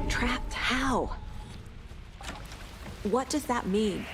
Trapped how? What does that mean?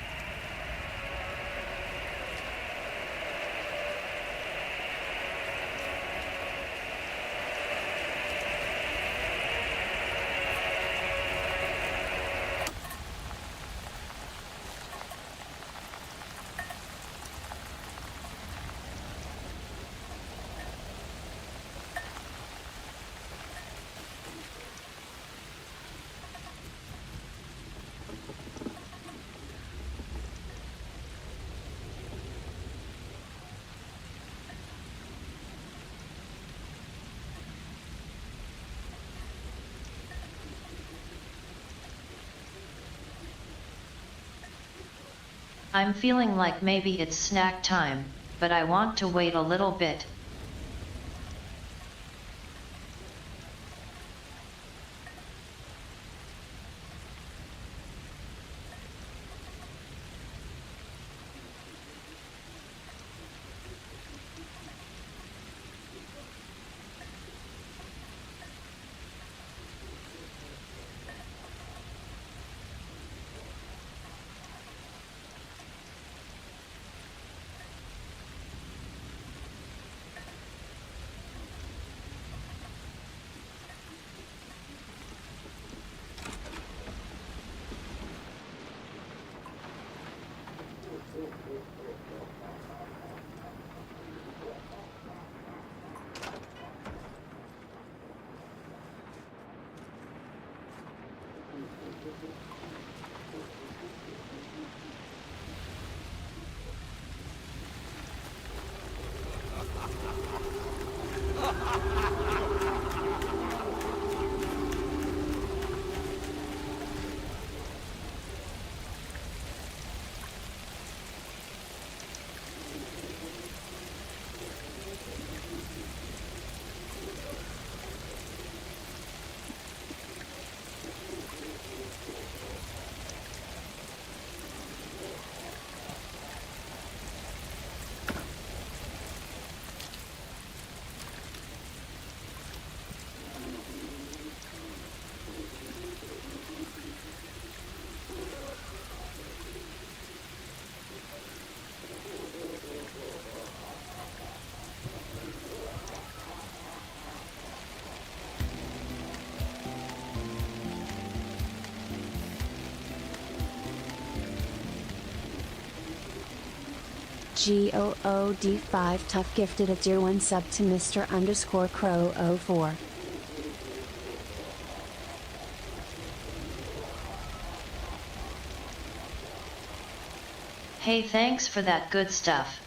I'm feeling like maybe it's snack time, but I want to wait a little bit. GOOD5 Tough gifted a tier 1 sub to Mr_Crow04. Hey, thanks for that good stuff.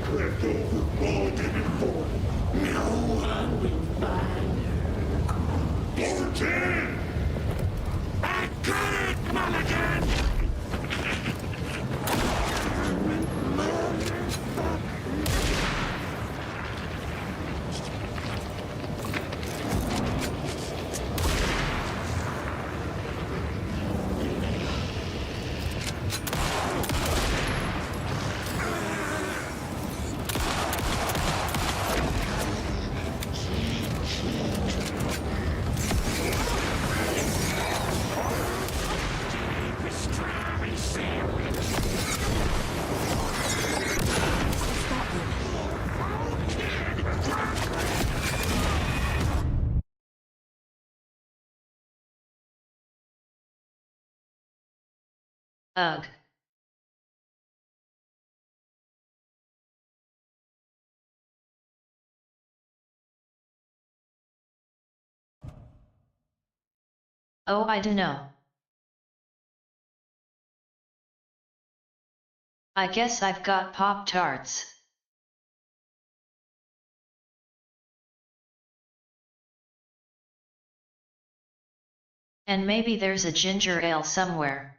Clipped over, bulleted it for. No one will find her. 14! I got it, Mulligan! Ugh. Oh, I dunno. I guess I've got Pop-Tarts. And maybe there's a ginger ale somewhere.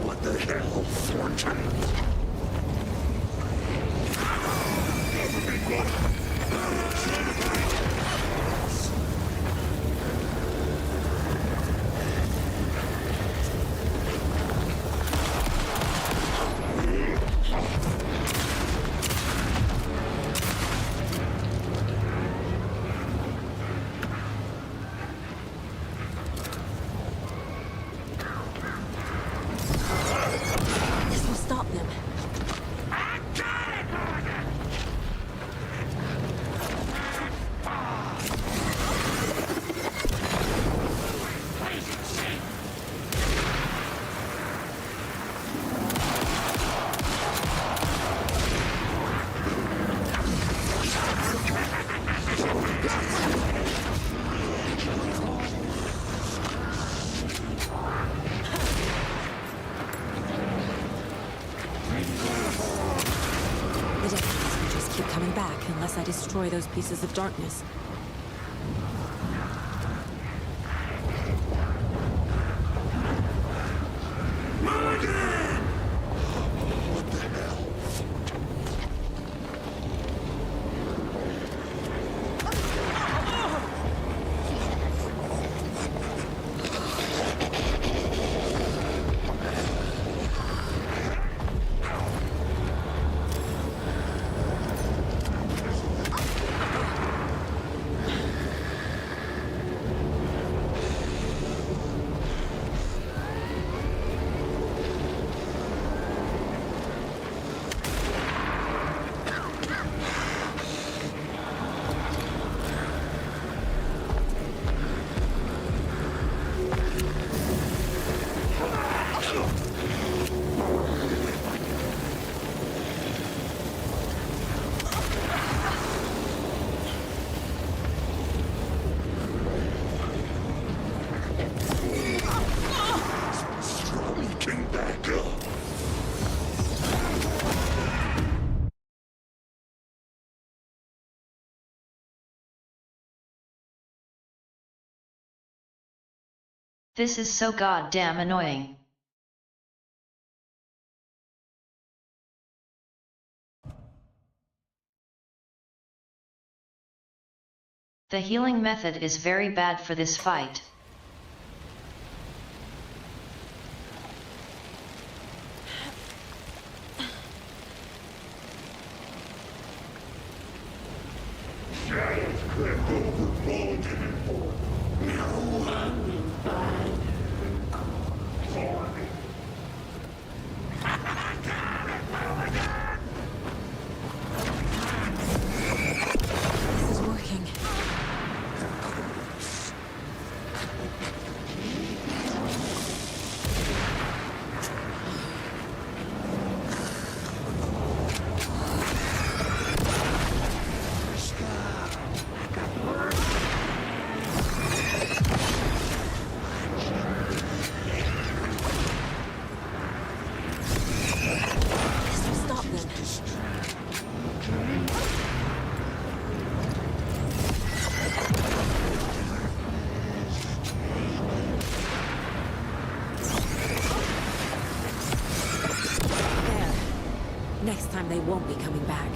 What the hell, Fortune? This will stop them. The deputies will just keep coming back unless I destroy those pieces of darkness. This is so goddamn annoying. The healing method is very bad for this fight. This is working. time they won't be coming back.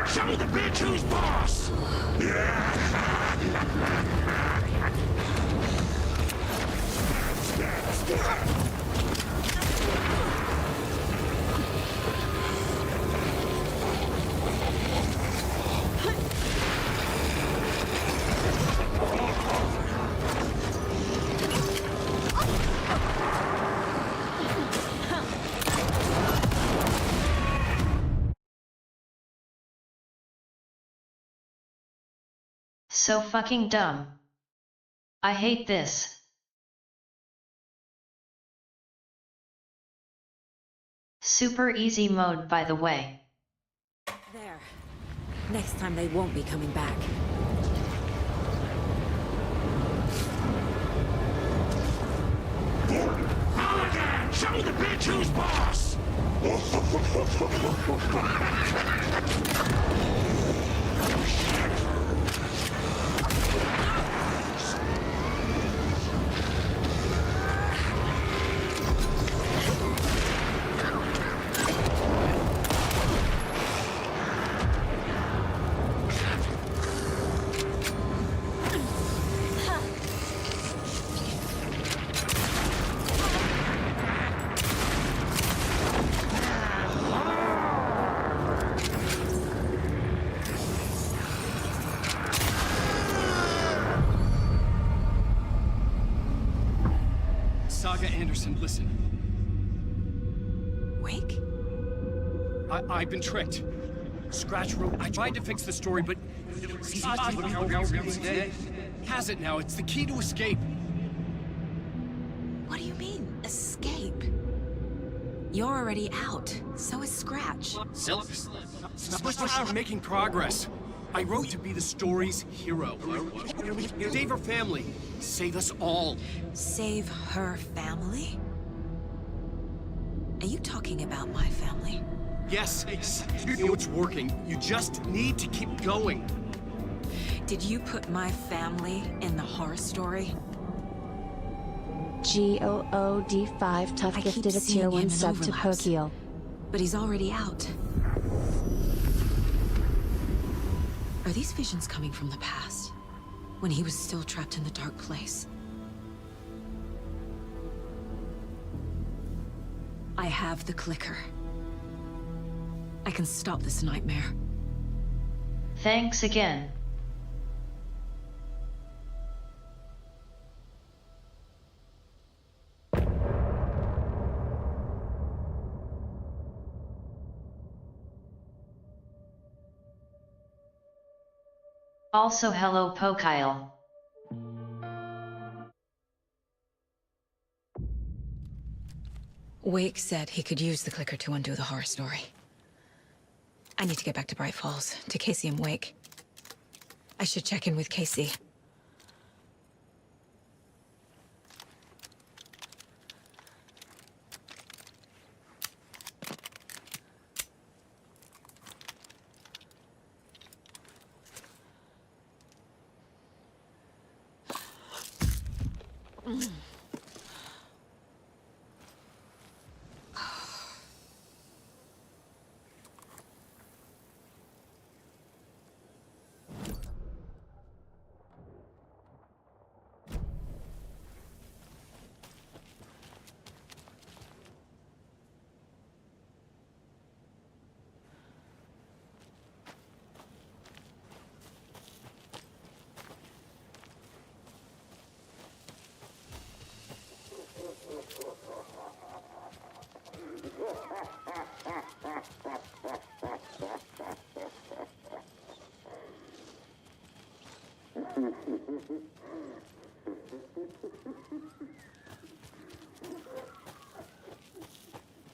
Show me the bitch who's boss! So fucking dumb. I hate this. Super easy mode, by the way. There. Next time they won't be coming back. Mulligan! Show me the bitch who's boss! Saga Anderson, listen. Wake? I've been tricked. Scratch wrote. I tried to fix the story, but has it now. It's the key to escape. What do you mean, escape? You're already out. So is Scratch. I'm making progress. I wrote to be the story's hero. Save her family. Save us all. Save her family? Are you talking about my family? Yes, you know it's working. You just need to keep going. Did you put my family in the horror story? GOOD5 Tough gifted a tier 1 sub to Pokeel. But he's already out. Are these visions coming from the past? When he was still trapped in the dark place? I have the clicker. I can stop this nightmare. Thanks again. Also hello Pokyle. Wake said he could use the clicker to undo the horror story. I need to get back to Bright Falls, to Casey and Wake. I should check in with Casey.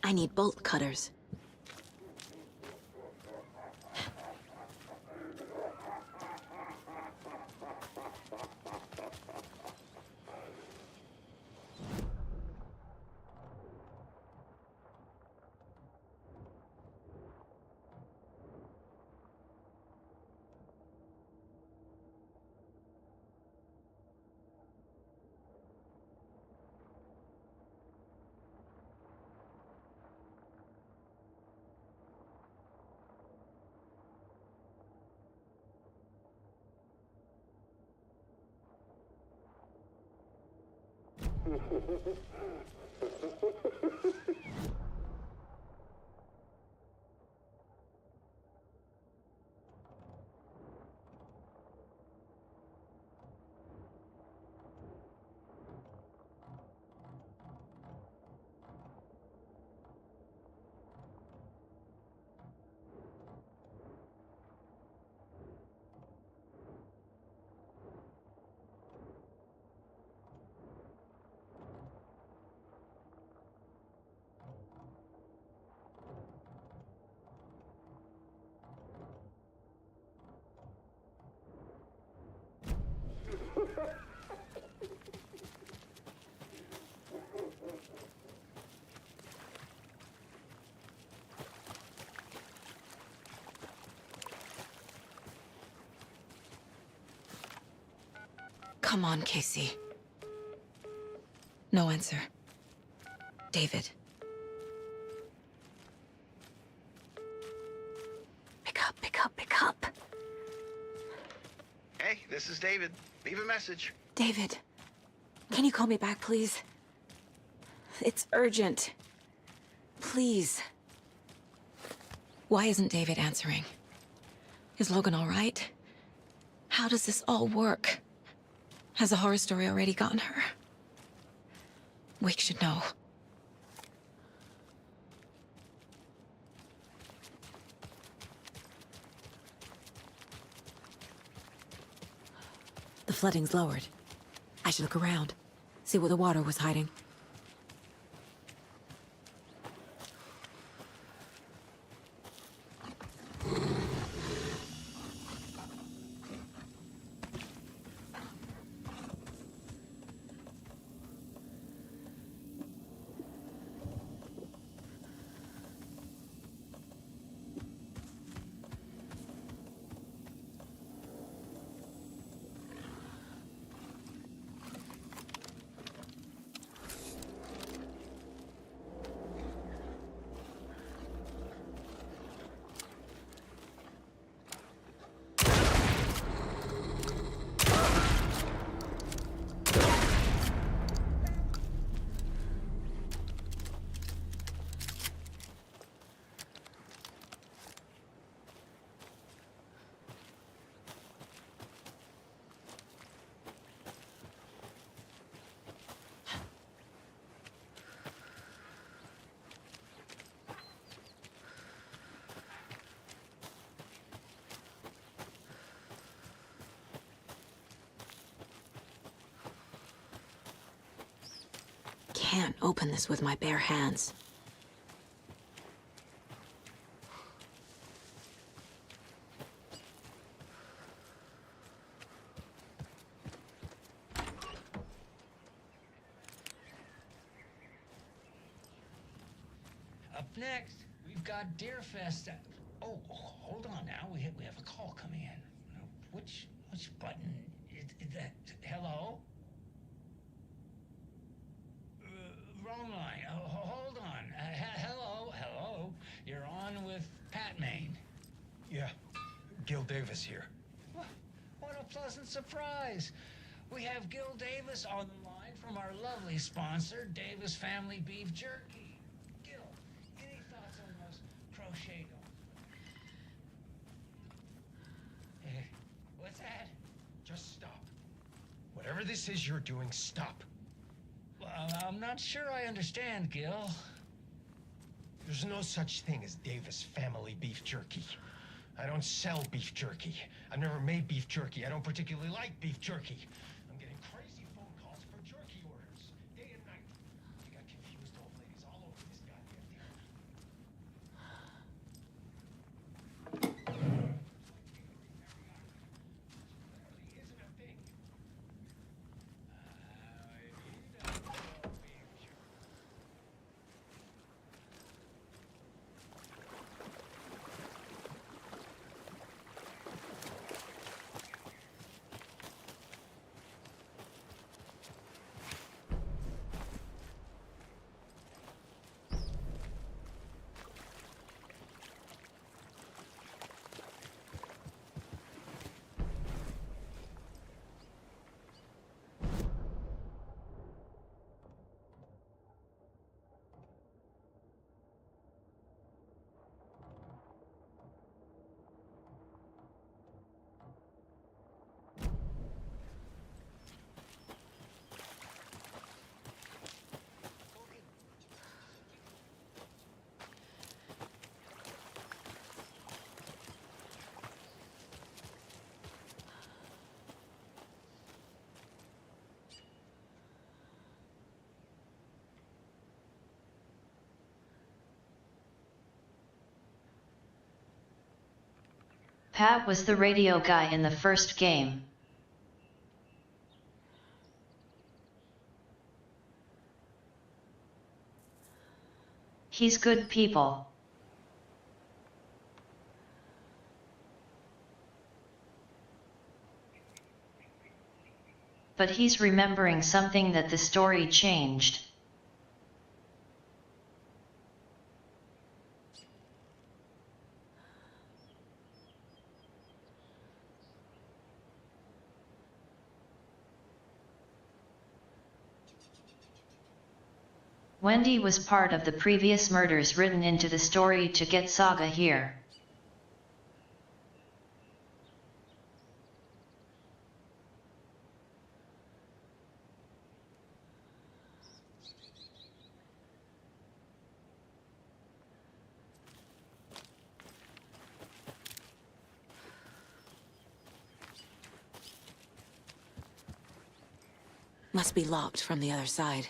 I need bolt cutters. Come on, Casey. No answer. David. Pick up, pick up, pick up. Hey, this is David. Leave a message. David, can you call me back, please? It's urgent. Please. Why isn't David answering? Is Logan all right? How does this all work? Has the horror story already gotten her? Wake should know. The flooding's lowered. I should look around, see where the water was hiding. Can't open this with my bare hands. Up next, we've got Deerfest. Oh, hold on now. We have a call coming in. Which button is that? Hello? Wrong line. Oh, hold on. Hello. You're on with Pat Maine. Yeah, Gil Davis here. What a pleasant surprise. We have Gil Davis on the line from our lovely sponsor, Davis Family Beef Jerky. Gil, any thoughts on those crochet dolls? What's that? Just stop. Whatever this is you're doing, stop. Well, I'm not sure I understand, Gil. There's no such thing as Davis Family Beef Jerky. I don't sell beef jerky. I've never made beef jerky. I don't particularly like beef jerky. I'm getting crazy phone calls for jerky orders, day and night. You got confused old ladies all over this goddamn town. Isn't a thing. Pat was the radio guy in the first game. He's good people. But he's remembering something that the story changed. Wendy was part of the previous murders written into the story to get Saga here. Must be locked from the other side.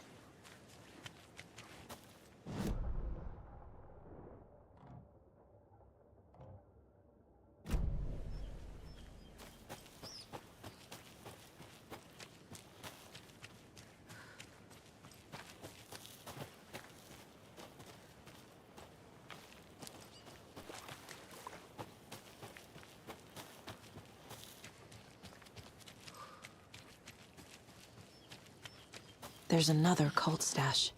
There's another cult stash.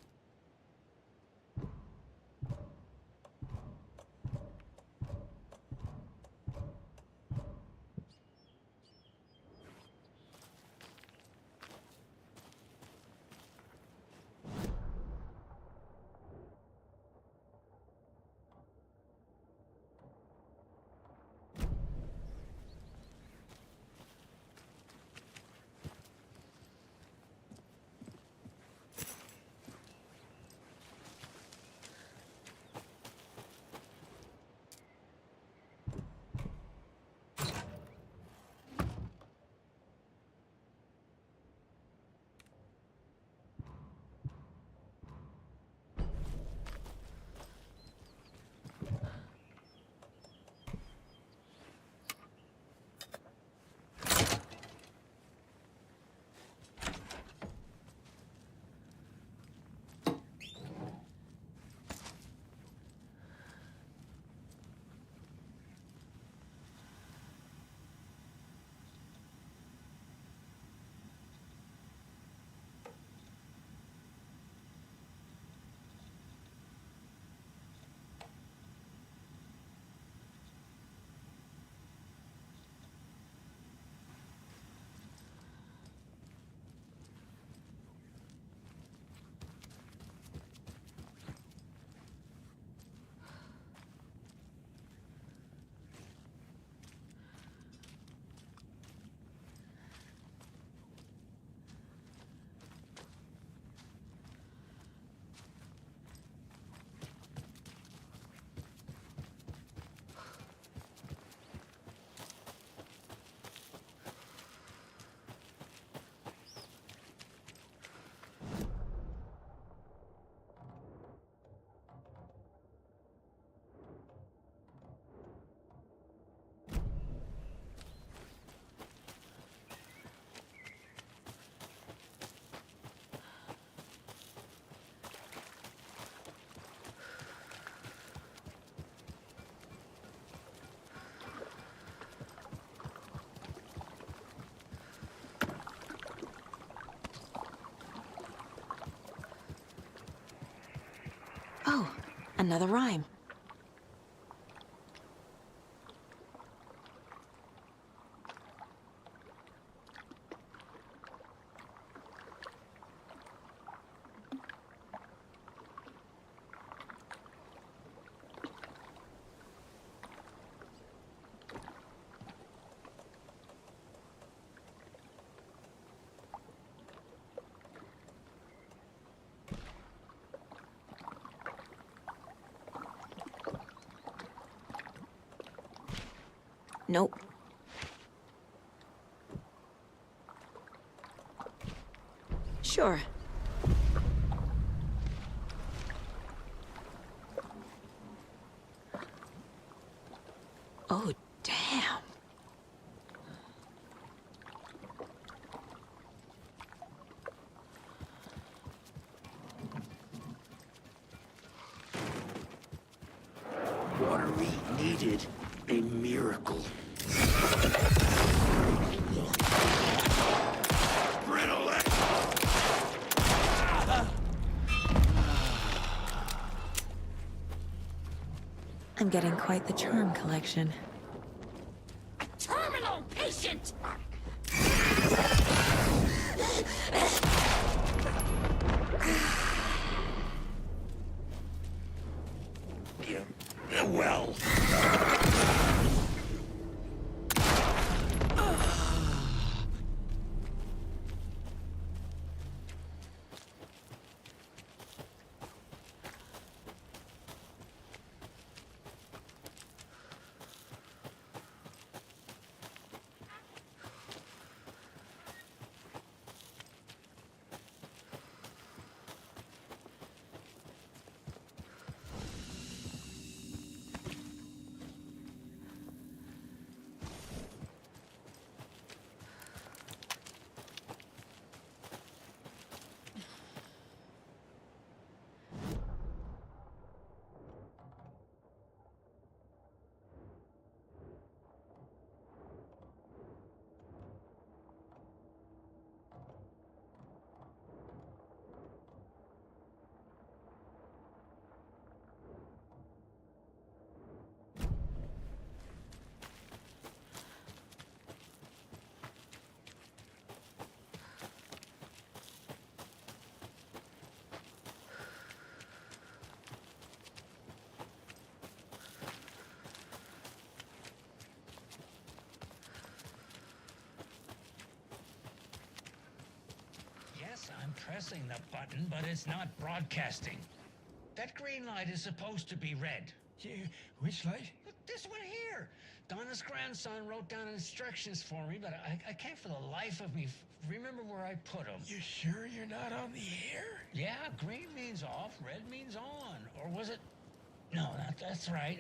Oh, another rhyme. Nope. Sure. Oh, Damn. Water we needed a miracle. I'm getting quite the charm collection. Terminal patient! Well. Yes, I'm pressing the button, but it's not broadcasting. That green light is supposed to be red. Yeah, which light? Look, this one here. Donna's grandson wrote down instructions for me, but I can't for the life of me remember where I put them. You sure you're not on the air? Yeah, green means off, red means on. Or was it? No, that's right.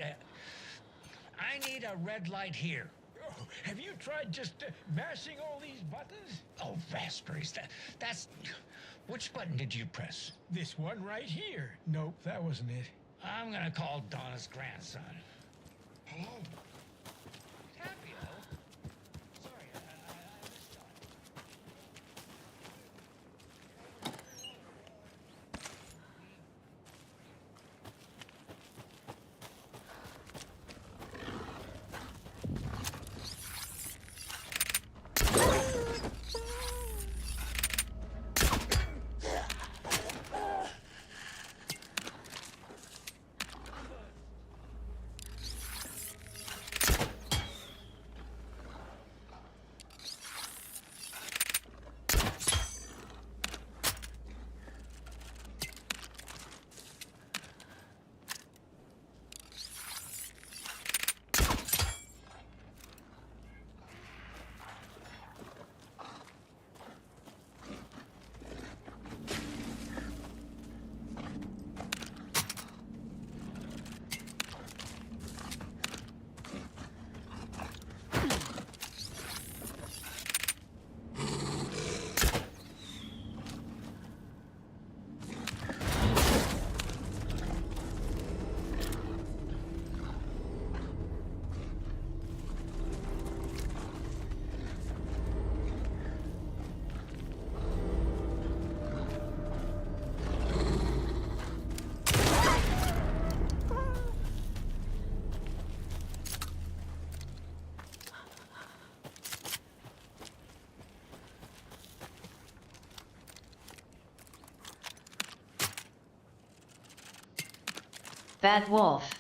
I need a red light here. Oh, have you tried just mashing all these buttons? Oh, raspberries. That's... Which button did you press? This one right here. Nope, that wasn't it. I'm gonna call Donna's grandson. Hello? Tapio? Sorry, I missed that. Bad Wolf.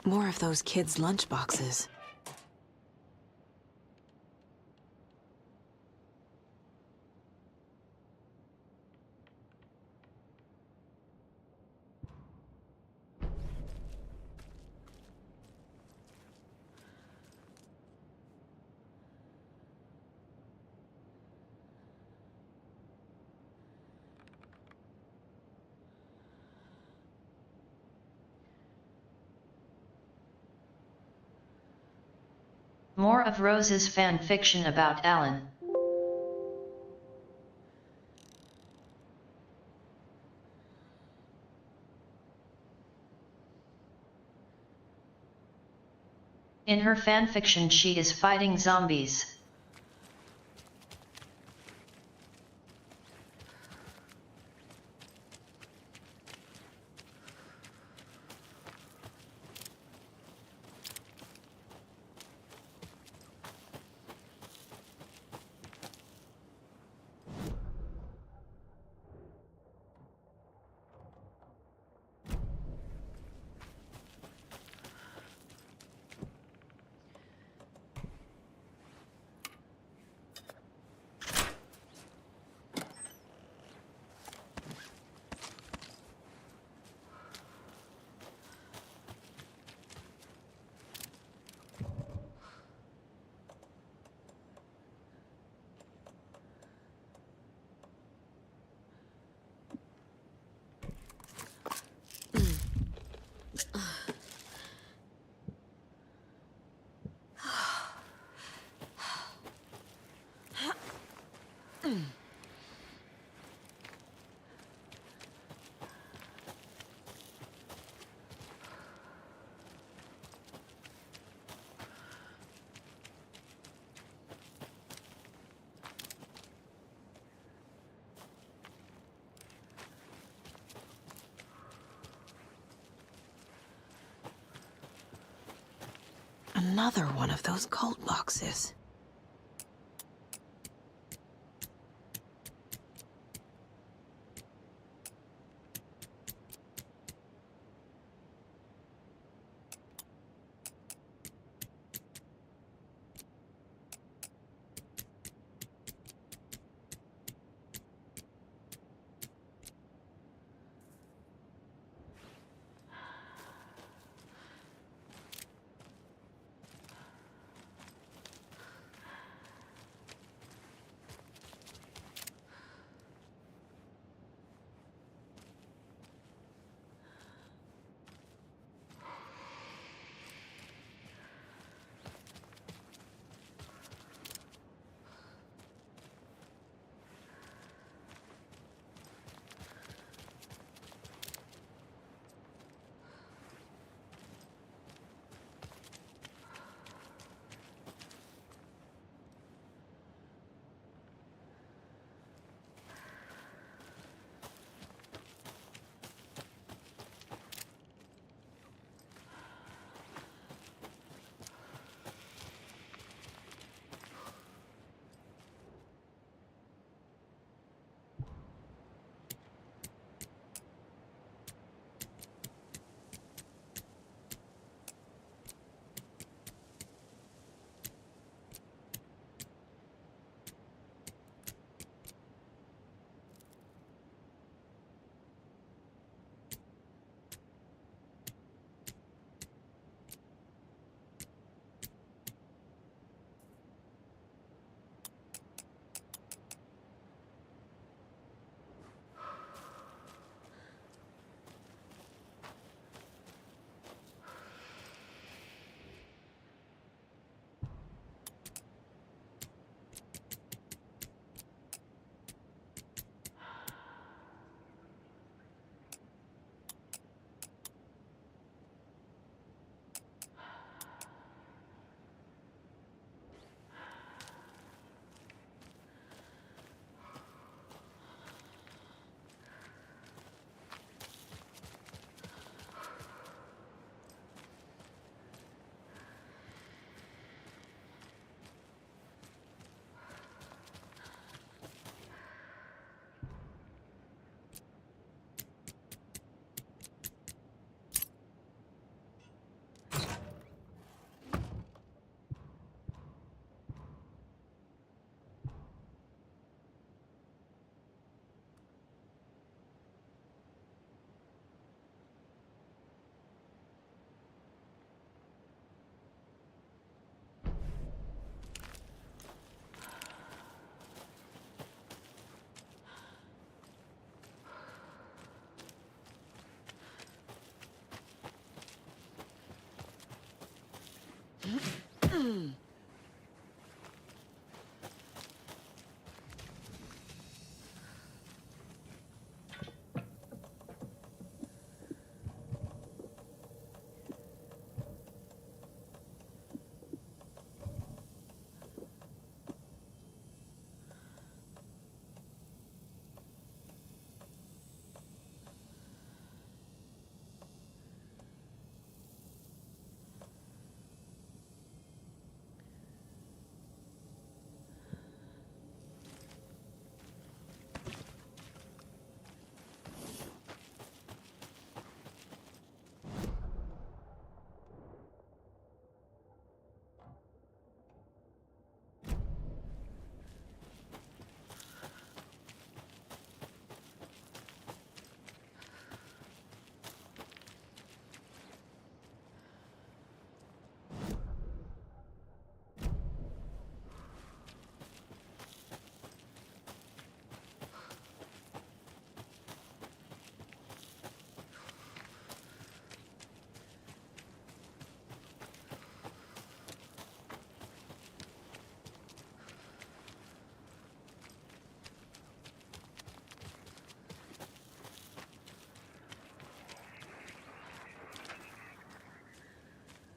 More of those kids' lunchboxes. More of Rose's fan fiction about Alan. In her fanfiction she is fighting zombies. Another one of those cult boxes.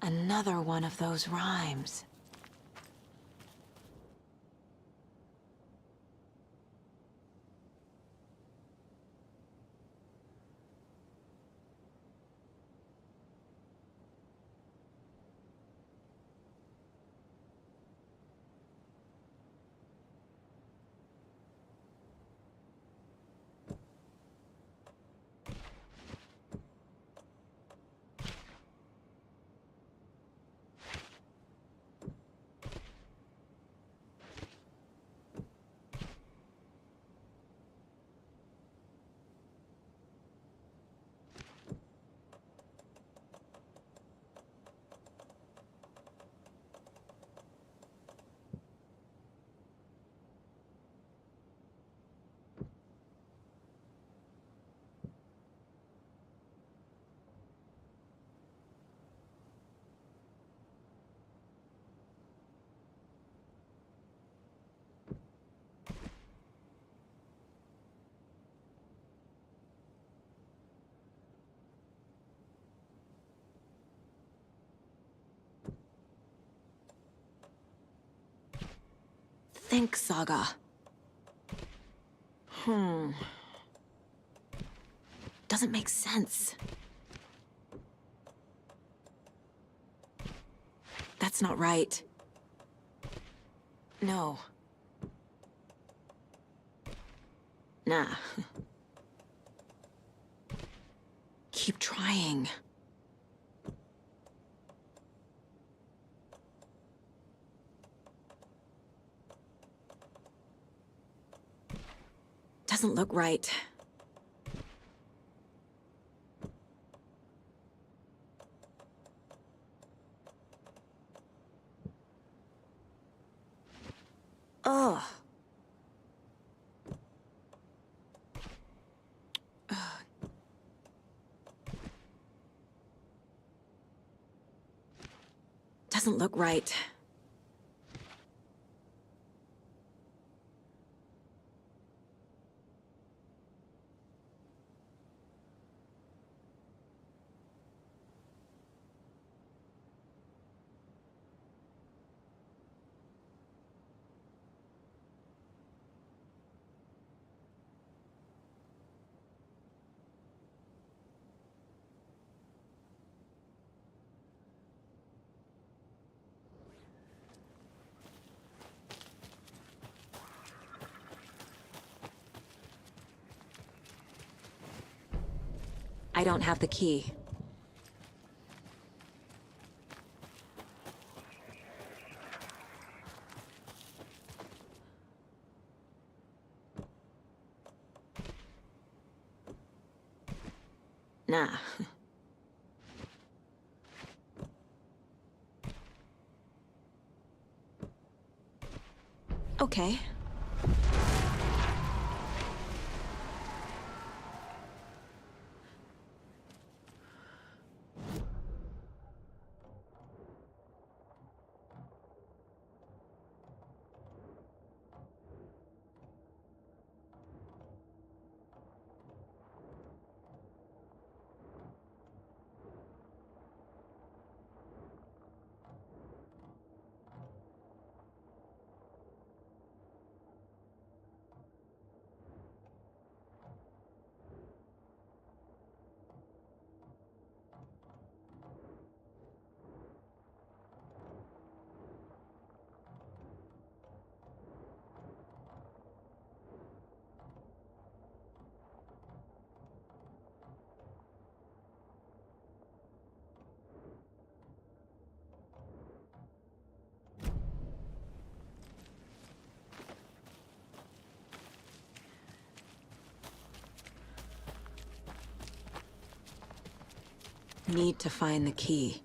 Another one of those rhymes. Think, Saga. Doesn't make sense. That's not right. No. Nah. Keep trying. Doesn't look right. Ugh. Doesn't look right. I don't have the key. Nah. Okay. Need to find the key.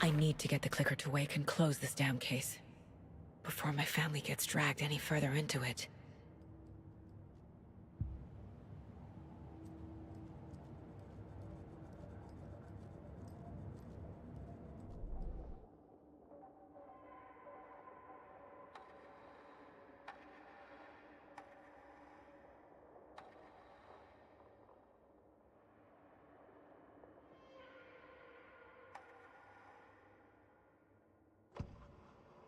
I need to get the clicker to wake and close this damn case before my family gets dragged any further into it.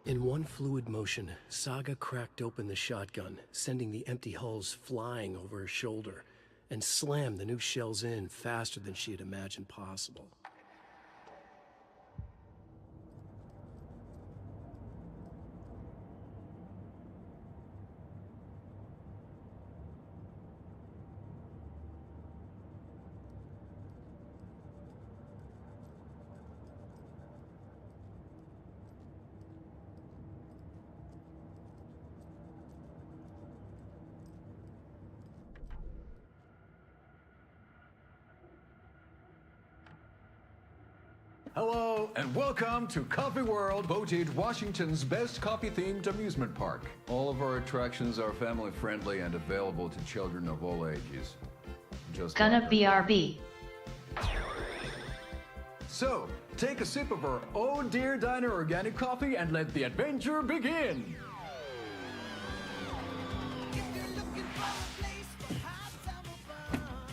In one fluid motion, Saga cracked open the shotgun, sending the empty hulls flying over her shoulder, and slammed the new shells in faster than she had imagined possible. Hello, and welcome to Coffee World, voted Washington's best coffee-themed amusement park. All of our attractions are family-friendly and available to children of all ages. Just Gonna like BRB. So, take a sip of our Oh Dear Diner organic coffee and let the adventure begin!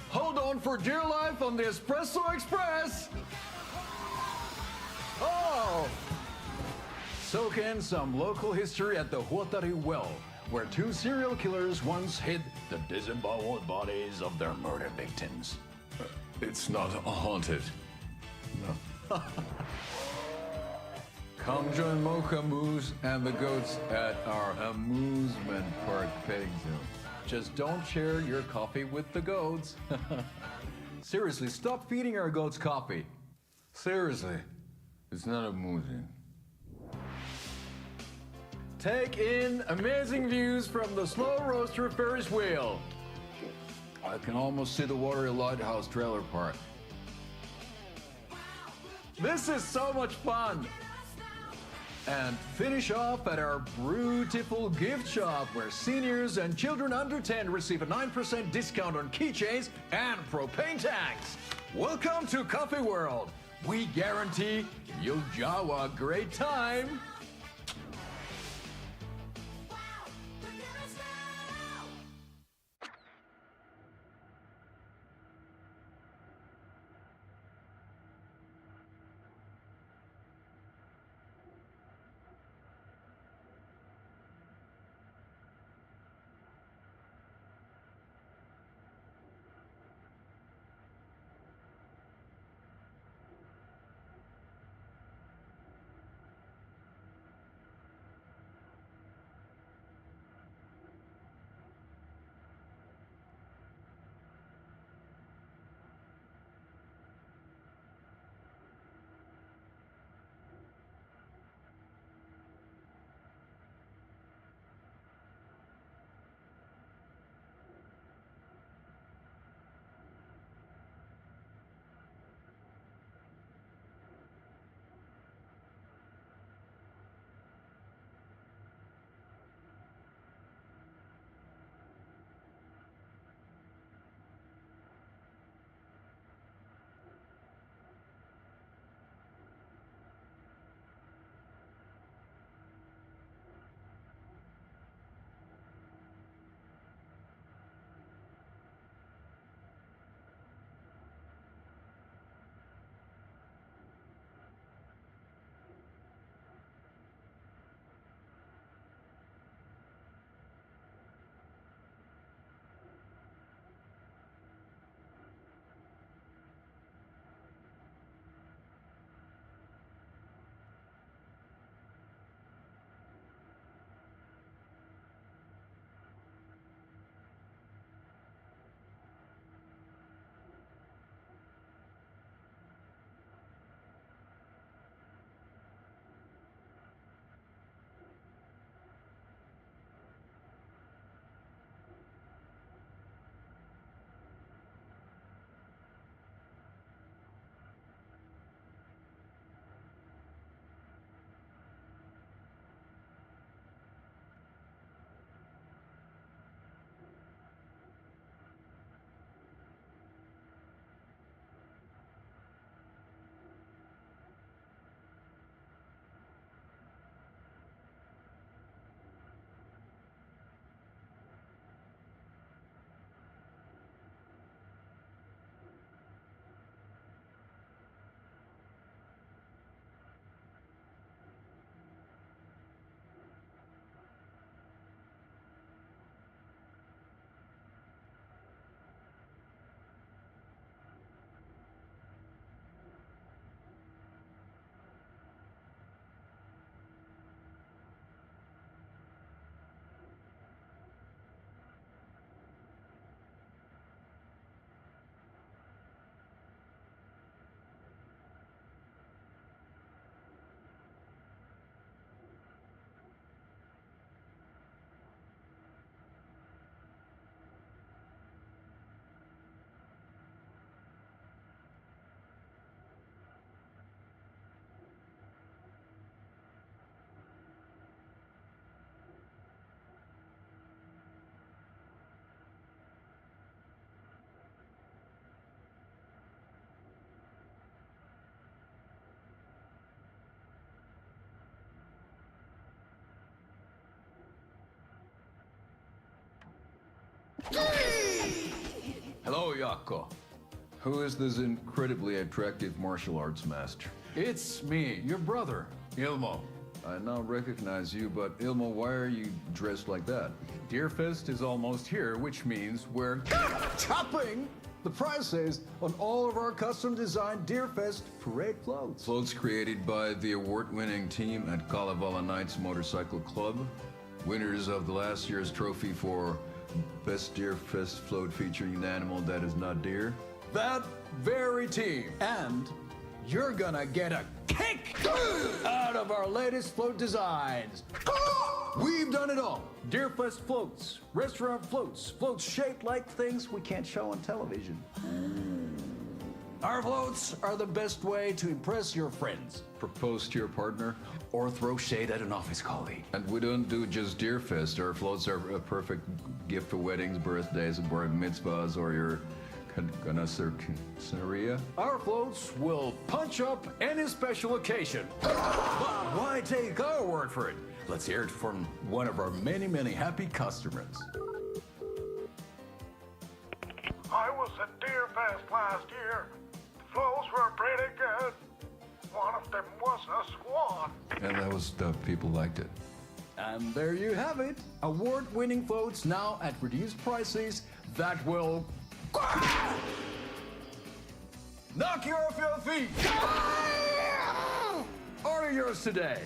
Hold on for dear life on the Espresso Express! Oh! Soak in some local history at the Huatari Well, where two serial killers once hid the disemboweled bodies of their murder victims. It's not haunted. No. Come join Mocha Moose and the goats at our amusement park petting zoo. Just don't share your coffee with the goats. Seriously, stop feeding our goats coffee. Seriously. It's not amusing. Take in amazing views from the Slow Roaster Ferris wheel. I can almost see the Watery Lighthouse trailer park. This is so much fun! And finish off at our beautiful gift shop where seniors and children under 10 receive a 9% discount on keychains and propane tanks. Welcome to Coffee World. We guarantee you'll have a great time. Hello, Yako. Who is this incredibly attractive martial arts master? It's me, your brother, Ilmo. I now recognize you, but Ilmo, why are you dressed like that? Deerfest is almost here, which means we're topping the prices on all of our custom-designed Deerfest parade floats. Floats created by the award-winning team at Kalevala Knights Motorcycle Club, winners of the last year's trophy for Best Deerfest float featuring an animal that is not deer. That very team. And you're gonna get a kick out of our latest float designs. We've done it all. Deerfest floats, restaurant floats, floats shaped like things we can't show on television. Our floats are the best way to impress your friends. Propose to your partner? Or throw shade at an office colleague. And we don't do just Deerfest. Our floats are a perfect gift for weddings, birthdays, bar mitzvahs, or your Scenaria. Our floats will punch up any special occasion. But why take our word for it? Let's hear it from one of our many, many happy customers. I was at Deerfest last year. The flows were pretty good. One of them was a swan. And that was stuff people liked it. And there you have it. Award-winning floats now at reduced prices that will knock you off your feet. Order yours today.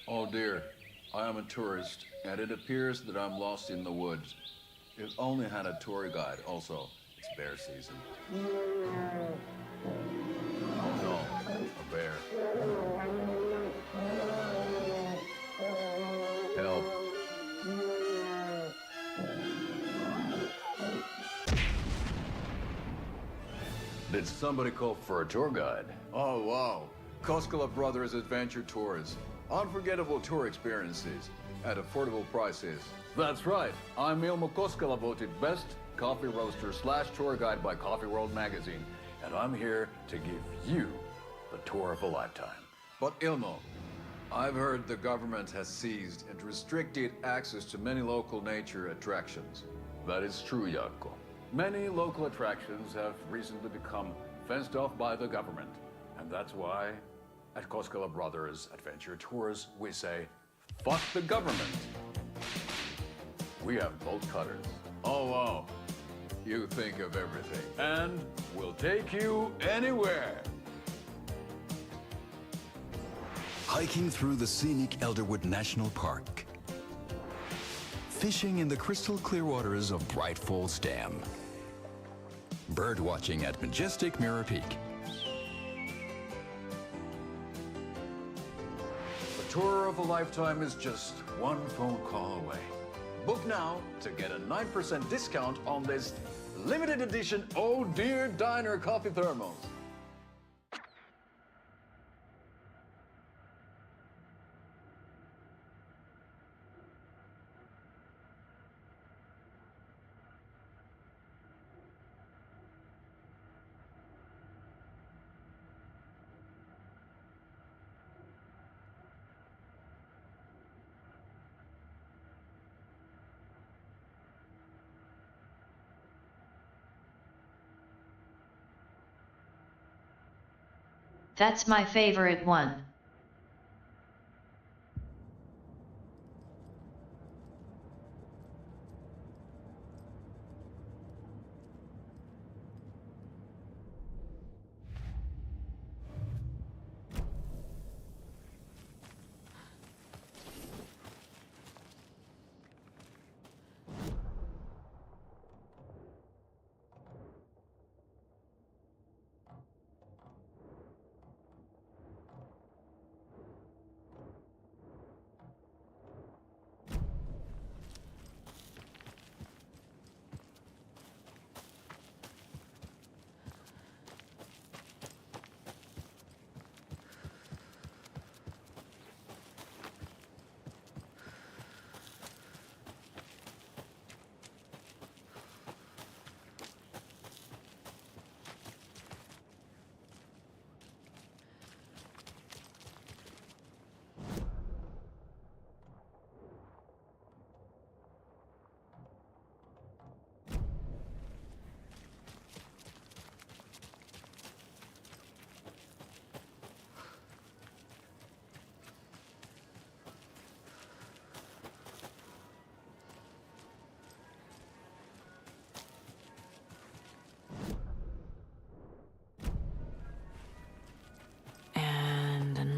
Oh dear, I am a tourist, and it appears that I'm lost in the woods. If only had a tour guide. Also, it's bear season. Oh no, a bear. Help. Did somebody call for a tour guide? Oh wow, Koskela Brothers Adventure Tours. Unforgettable tour experiences at affordable prices. That's right. I'm Ilmo Koskela, voted best coffee roaster / tour guide by Coffee World magazine, and I'm here to give you the tour of a lifetime. But Ilmo, I've heard the government has seized and restricted access to many local nature attractions. That is true, Jaakko. Many local attractions have recently become fenced off by the government, and that's why at Koskela Brothers Adventure Tours, we say, fuck the government. We have bolt cutters. Oh, wow. You think of everything. And we'll take you anywhere. Hiking through the scenic Elderwood National Park. Fishing in the crystal clear waters of Bright Falls Dam. Bird watching at majestic Mirror Peak. Tour of a lifetime is just one phone call away. Book now to get a 9% discount on this limited edition Oh Dear Diner coffee thermos. That's my favorite one.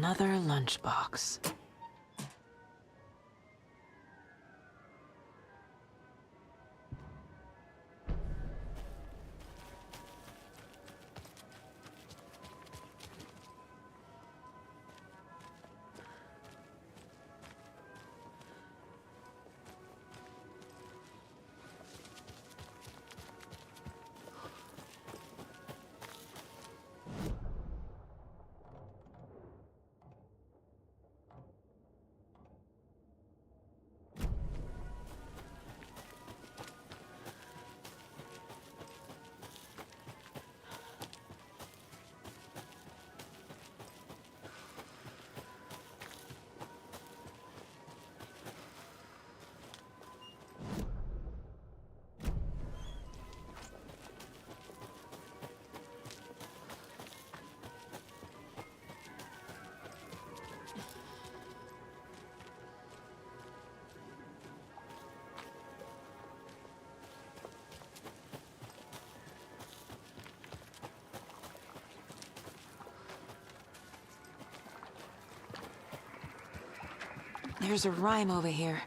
Another lunchbox. There's a rhyme over here.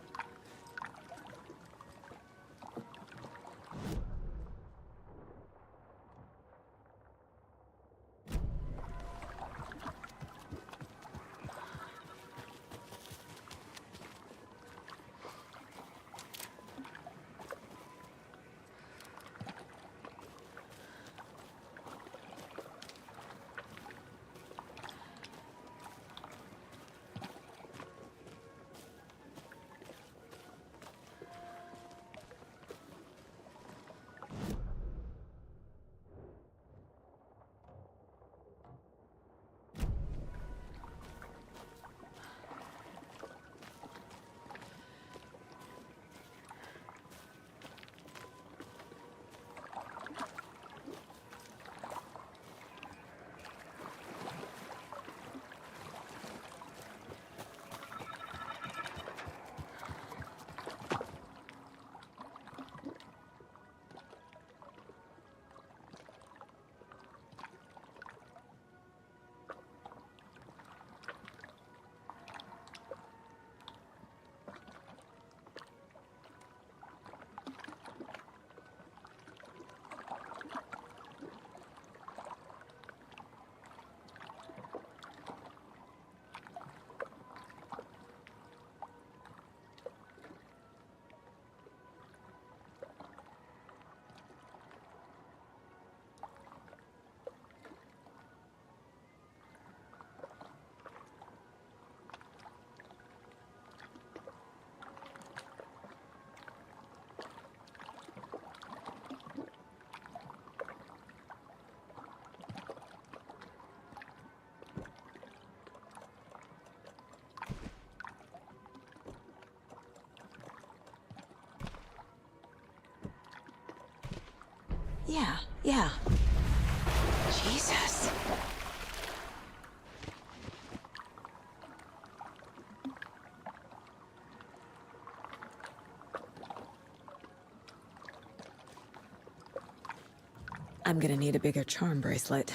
Yeah. Jesus. I'm gonna need a bigger charm bracelet.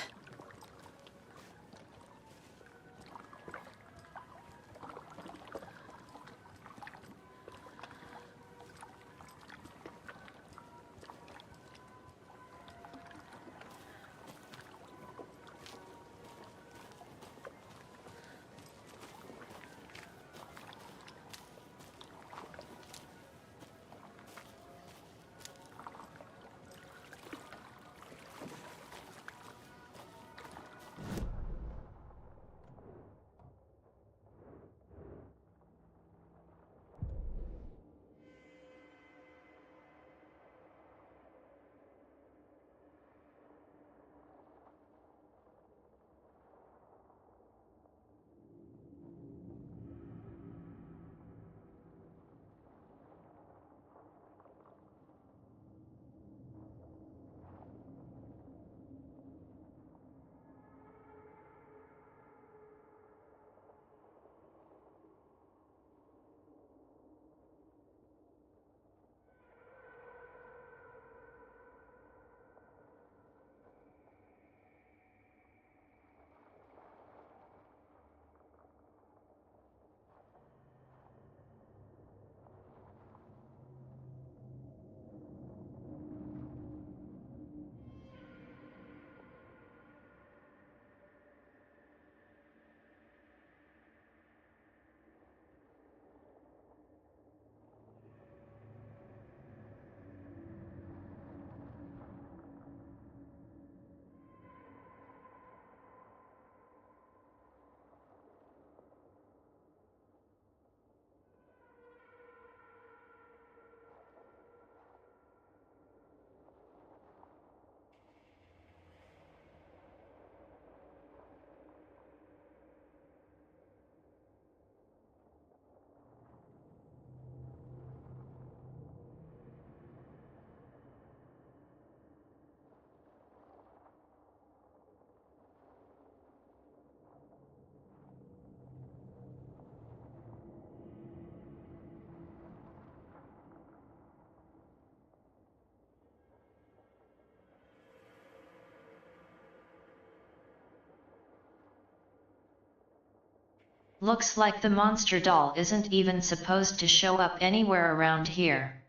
Looks like the monster doll isn't even supposed to show up anywhere around here.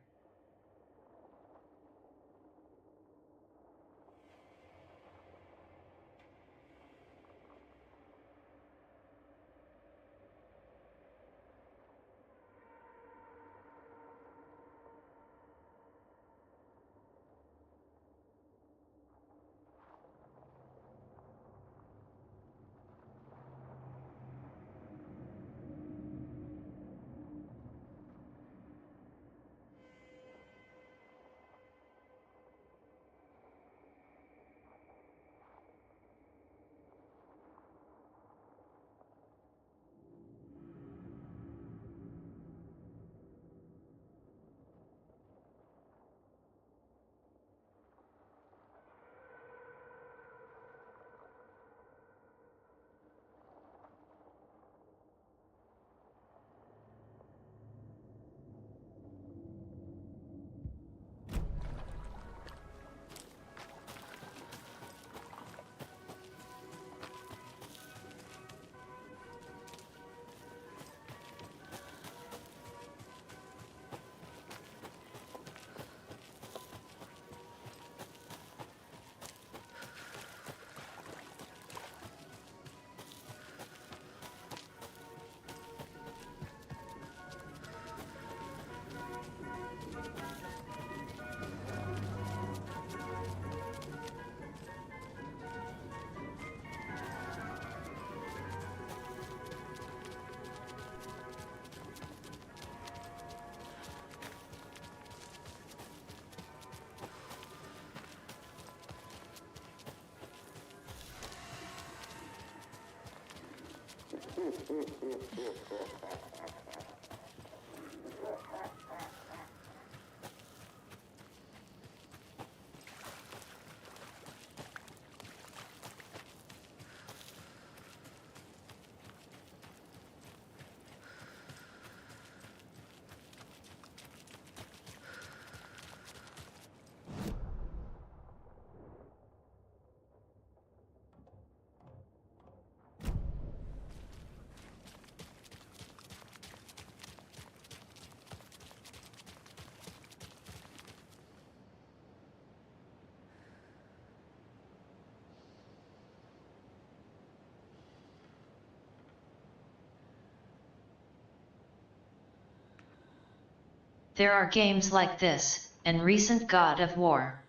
There are games like this, and recent God of War.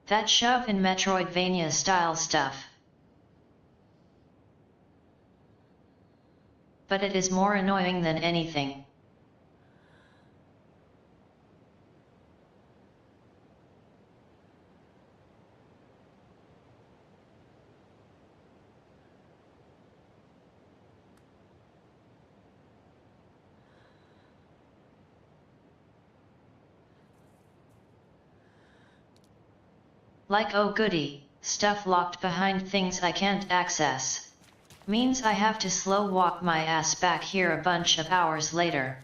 That shove in Metroidvania style stuff. But it is more annoying than anything. Like oh goody, stuff locked behind things I can't access. Means I have to slow walk my ass back here a bunch of hours later.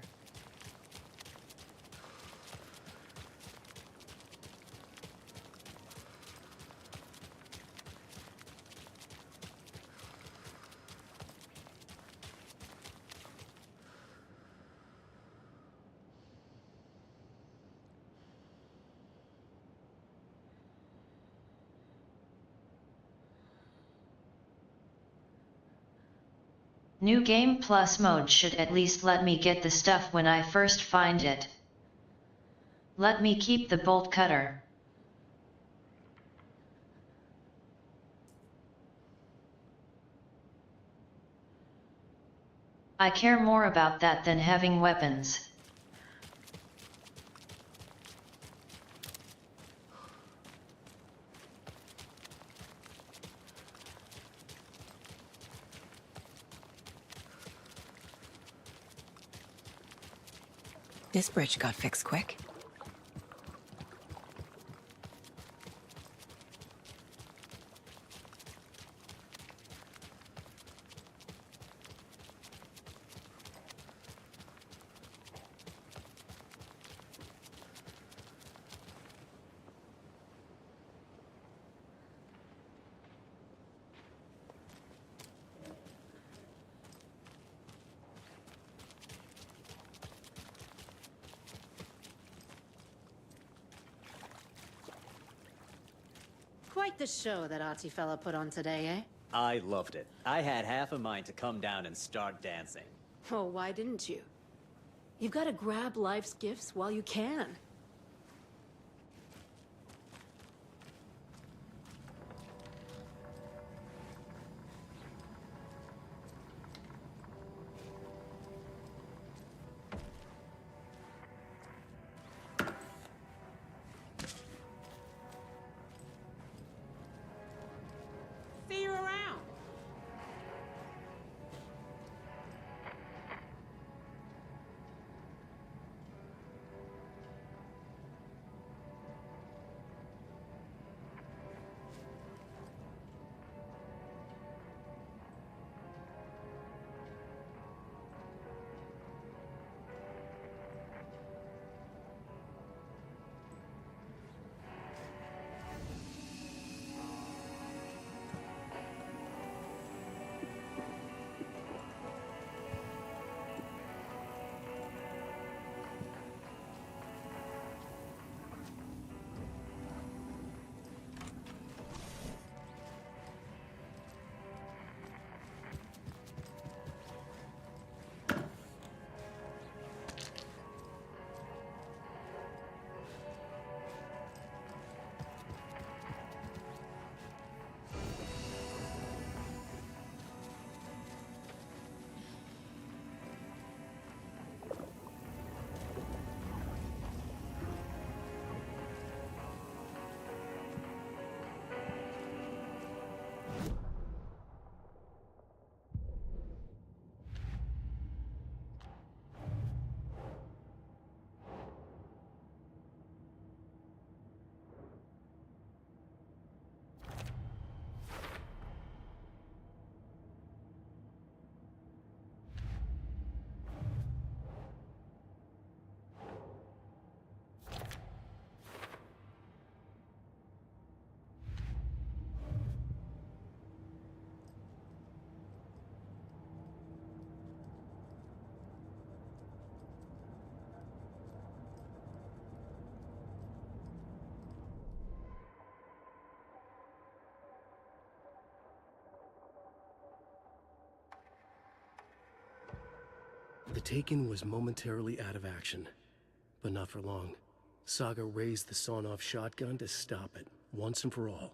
New Game Plus mode should at least let me get the stuff when I first find it. Let me keep the bolt cutter. I care more about that than having weapons. This bridge got fixed quick. Quite the show that Artie fella put on today, eh? I loved it. I had half a mind to come down and start dancing. Oh, why didn't you? You've got to grab life's gifts while you can. See you around. The Taken was momentarily out of action, but not for long. Saga raised the sawn-off shotgun to stop it, once and for all.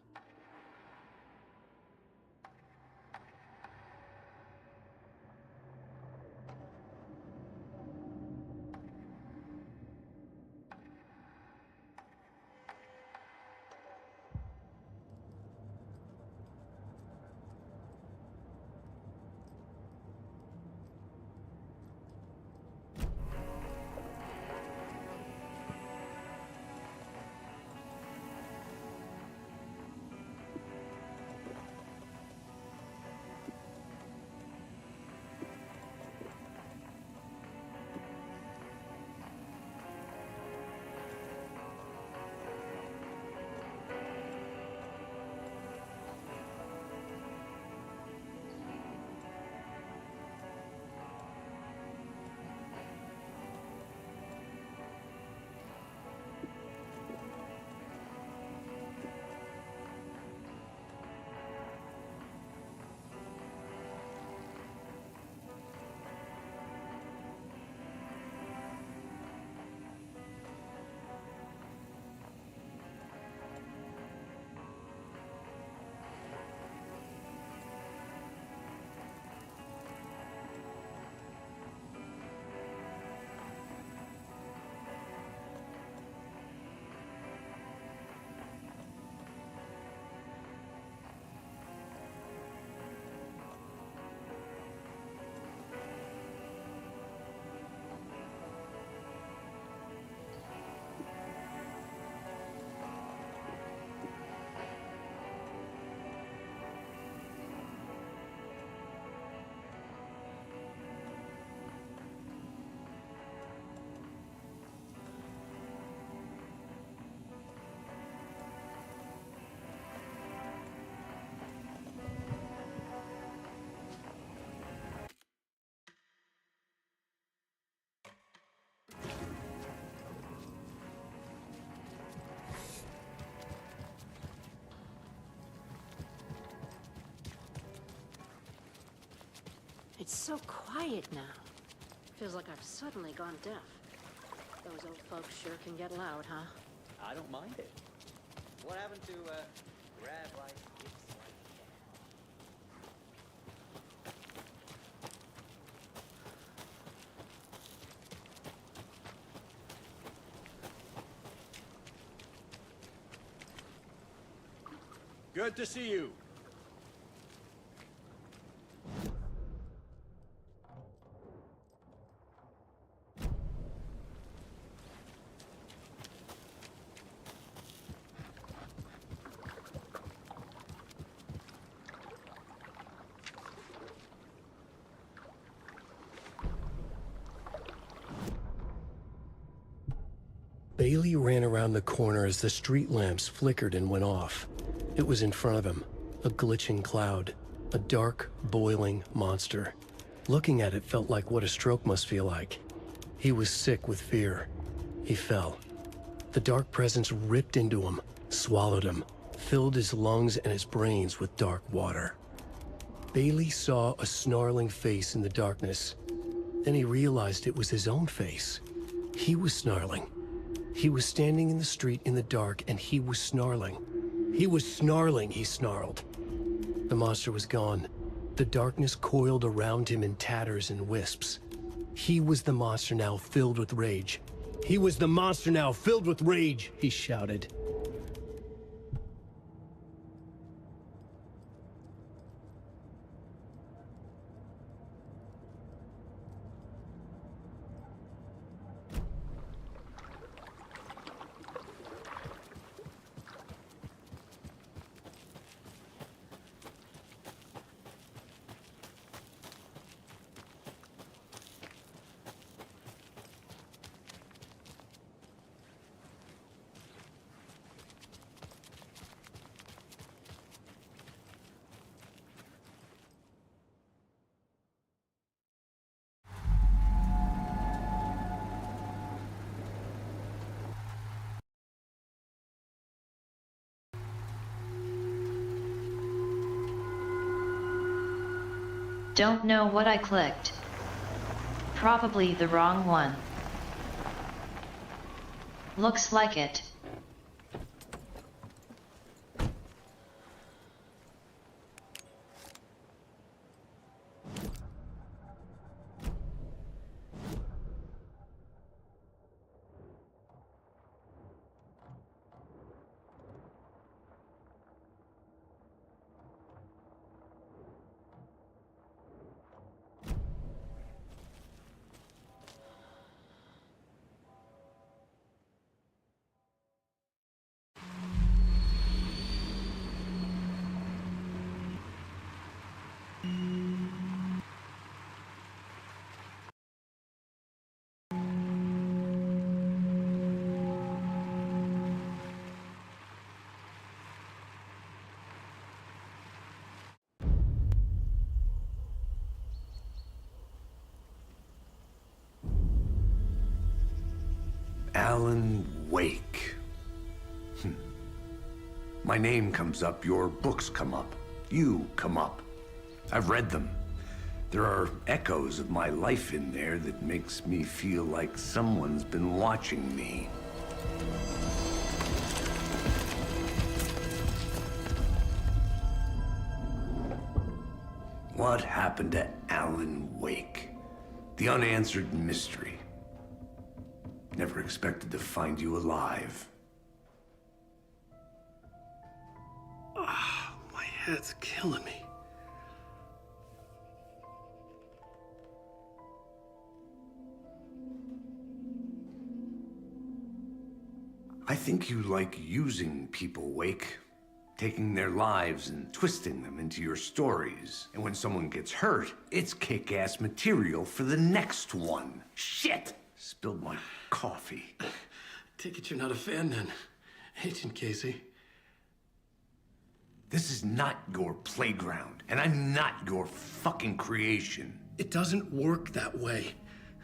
It's so quiet now. Feels like I've suddenly gone deaf. Those old folks sure can get loud, huh? I don't mind it. What happened to, grab like gifts like Good to see you. Bailey ran around the corner as the street lamps flickered and went off. It was in front of him, a glitching cloud, a dark, boiling monster. Looking at it felt like what a stroke must feel like. He was sick with fear. He fell. The dark presence ripped into him, swallowed him, filled his lungs and his brains with dark water. Bailey saw a snarling face in the darkness. Then he realized it was his own face. He was snarling. He was standing in the street in the dark, and he was snarling. He was snarling, he snarled. The monster was gone. The darkness coiled around him in tatters and wisps. He was the monster now filled with rage. He was the monster now filled with rage, he shouted. Don't know what I clicked. Probably the wrong one. Looks like it. Alan Wake. My name comes up, your books come up, you come up. I've read them. There are echoes of my life in there that makes me feel like someone's been watching me. What happened to Alan Wake? The unanswered mystery. Never expected to find you alive. Ah, my head's killing me. I think you like using people, Wake. Taking their lives and twisting them into your stories. And when someone gets hurt, it's kick-ass material for the next one. Shit! Spilled my coffee. Take it you're not a fan then, Agent Casey. This is not your playground, and I'm not your fucking creation. It doesn't work that way.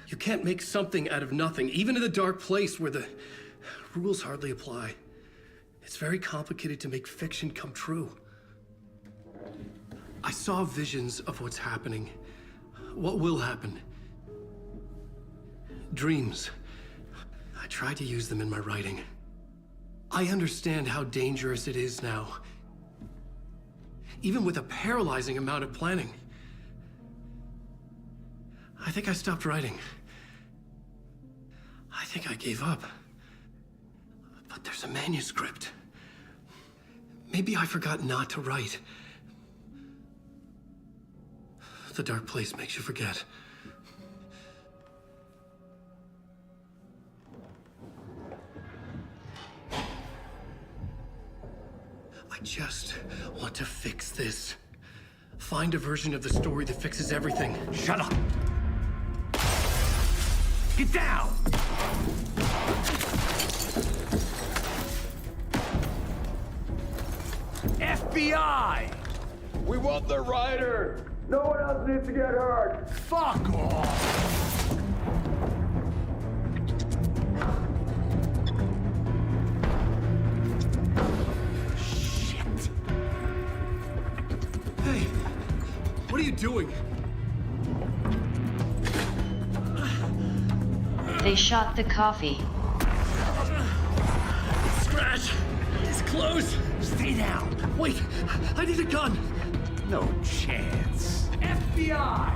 You can't make something out of nothing, even in the dark place where the rules hardly apply. It's very complicated to make fiction come true. I saw visions of what's happening. What will happen? Dreams. I tried to use them in my writing. I understand how dangerous it is now. Even with a paralyzing amount of planning. I think I stopped writing. I think I gave up. But there's a manuscript. Maybe I forgot not to write. The dark place makes you forget. I just want to fix this. Find a version of the story that fixes everything. Shut up! Get down! FBI! We want the rider! No one else needs to get hurt! Fuck off! Shit! Hey, what are you doing? They shot the coffee. Scratch! It's closed! Stay down! Wait! I need a gun! No chance. FBI!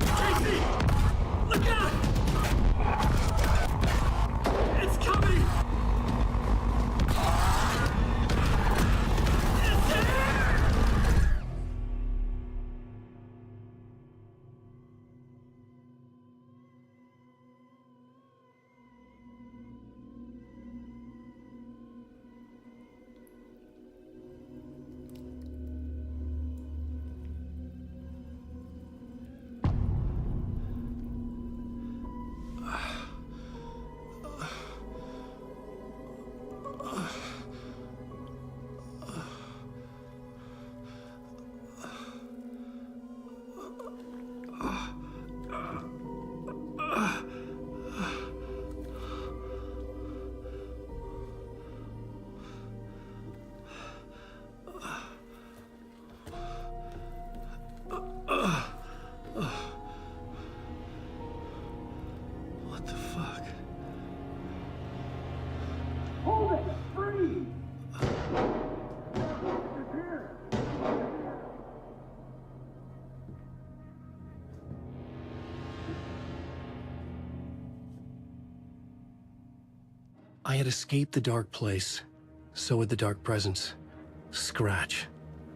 Casey! Look out! It's coming! It's here! What the fuck? Hold it! Free! I had escaped the dark place. So had the dark presence. Scratch.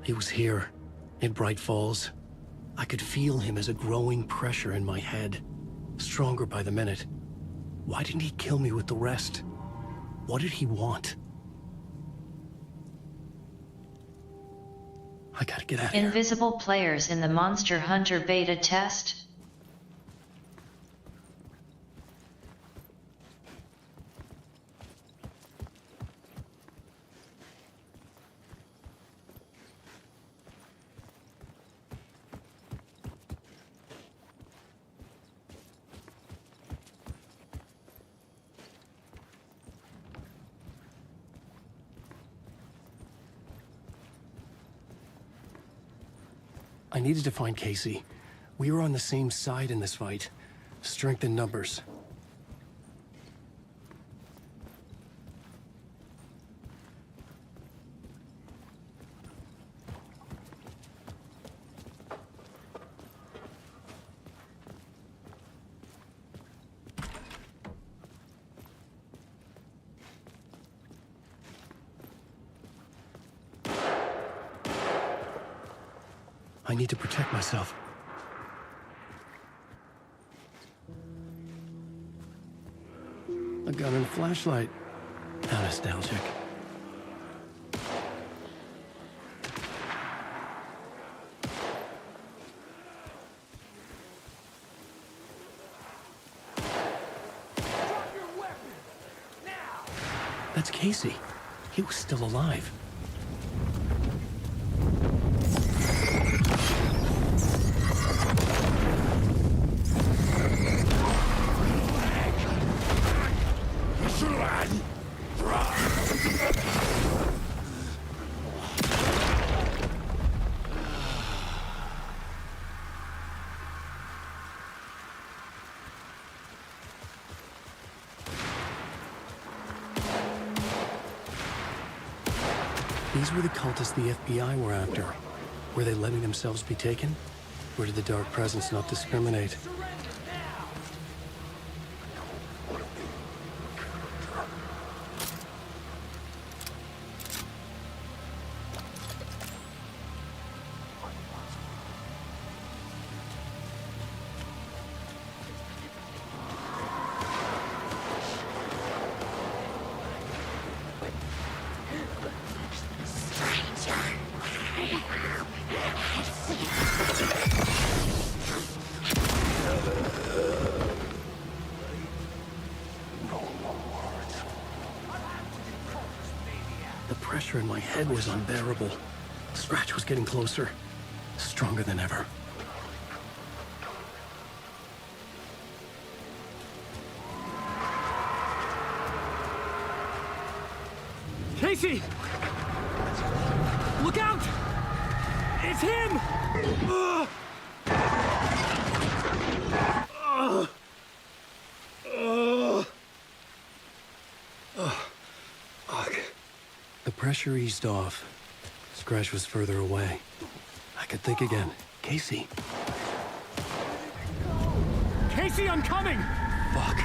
He was here, in Bright Falls. I could feel him as a growing pressure in my head. Stronger by the minute. Why didn't he kill me with the rest? What did he want? I gotta get out of here. Invisible players in the Monster Hunter beta test? I needed to find Casey. We were on the same side in this fight. Strength in numbers. I need to protect myself. A gun and flashlight. How nostalgic. That's Casey. He was still alive. These were the cultists the FBI were after. Were they letting themselves be taken? Or did the Dark Presence not discriminate? The pressure in my head was unbearable. Scratch was getting closer, stronger than ever. Casey! Look out! It's him! The pressure eased off. Scratch was further away. I could think again. Casey. Casey, I'm coming! Fuck.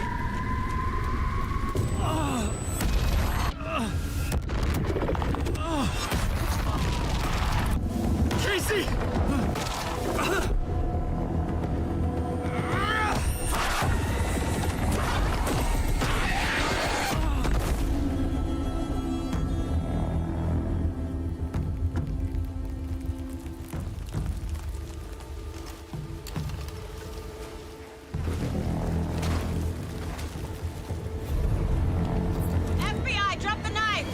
Casey! FBI, drop the knife!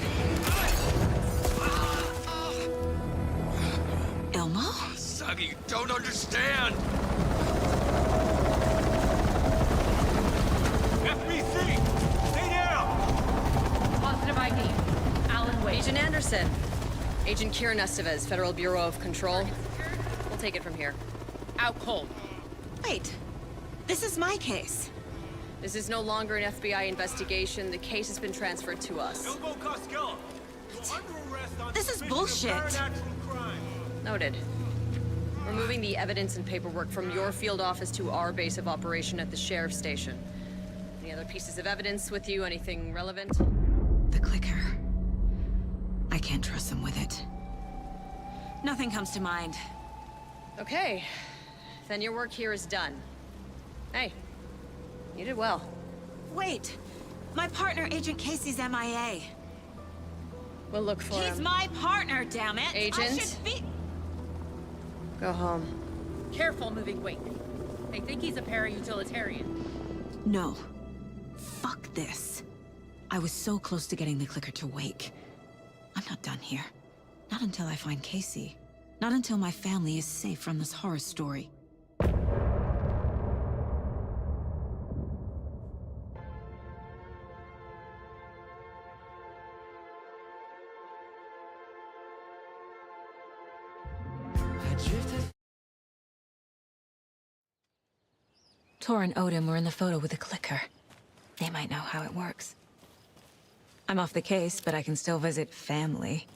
Elmo? Suggy, you don't understand! FBC! Stay down! Positive ID. Alan Wade. Agent Anderson. Agent Kieran Estevez, Federal Bureau of Control. We'll take it from here. Out cold. Wait. This is my case. This is no longer an FBI investigation. The case has been transferred to us. Elmo Costello. You're under arrest on This is suspicion of bullshit. paradoxical crime. Noted. We're moving the evidence and paperwork from your field office to our base of operation at the sheriff's station. Any other pieces of evidence with you? Anything relevant? The clicker. I can't trust them with it. Nothing comes to mind. Okay. Then your work here is done. Hey, you did well. Wait! My partner, Agent Casey's MIA. We'll look for He's him. my partner, damn it! I Agent? should be... Go home. Careful moving weight. They think he's a para-utilitarian. No. Fuck this. I was so close to getting the clicker to wake. I'm not done here. Not until I find Casey. Not until my family is safe from this horror story. Tor and Odin were in the photo with the clicker. They might know how it works. I'm off the case, but I can still visit family.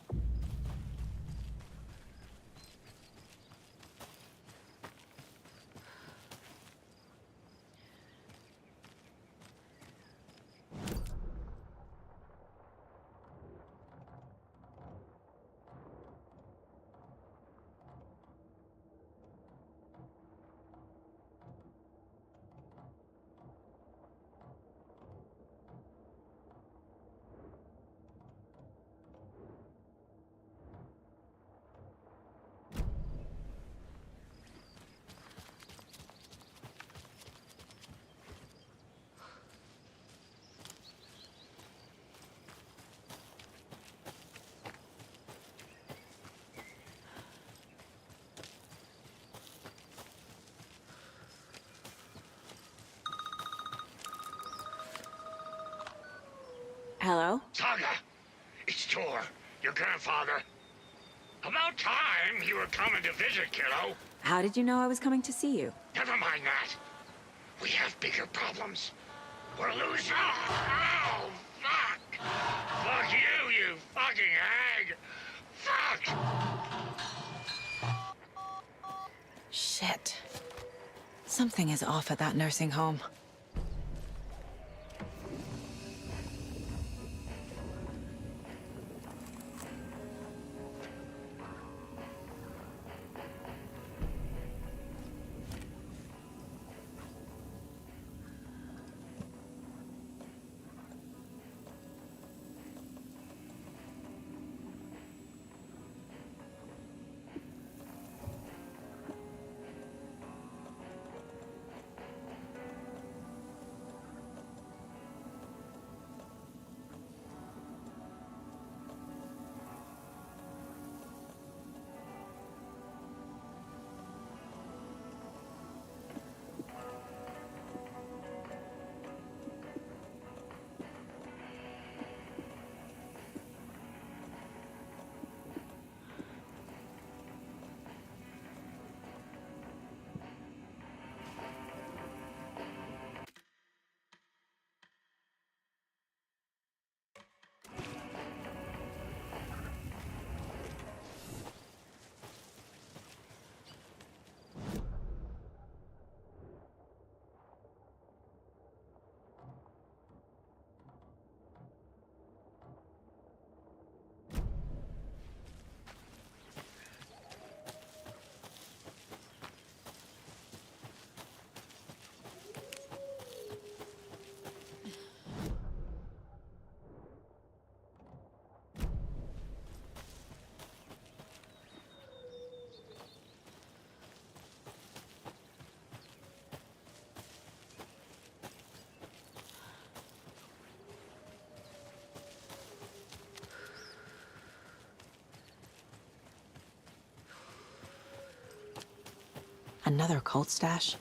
Hello? Saga! It's Tor, your grandfather. About time you were coming to visit, kiddo. How did you know I was coming to see you? Never mind that. We have bigger problems. We're losing. Oh, fuck! Fuck you, you fucking hag! Shit. Something is off at that nursing home. Another cult stash?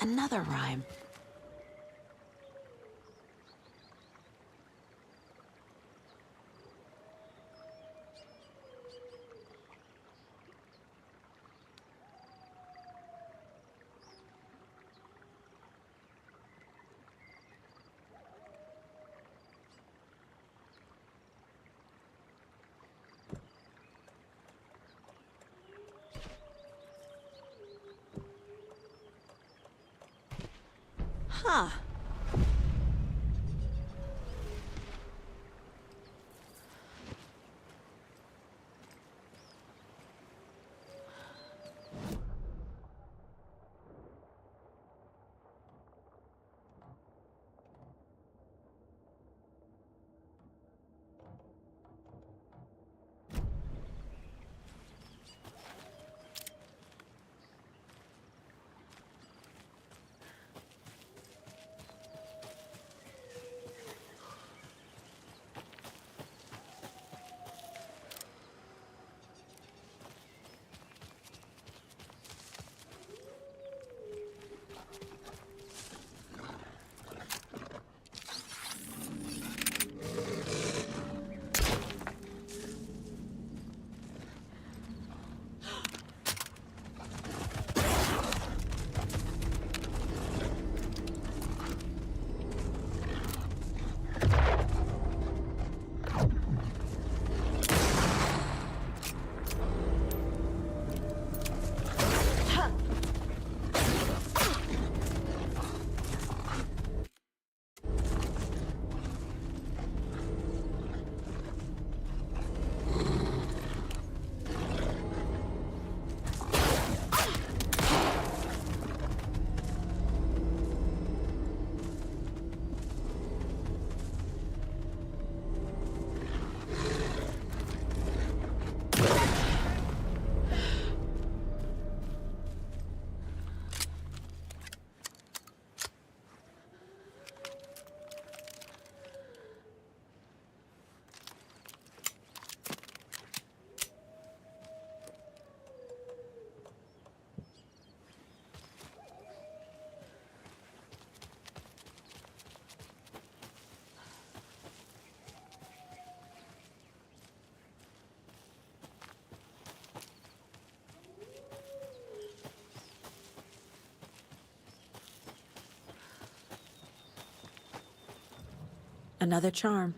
Another rhyme. Huh. Another charm.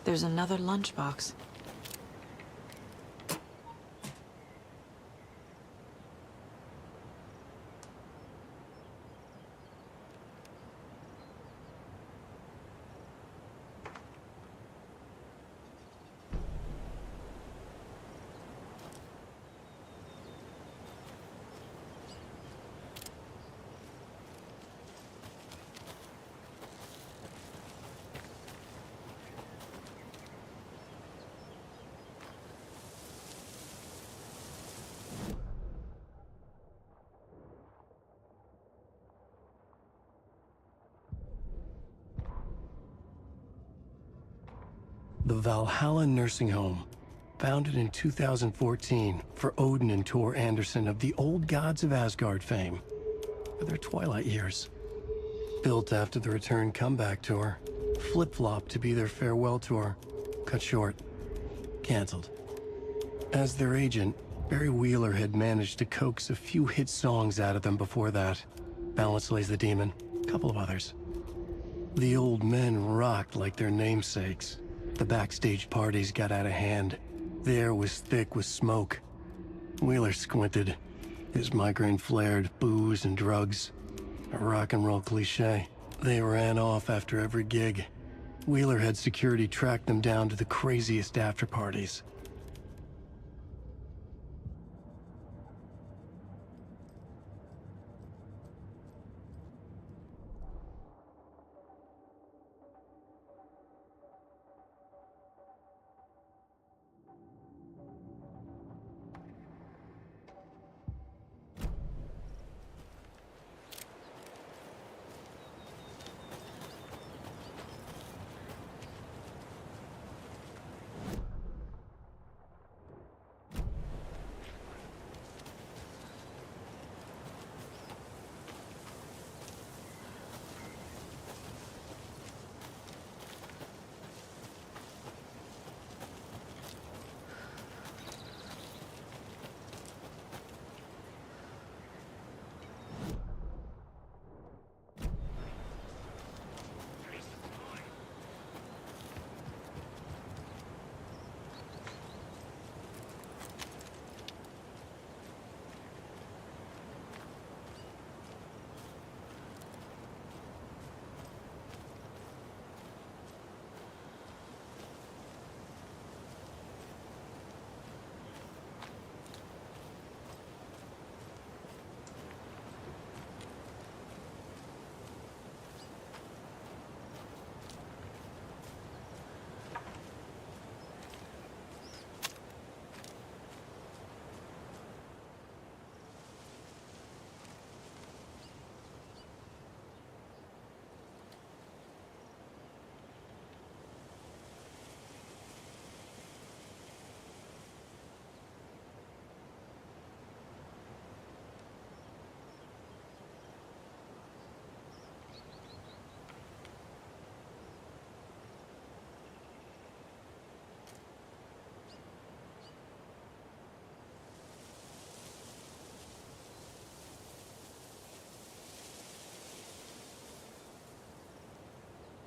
There's another lunchbox. The Valhalla Nursing Home, founded in 2014 for Odin and Tor Anderson of the Old Gods of Asgard fame, for their twilight years. Built after the Return comeback tour, flip-flopped to be their farewell tour, cut short, canceled. As their agent, Barry Wheeler had managed to coax a few hit songs out of them before that. Balance Lays the Demon, a couple of others. The old men rocked like their namesakes. The backstage parties got out of hand. The air was thick with smoke. Wheeler squinted. His migraine flared, booze and drugs. A rock and roll cliche. They ran off after every gig. Wheeler had security track them down to the craziest after parties.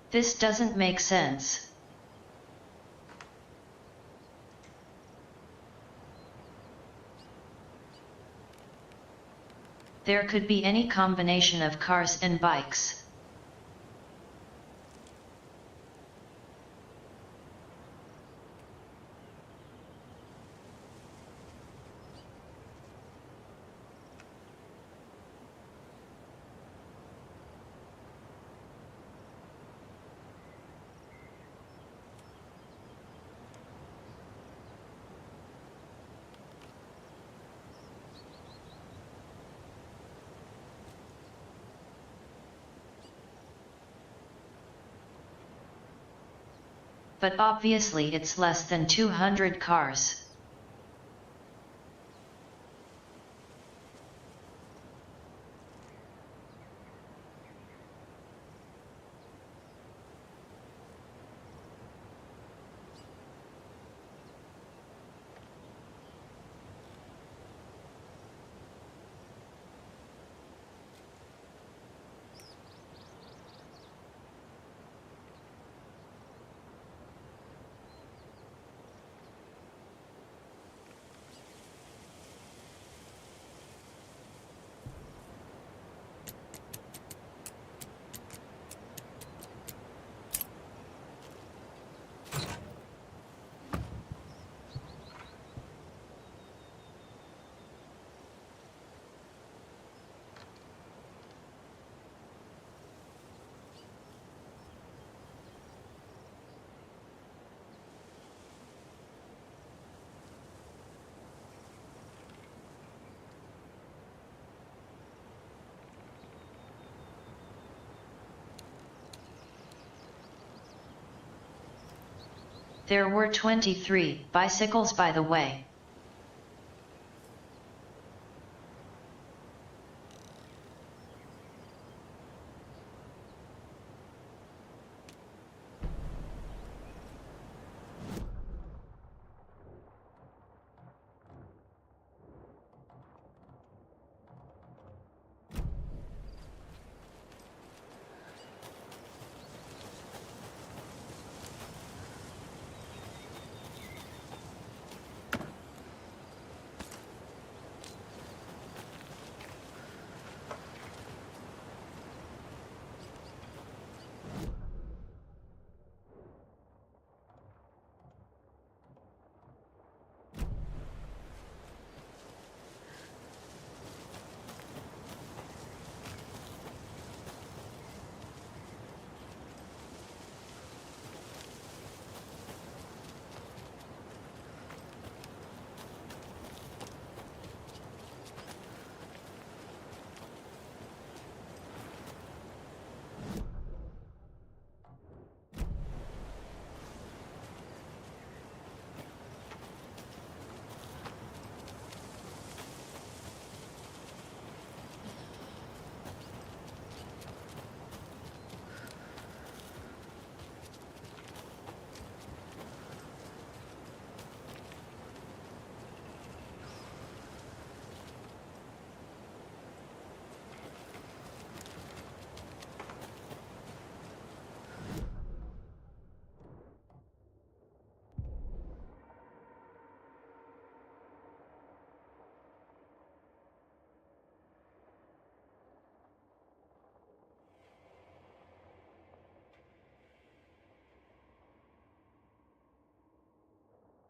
This doesn't make sense. There could be any combination of cars and bikes. But obviously it's less than 200 cars. There were 23 bicycles, by the way.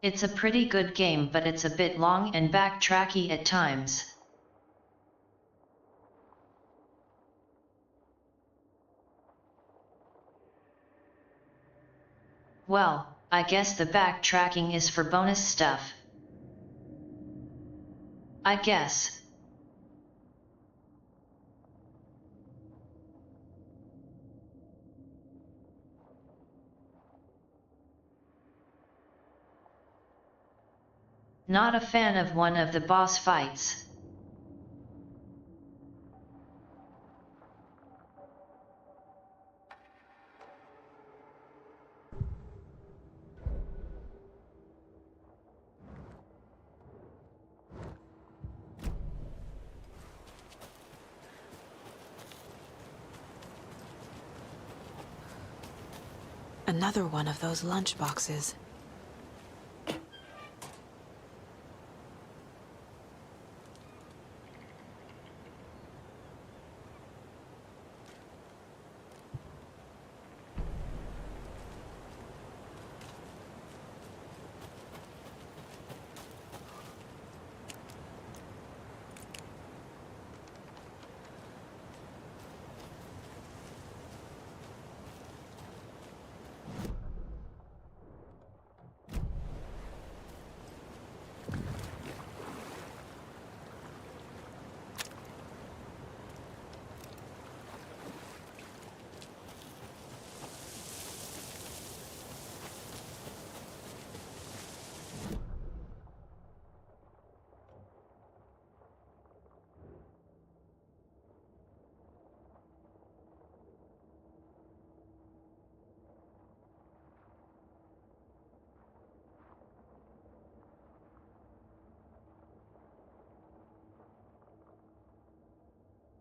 It's a pretty good game, but it's a bit long and backtracky at times. Well, I guess the backtracking is for bonus stuff. I guess. Not a fan of one of the boss fights. Another one of those lunchboxes.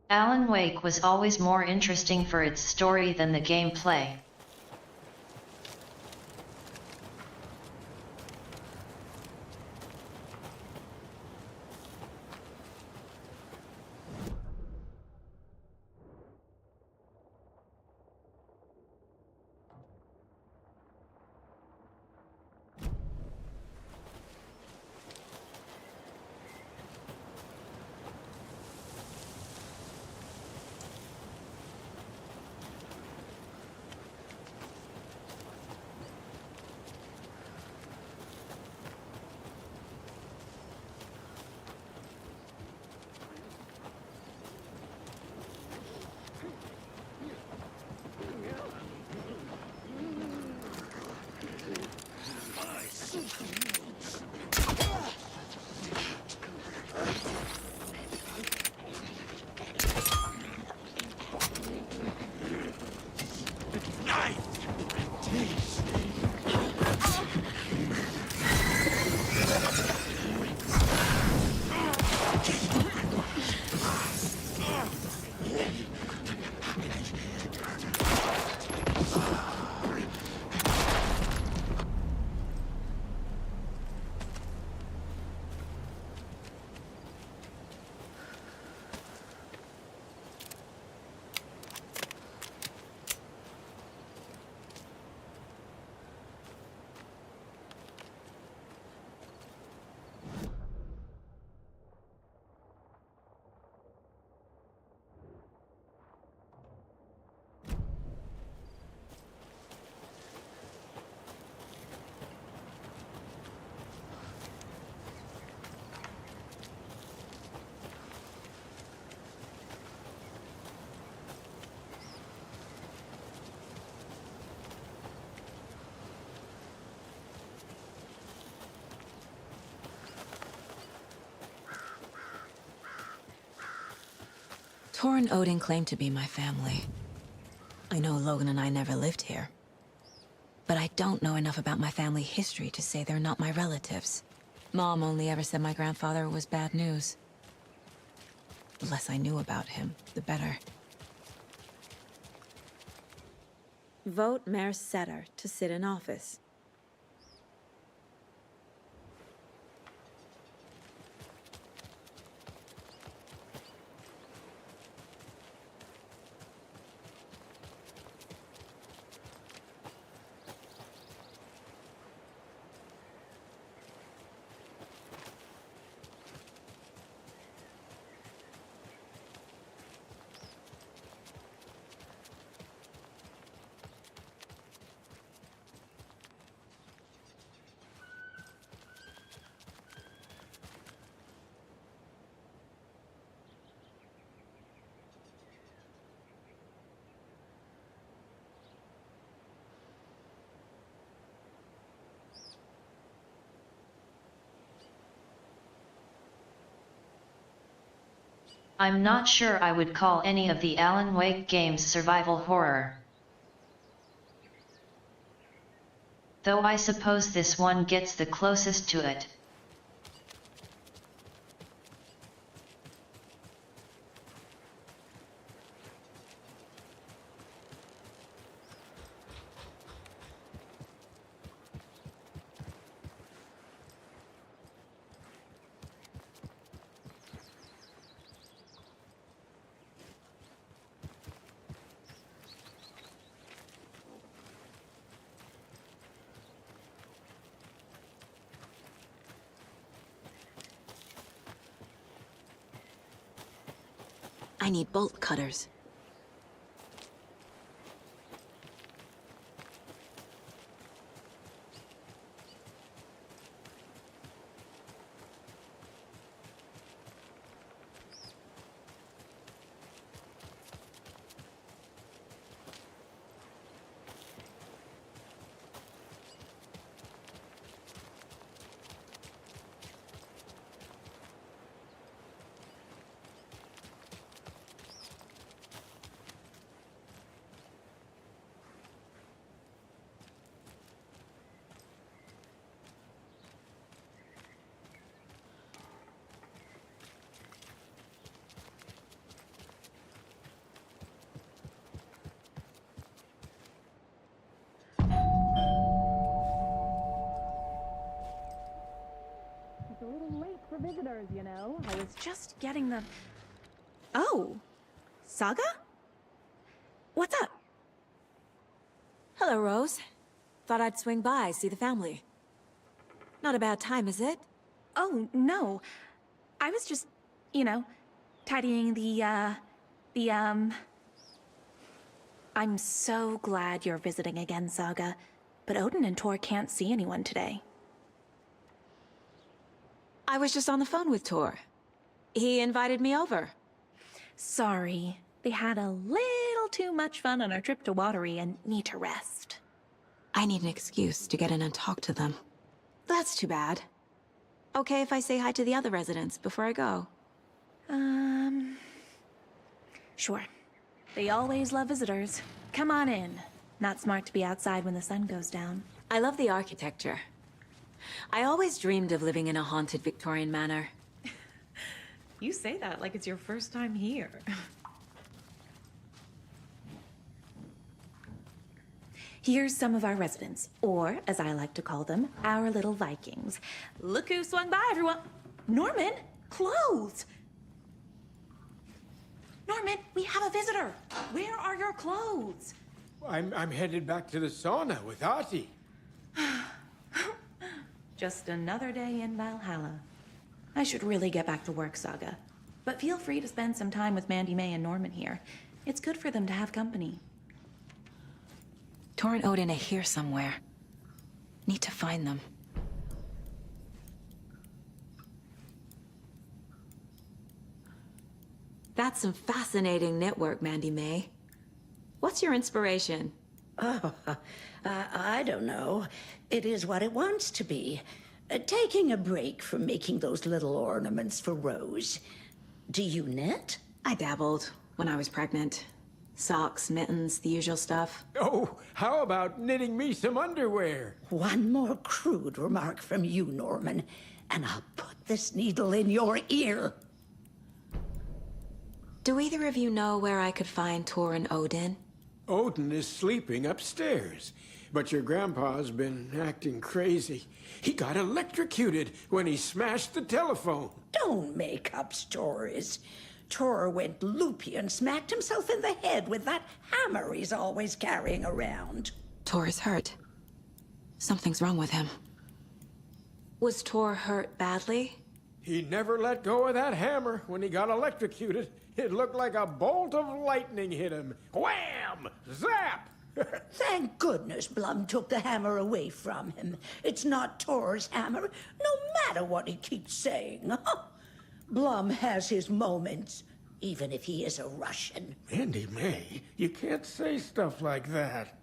Alan Wake was always more interesting for its story than the gameplay. Tor and Odin claim to be my family. I know Logan and I never lived here. But I don't know enough about my family history to say they're not my relatives. Mom only ever said my grandfather was bad news. The less I knew about him, the better. Vote Mayor Setter to sit in office. I'm not sure I would call any of the Alan Wake games survival horror. Though I suppose this one gets the closest to it. I need bolt cutters. It's a little late for visitors, you know. I was just getting the... Oh, Saga? What's up? Hello, Rose. Thought I'd swing by, see the family. Not a bad time, is it? Oh, no. I was just, you know, tidying I'm so glad you're visiting again, Saga. But Odin and Tor can't see anyone today. I was just on the phone with Tor. He invited me over. Sorry. They had a little too much fun on our trip to Watery and need to rest. I need an excuse to get in and talk to them. That's too bad. Okay if I say hi to the other residents before I go? Sure. They always love visitors. Come on in. Not smart to be outside when the sun goes down. I love the architecture. I always dreamed of living in a haunted Victorian manor. You say that like it's your first time here. Here's some of our residents, or as I like to call them, our little Vikings. Look who swung by, everyone. Norman, clothes. Norman, we have a visitor. Where are your clothes? I'm headed back to the sauna with Ati. Just another day in Valhalla. I should really get back to work, Saga. But feel free to spend some time with Mandy May and Norman here. It's good for them to have company. Tor and Odin are here somewhere. Need to find them. That's some fascinating network, Mandy May. What's your inspiration? Oh, I don't know. It is what it wants to be. Taking a break from making those little ornaments for Rose. Do you knit? I dabbled when I was pregnant. Socks, mittens, the usual stuff. Oh, how about knitting me some underwear? One more crude remark from you, Norman, and I'll put this needle in your ear. Do either of you know where I could find Tor and Odin? Odin is sleeping upstairs, but your grandpa's been acting crazy. He got electrocuted when he smashed the telephone. Don't make up stories. Tor went loopy and smacked himself in the head with that hammer he's always carrying around. Tor is hurt. Something's wrong with him. Was Tor hurt badly? He never let go of that hammer when he got electrocuted. It looked like a bolt of lightning hit him. Wham! Zap! Thank goodness Blum took the hammer away from him. It's not Tor's hammer, no matter what he keeps saying. Blum has his moments, even if he is a Russian. Mandy May, you can't say stuff like that.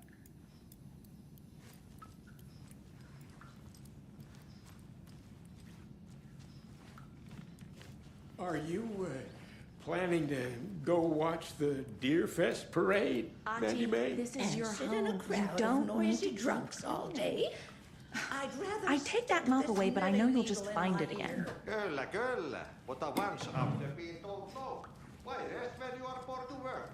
Are you, planning to go watch the Deer Fest parade, Mandy May? This is your sit home. in a crowd You don't of noisy need to drunks all day. I take that mouth away, but I know you'll just find it again. Kyllä, kyllä. But once after being told no, why rest when you are born to work?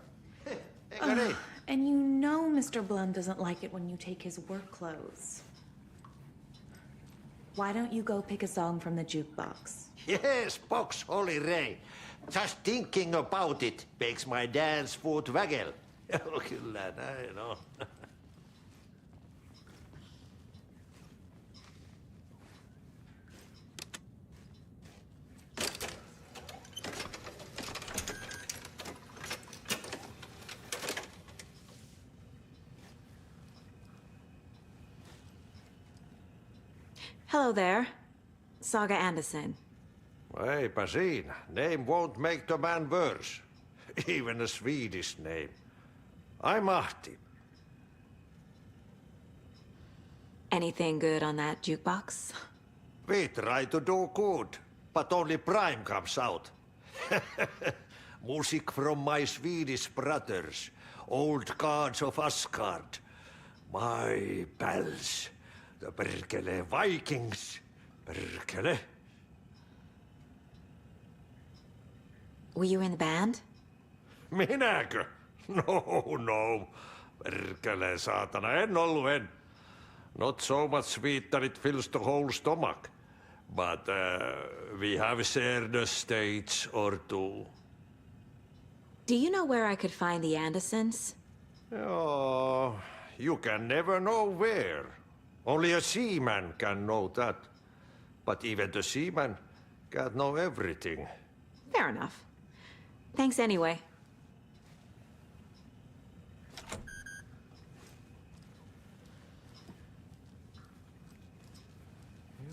Eikö niin? And you know Mr. Blum doesn't like it when you take his work clothes. Why don't you go pick a song from the jukebox? Yes, box Holy Ray. Just thinking about it makes my dance foot waggle. Kyllä näin on. Hello there. Saga Anderson. Eipä siinä. Name won't make the man worse. Even a Swedish name. I'm Ahti. Anything good on that jukebox? We try to do good, but only Prime comes out. Music from my Swedish brothers, old gods of Asgard. My pals, the perkele Vikings. Perkele. Were you in the band? Minäkö? No. Perkele saatana, en ollut en. Not so much sweet that it fills the whole stomach. But we have shared a stage or two. Do you know where I could find the Andersons? Oh, you can never know where. Only a seaman can know that. But even the seaman can't know everything. Fair enough. Thanks anyway.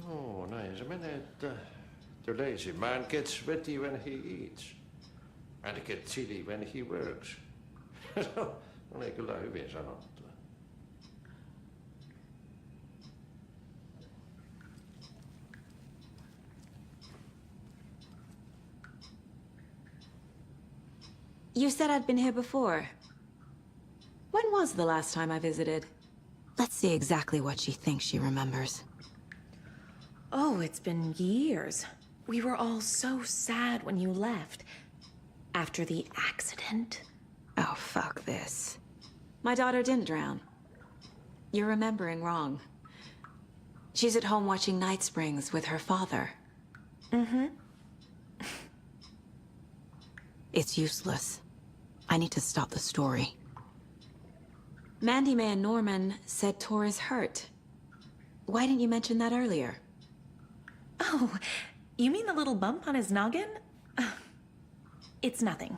Joo, näin se menee, että the lazy man gets sweaty when he eats. And gets chilly when he works. No niin kyllä hyvin sanottu. You said I'd been here before. When was the last time I visited? Let's see exactly what she thinks she remembers. Oh, it's been years. We were all so sad when you left. After the accident. Oh, fuck this. My daughter didn't drown. You're remembering wrong. She's at home watching Night Springs with her father. Mm-hmm. It's useless. I need to stop the story. Mandy May and Norman said Tor is hurt. Why didn't you mention that earlier? Oh, you mean the little bump on his noggin? It's nothing.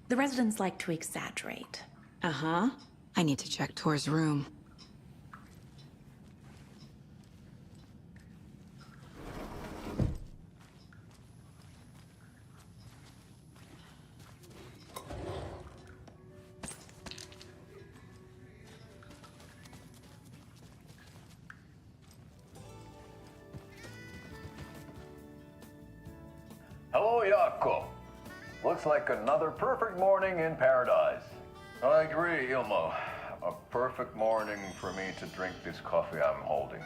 The residents like to exaggerate. Uh-huh. I need to check Tor's room. Hello, Jaakko. Looks like another perfect morning in paradise. I agree, Ilmo. A perfect morning for me to drink this coffee I'm holding.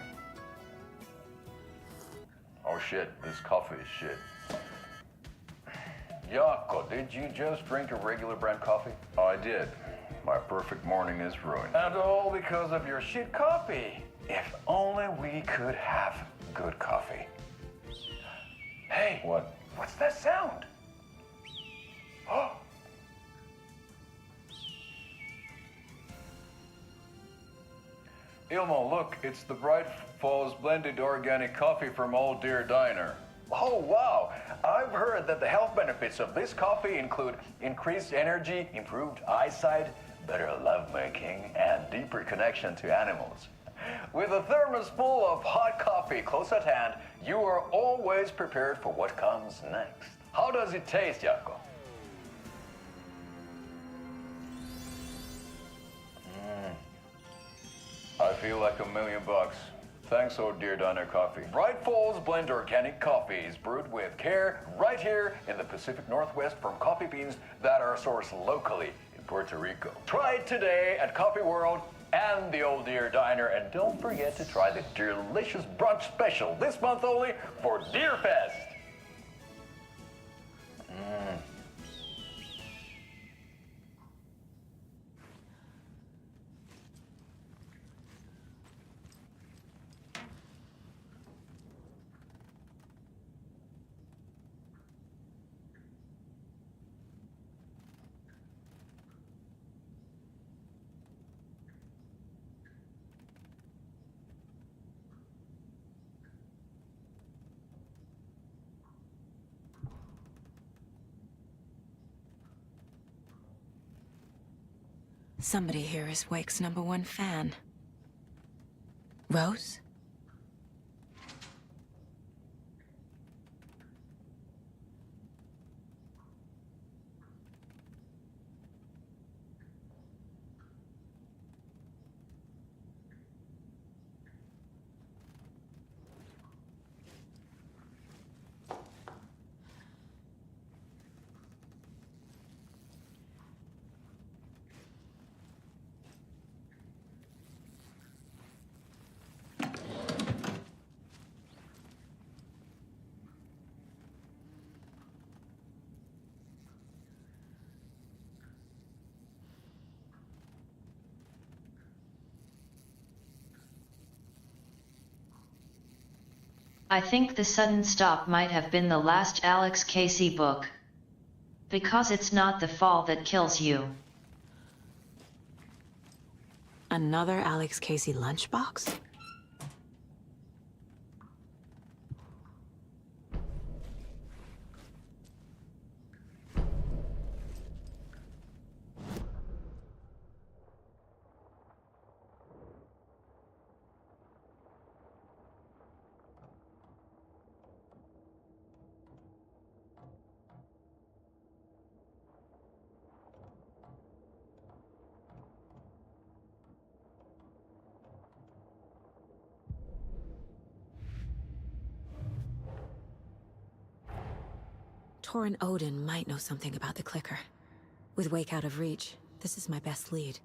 Oh shit, this coffee is shit. Jaakko, did you just drink a regular brand coffee? I did. My perfect morning is ruined. And all because of your shit coffee. If only we could have good coffee. Hey. What? What's that sound? Oh. Ilmo, look, it's the Bright Falls blended organic coffee from Old Deer Diner. Oh, wow. I've heard that the health benefits of this coffee include increased energy, improved eyesight, better lovemaking, and deeper connection to animals. With a thermos full of hot coffee close at hand, you are always prepared for what comes next. How does it taste, Jaakko? I feel like $1 million. Thanks, Old Deer Diner Coffee. Bright Falls Blend Organic Coffee is brewed with care right here in the Pacific Northwest from coffee beans that are sourced locally in Puerto Rico. Try it today at Coffee World and the Old Deer Diner, and don't forget to try the delicious brunch special this month only for Deer Fest. Somebody here is Wake's #1 fan. Rose? I think the sudden stop might have been the last Alex Casey book. Because it's not the fall that kills you. Another Alex Casey lunchbox? Tor and Odin might know something about the clicker. With Wake out of reach, this is my best lead.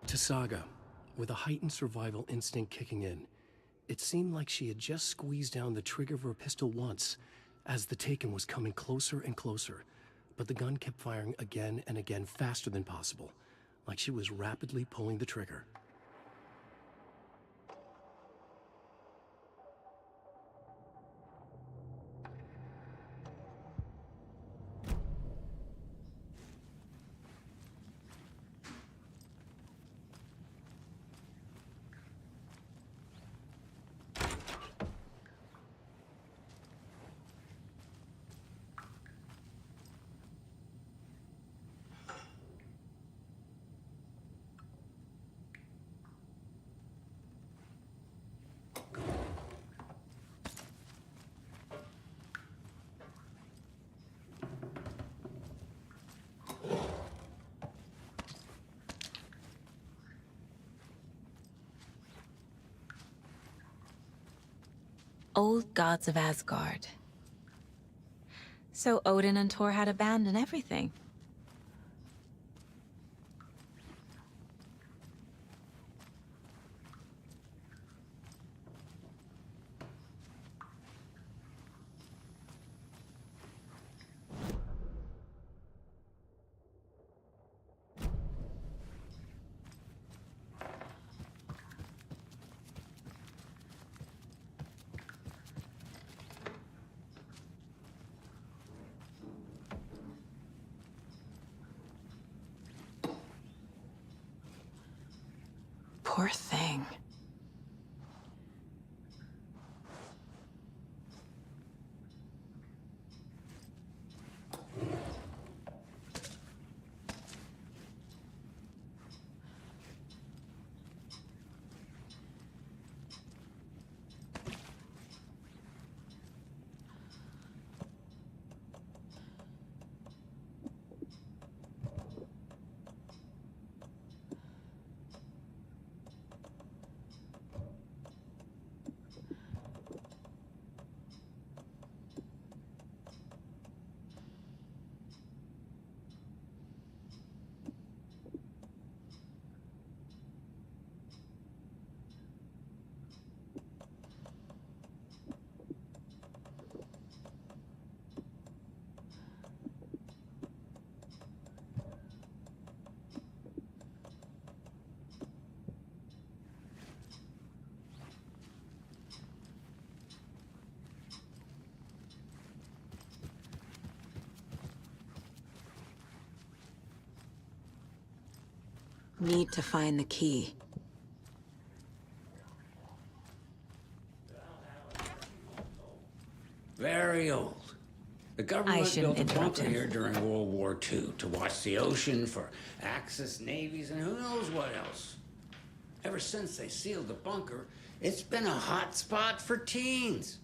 To Saga, with a heightened survival instinct kicking in, it seemed like she had just squeezed down the trigger of her pistol once, as the Taken was coming closer and closer, but the gun kept firing again and again faster than possible, like she was rapidly pulling the trigger. Old gods of Asgard. So Odin and Tor had abandoned everything. Poor thing. Need to find the key. Very old. The government built a bunker here during World War II to watch the ocean for Axis navies and who knows what else. Ever since they sealed the bunker, it's been a hot spot for teens.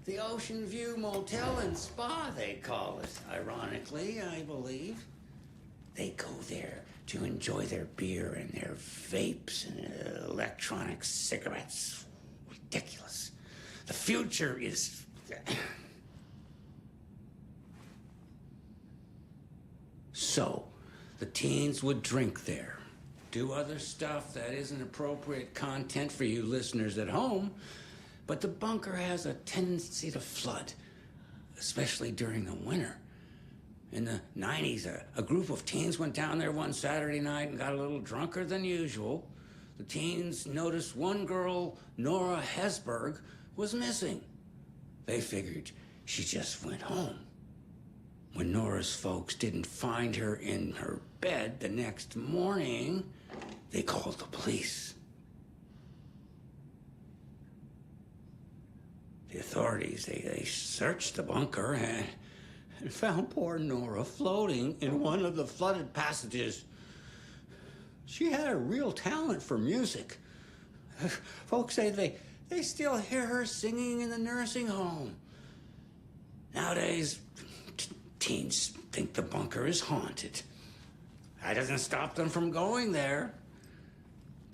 The Ocean View Motel and Spa, they call it. Ironically, I believe. They go there to enjoy their beer and their vapes and electronic cigarettes. Ridiculous. The future is... So, the teens would drink there, do other stuff that isn't appropriate content for you listeners at home, but the bunker has a tendency to flood, especially during the winter. In the 90s, a group of teens went down there one Saturday night and got a little drunker than usual. The teens noticed one girl, Nora Hesberg, was missing. They figured she just went home. When Nora's folks didn't find her in her bed the next morning, they called the police. The authorities, they searched the bunker and found poor Nora floating in one of the flooded passages. She had a real talent for music. Folks say they still hear her singing in the nursing home. Nowadays, teens think the bunker is haunted. That doesn't stop them from going there.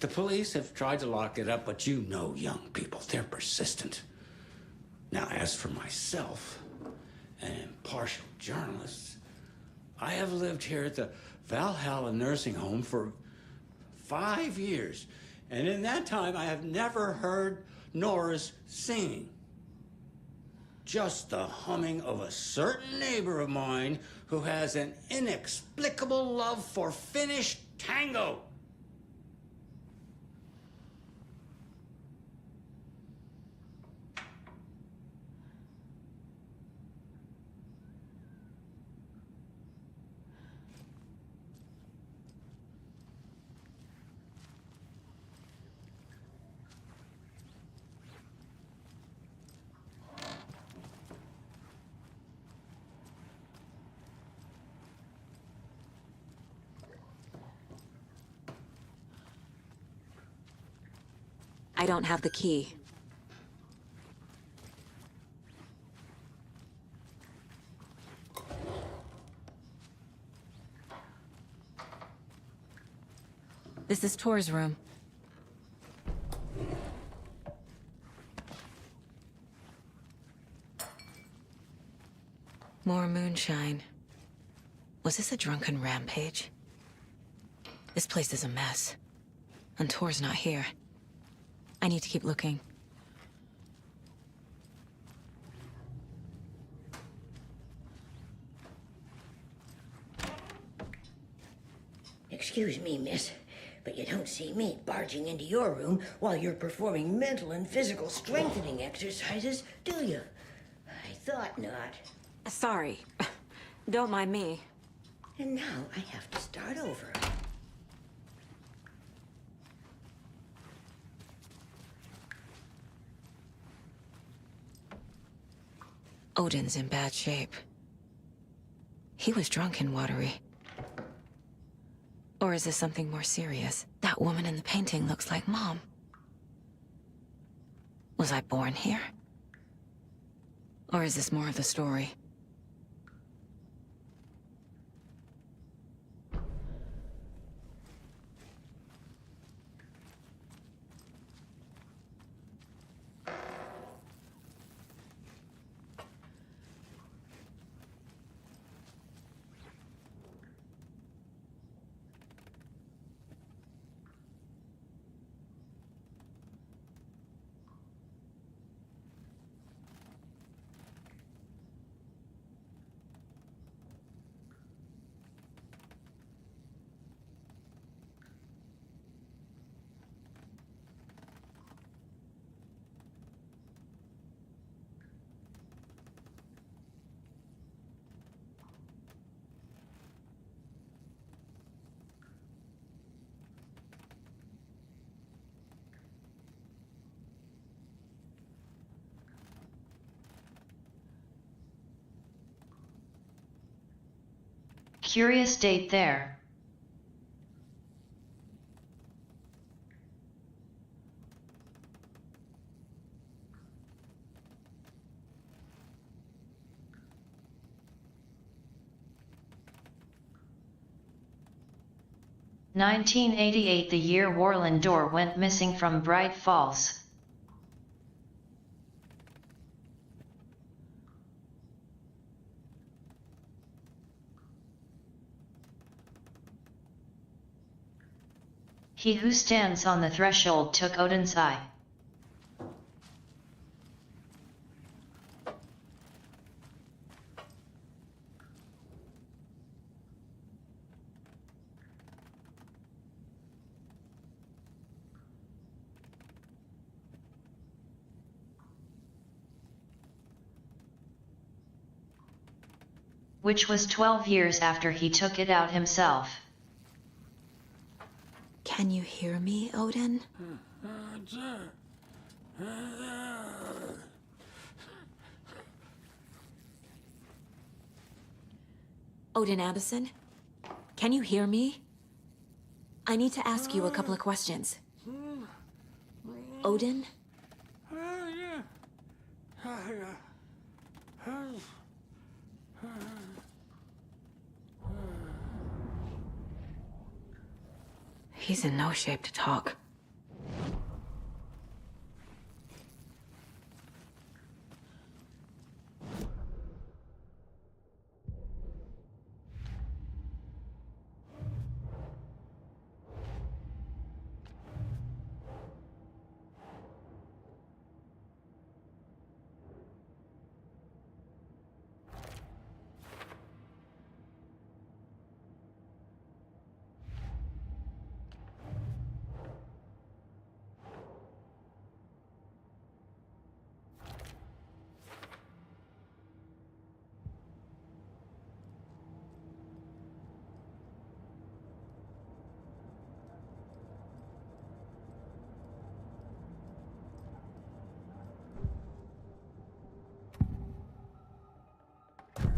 The police have tried to lock it up, but you know young people, they're persistent. Now, as for myself, an impartial journalist, I have lived here at the Valhalla nursing home for 5 years, and in that time I have never heard Nora's singing. Just the humming of a certain neighbor of mine who has an inexplicable love for Finnish tango. I don't have the key. This is Tor's room. More moonshine. Was this a drunken rampage? This place is a mess. And Tor's not here. I need to keep looking. Excuse me, miss, but you don't see me barging into your room while you're performing mental and physical strengthening exercises, do you? I thought not. Sorry. Don't mind me. And now I have to start over. Odin's in bad shape. He was drunk and watery. Or is this something more serious? That woman in the painting looks like Mom. Was I born here? Or is this more of the story? Curious date there. "1988, the year Warland Door went missing from Bright Falls." He who stands on the threshold took Odin's eye. Which was 12 years after he took it out himself. Can you hear me, Odin? Odin Abison? Can you hear me? I need to ask you a couple of questions. Odin? He's in no shape to talk.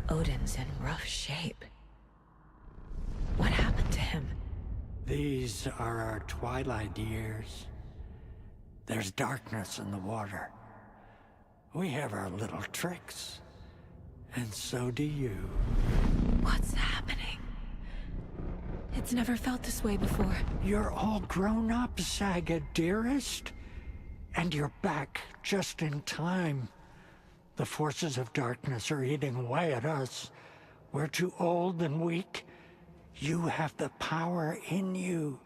Odin's in rough shape. What happened to him? These are our twilight years. There's darkness in the water. We have our little tricks. And so do you. What's happening? It's never felt this way before. You're all grown up, Saga, dearest. And you're back just in time. The forces of darkness are eating away at us. We're too old and weak. You have the power in you,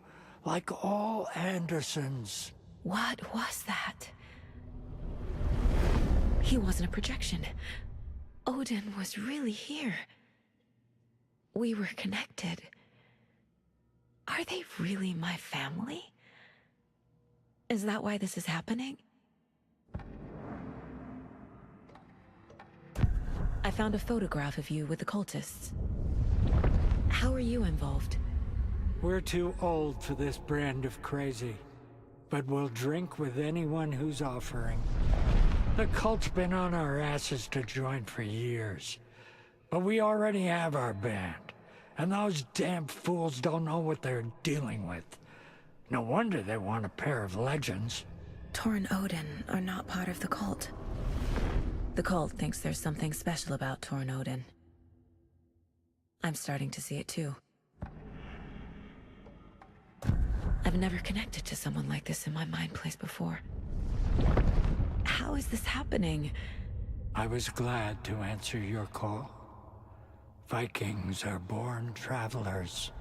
like all Andersons. What was that? He wasn't a projection. Odin was really here. We were connected. Are they really my family? Is that why this is happening? I found a photograph of you with the cultists. How are you involved? We're too old for this brand of crazy, but we'll drink with anyone who's offering. The cult's been on our asses to join for years, but we already have our band, and those damn fools don't know what they're dealing with. No wonder they want a pair of legends. Tor and Odin are not part of the cult. The cult thinks there's something special about Tor and Odin. I'm starting to see it too. I've never connected to someone like this in my mind place before. How is this happening? I was glad to answer your call. Vikings are born travelers.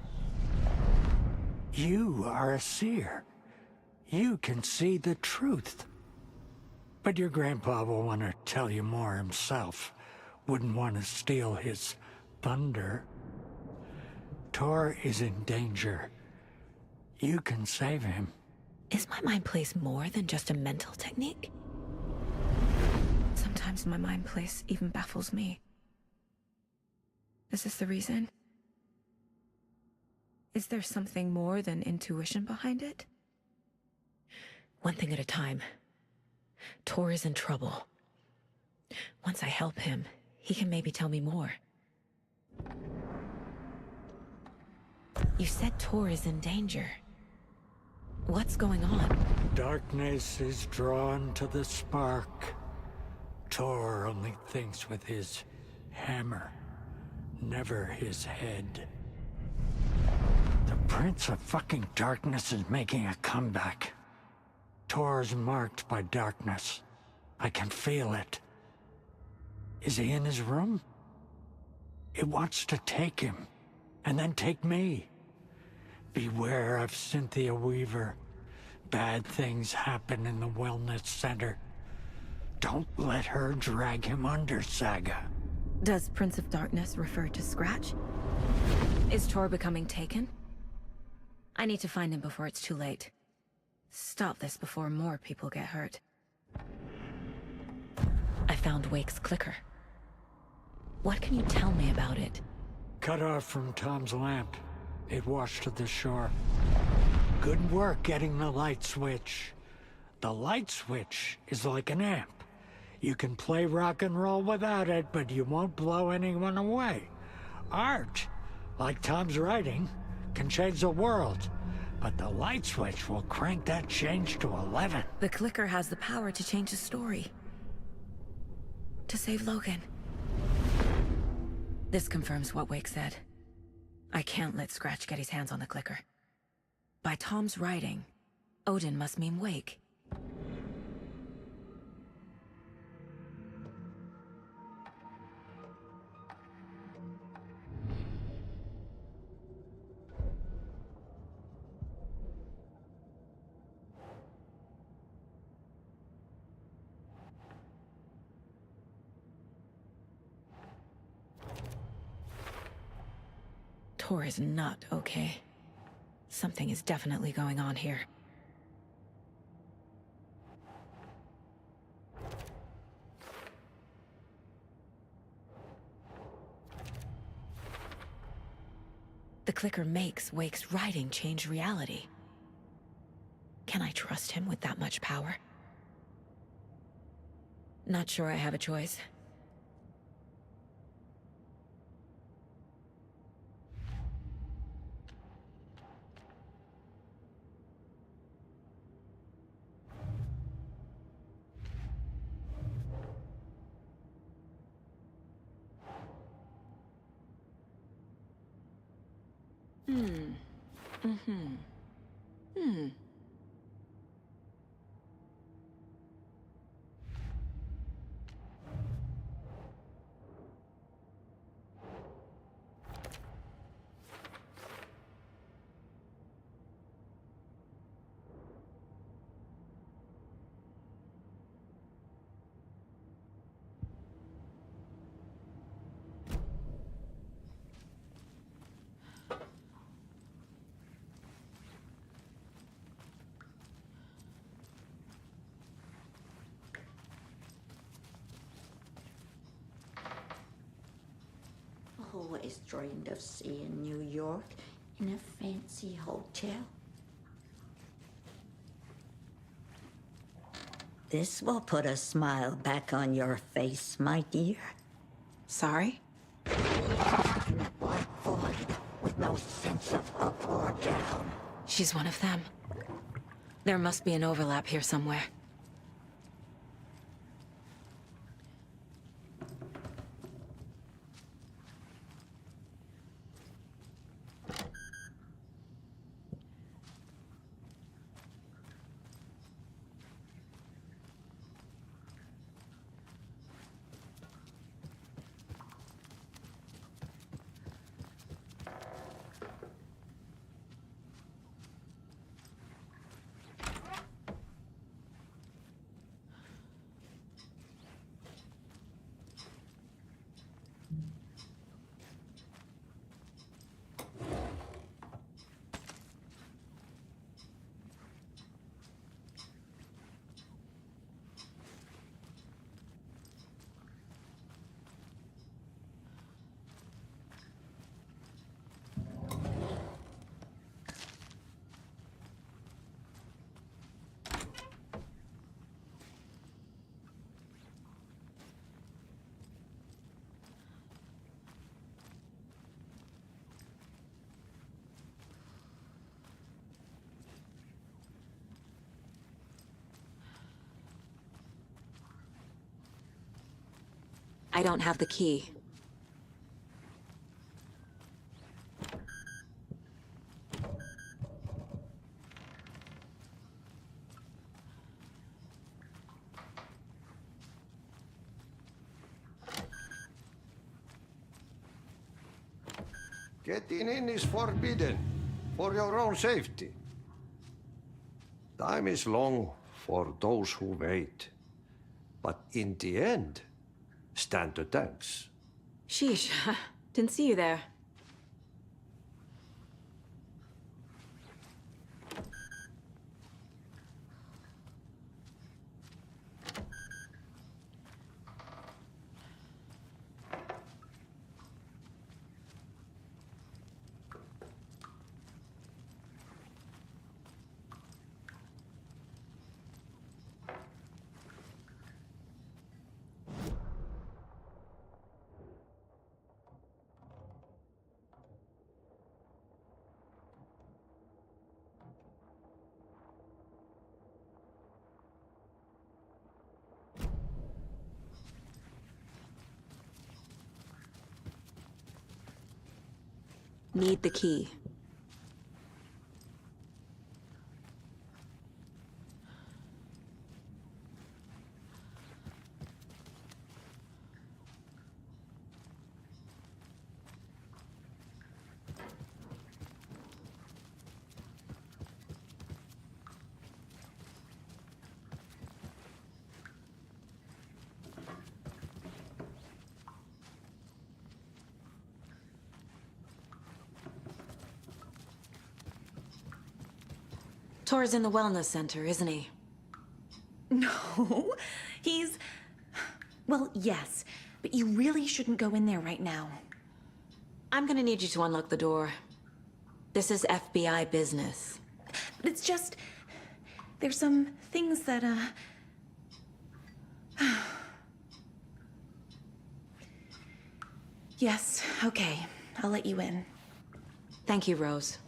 You are a seer. You can see the truth. But your grandpa will want to tell you more himself. Wouldn't want to steal his thunder. Tor is in danger. You can save him. Is my mind place more than just a mental technique? Sometimes my mind place even baffles me. Is this the reason? Is there something more than intuition behind it? One thing at a time. Tor is in trouble. Once I help him, he can maybe tell me more. You said Tor is in danger. What's going on? Darkness is drawn to the spark. Tor only thinks with his hammer, never his head. The Prince of fucking Darkness is making a comeback. Tor's marked by darkness. I can feel it. Is he in his room? It wants to take him, and then take me. Beware of Cynthia Weaver. Bad things happen in the wellness center. Don't let her drag him under, Saga. Does Prince of Darkness refer to Scratch? Is Tor becoming taken? I need to find him before it's too late. Stop this before more people get hurt. I found Wake's clicker. What can you tell me about it? Cut off from Tom's lamp. It washed to the shore. Good work getting the light switch. The light switch is like an amp. You can play rock and roll without it, but you won't blow anyone away. Art, like Tom's writing, can change the world. But the light switch will crank that change to 11. The clicker has the power to change the story. To save Logan. This confirms what Wake said. I can't let Scratch get his hands on the clicker. By Tom's writing, Odin must mean Wake. Tor is not okay. Something is definitely going on here. The clicker makes Wake's writing change reality. Can I trust him with that much power? Not sure I have a choice. Always dreamed of seeing New York in a fancy hotel. This will put a smile back on your face, my dear. Sorry? In a black void with no sense of up or down. She's one of them. There must be an overlap here somewhere. I don't have the key. Getting in is forbidden, for your own safety. Time is long for those who wait. But in the end, stand the thanks. Sheesh, didn't see you there. Need the key. Tor's in the wellness center, isn't he? No, he's... Well, yes, but you really shouldn't go in there right now. I'm gonna need you to unlock the door. This is FBI business. It's just... There's some things that, Yes, okay. I'll let you in. Thank you, Rose.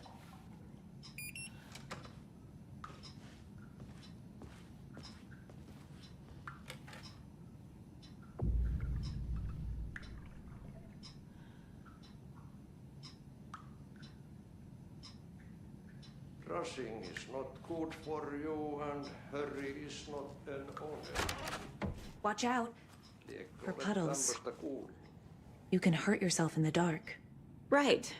Rushing is not good for you, and hurry is not an honor. Watch out. For puddles. You can hurt yourself in the dark. Right.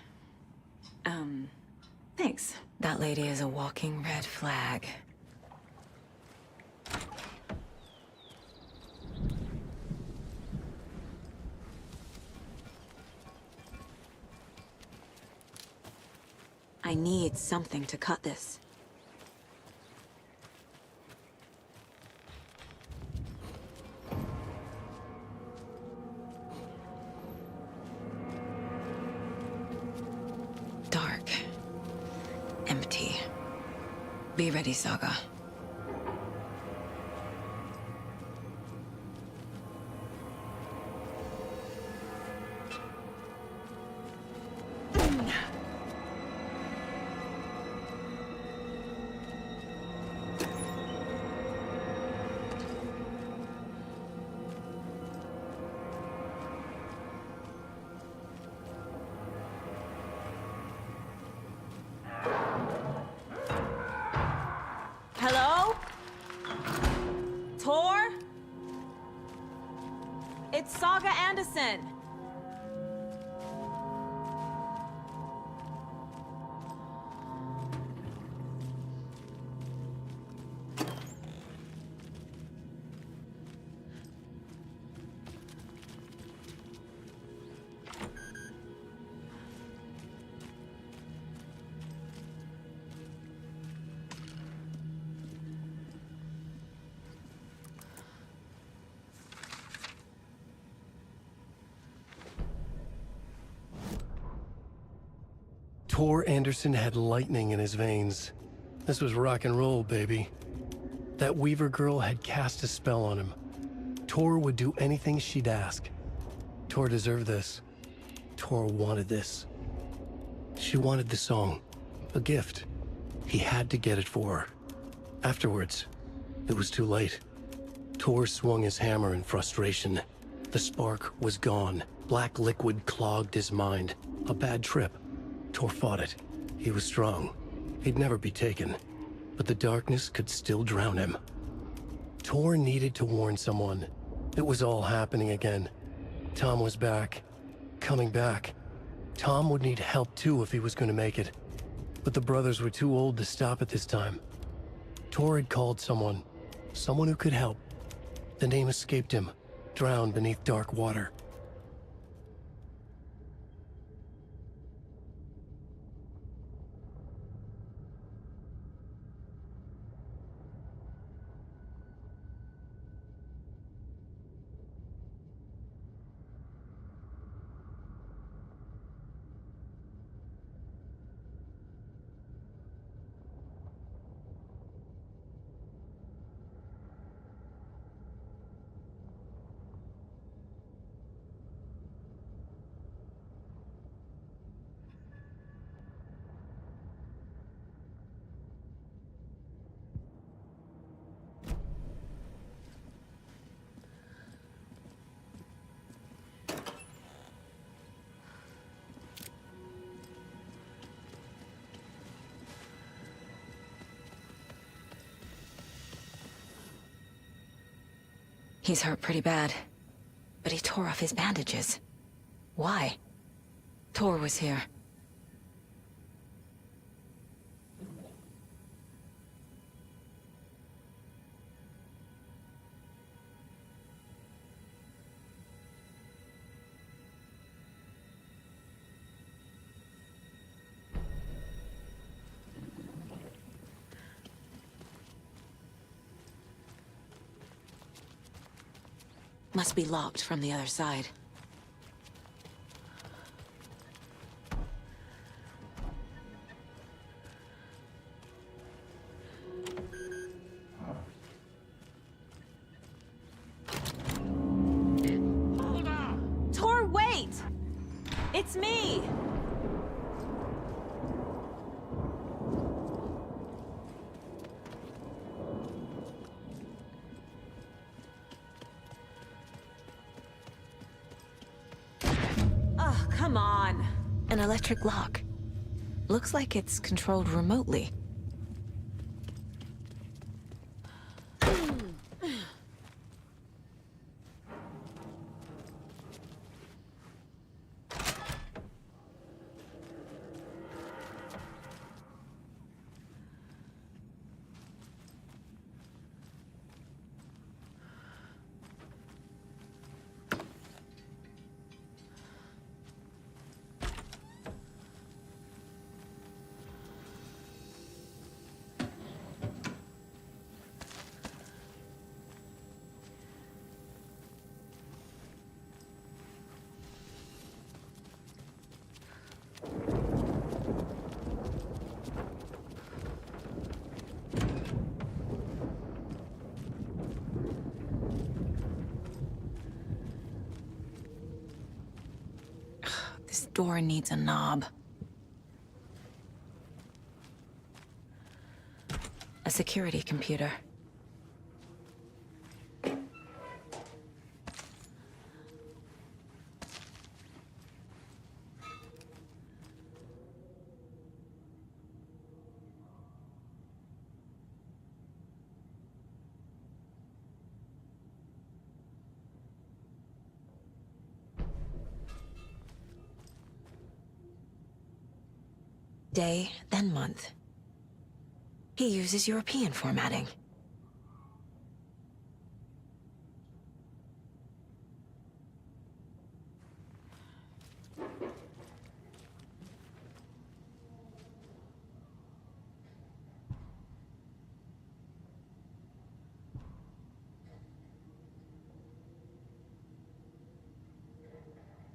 Thanks. That lady is a walking red flag. I need something to cut this. Dark. Empty. Be ready, Saga. Hello? Tor? It's Saga Anderson. Tor Anderson had lightning in his veins. This was rock and roll, baby. That Weaver girl had cast a spell on him. Tor would do anything she'd ask. Tor deserved this. Tor wanted this. She wanted the song. A gift. He had to get it for her. Afterwards, it was too late. Tor swung his hammer in frustration. The spark was gone. Black liquid clogged his mind. A bad trip. Tor fought it. He was strong. He'd never be taken. But the darkness could still drown him. Tor needed to warn someone. It was all happening again. Tom was back. Coming back. Tom would need help too if he was going to make it. But the brothers were too old to stop at this time. Tor had called someone. Someone who could help. The name escaped him. Drowned beneath dark water. He's hurt pretty bad, but he tore off his bandages. Why? Tor was here. Must be locked from the other side. Hold on! Tor, wait! It's me! Come on. An electric lock. Looks like it's controlled remotely. This door needs a knob. A security computer. Day, then month. He uses European formatting.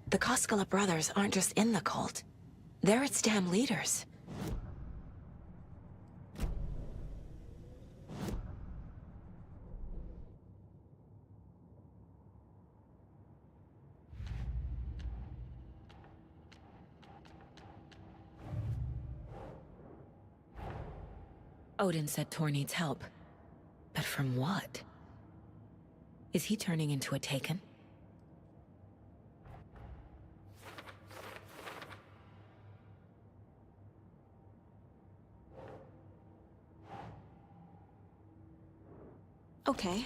The Koskela brothers aren't just in the cult. They're its damn leaders. Odin said Tor needs help. But from what? Is he turning into a Taken? Okay.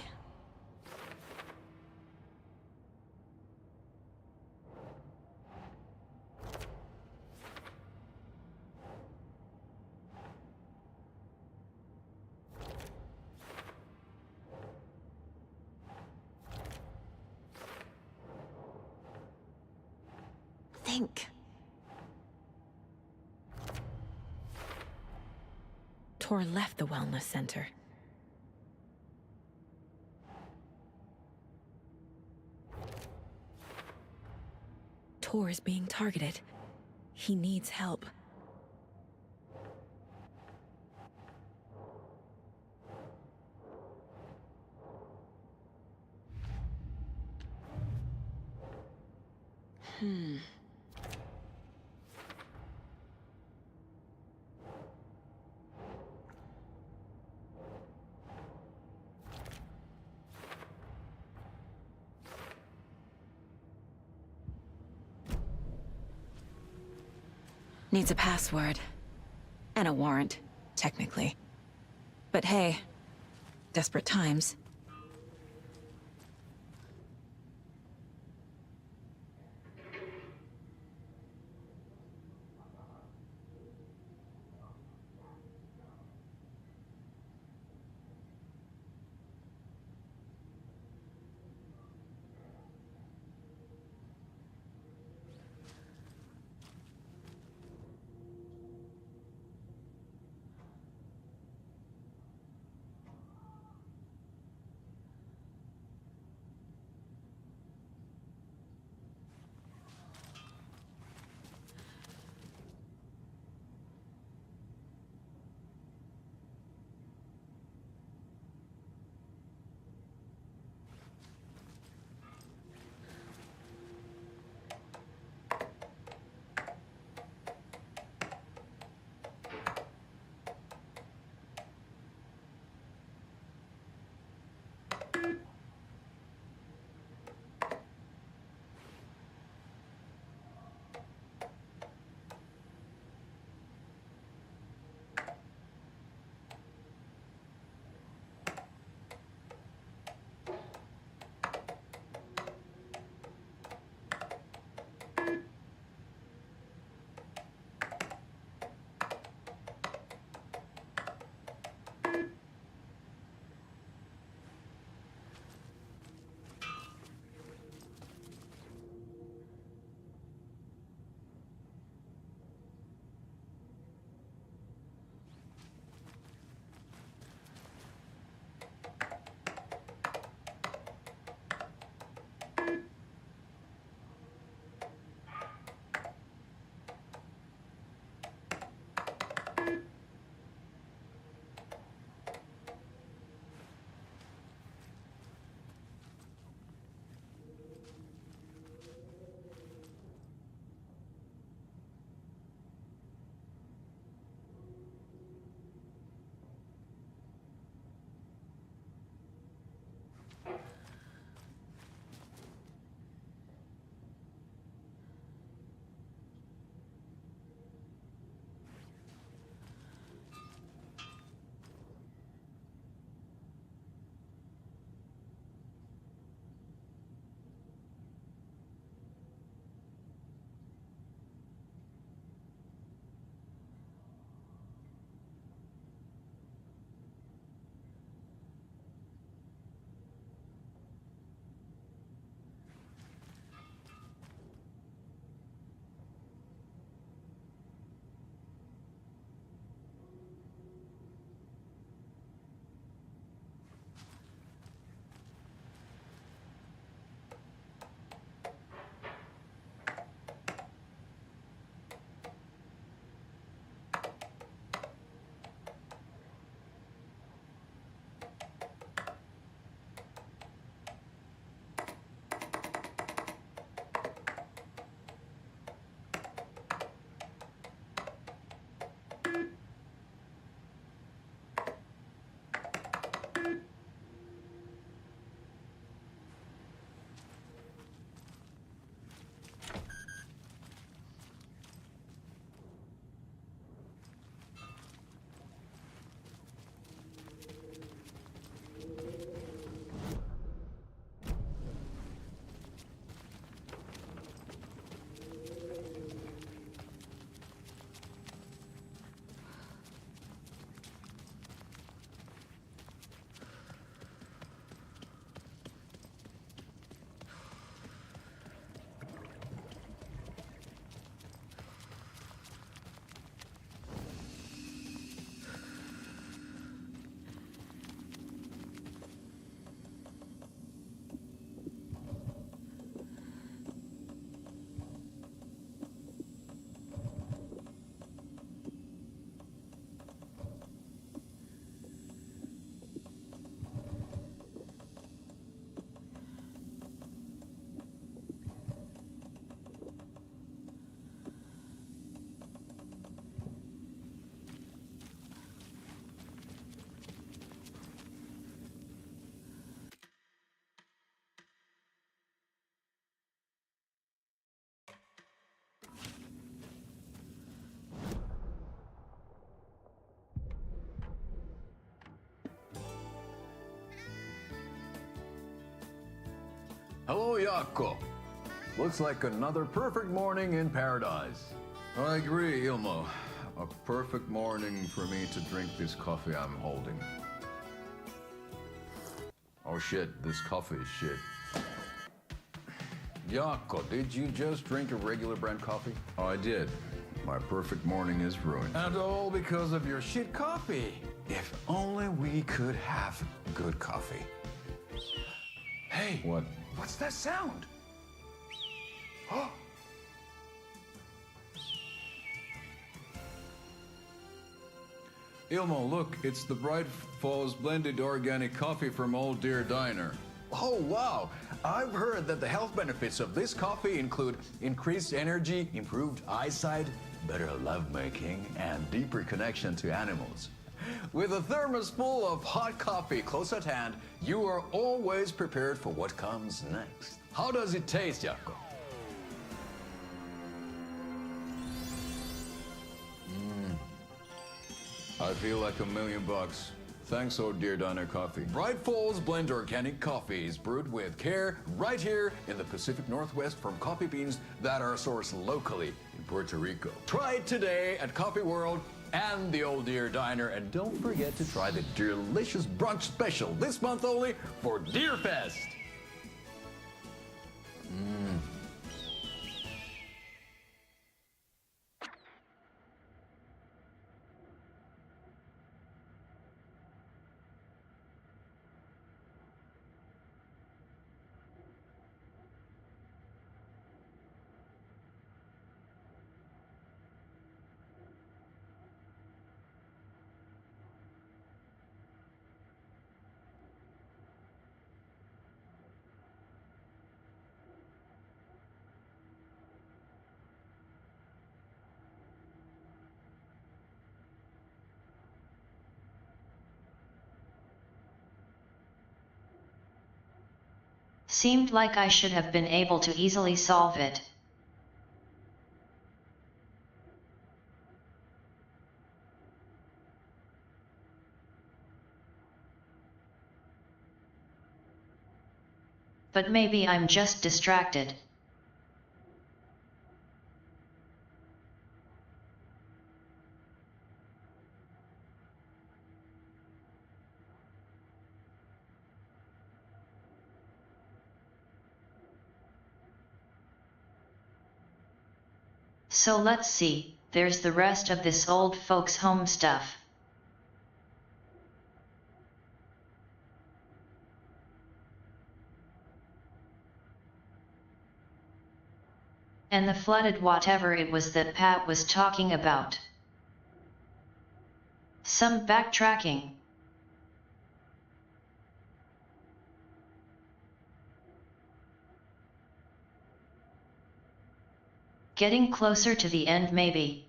Think. Tor left the wellness center. Tor is being targeted. He needs help. Needs a password. And a warrant, technically. But hey, desperate times. Hello, Jaakko. Looks like another perfect morning in paradise. I agree, Ilmo. A perfect morning for me to drink this coffee I'm holding. Oh shit, this coffee is shit. Jaakko, did you just drink a regular brand coffee? Oh, I did. My perfect morning is ruined. And all because of your shit coffee. If only we could have good coffee. Hey. What? What's that sound? Oh. Ilmo, look, it's the Bright Falls blended organic coffee from Old Deer Diner. Oh, wow. I've heard that the health benefits of this coffee include increased energy, improved eyesight, better lovemaking, and deeper connection to animals. With a thermos full of hot coffee close at hand, you are always prepared for what comes next. How does it taste, Jaakko? I feel like $1,000,000. Thanks, Old Deer Diner Coffee. Bright Falls Blend Organic Coffee is brewed with care right here in the Pacific Northwest from coffee beans that are sourced locally in Puerto Rico. Try it today at Coffee World and the Old Deer Diner, and don't forget to try the delicious brunch special this month only for Deer Fest. Seemed like I should have been able to easily solve it. But maybe I'm just distracted. So let's see, there's the rest of this old folks' home stuff. And the flooded whatever it was that Pat was talking about. Some backtracking. Getting closer to the end maybe.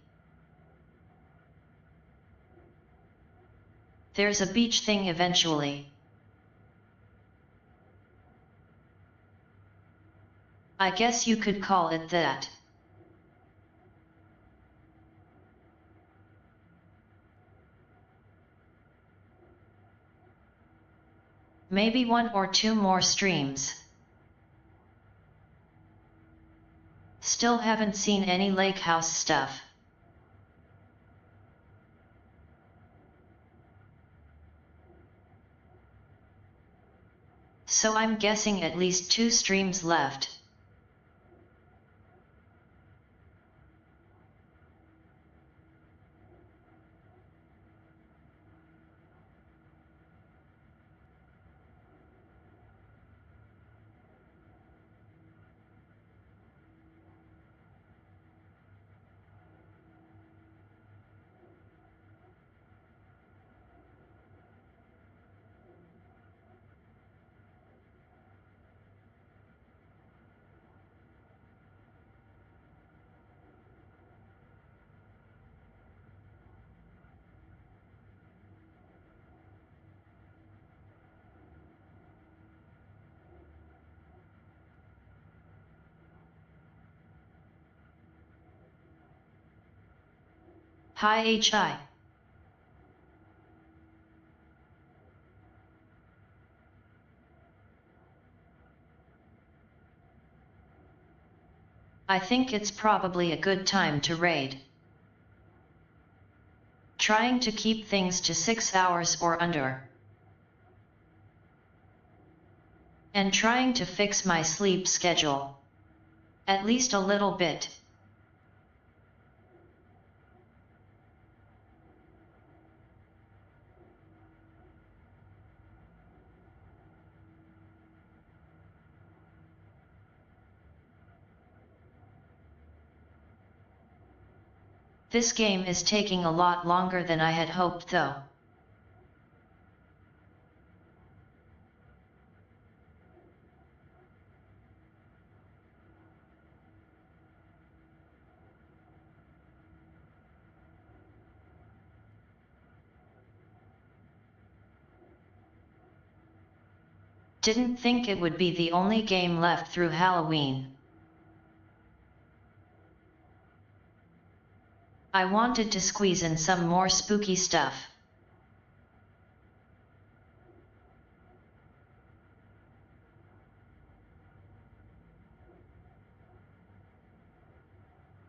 There's a beach thing eventually. I guess you could call it that. Maybe 1 or 2 more streams. Still haven't seen any lake house stuff. So I'm guessing at least 2 streams left. Hi HI. I think it's probably a good time to raid. Trying to keep things to 6 hours or under. And trying to fix my sleep schedule. At least a little bit. This game is taking a lot longer than I had hoped though. Didn't think it would be the only game left through Halloween. I wanted to squeeze in some more spooky stuff.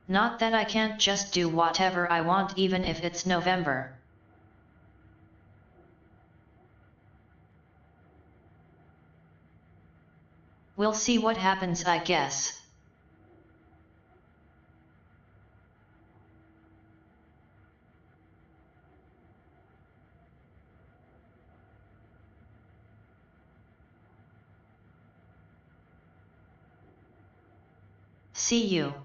Not that I can't just do whatever I want even if it's November. We'll see what happens, I guess. See you.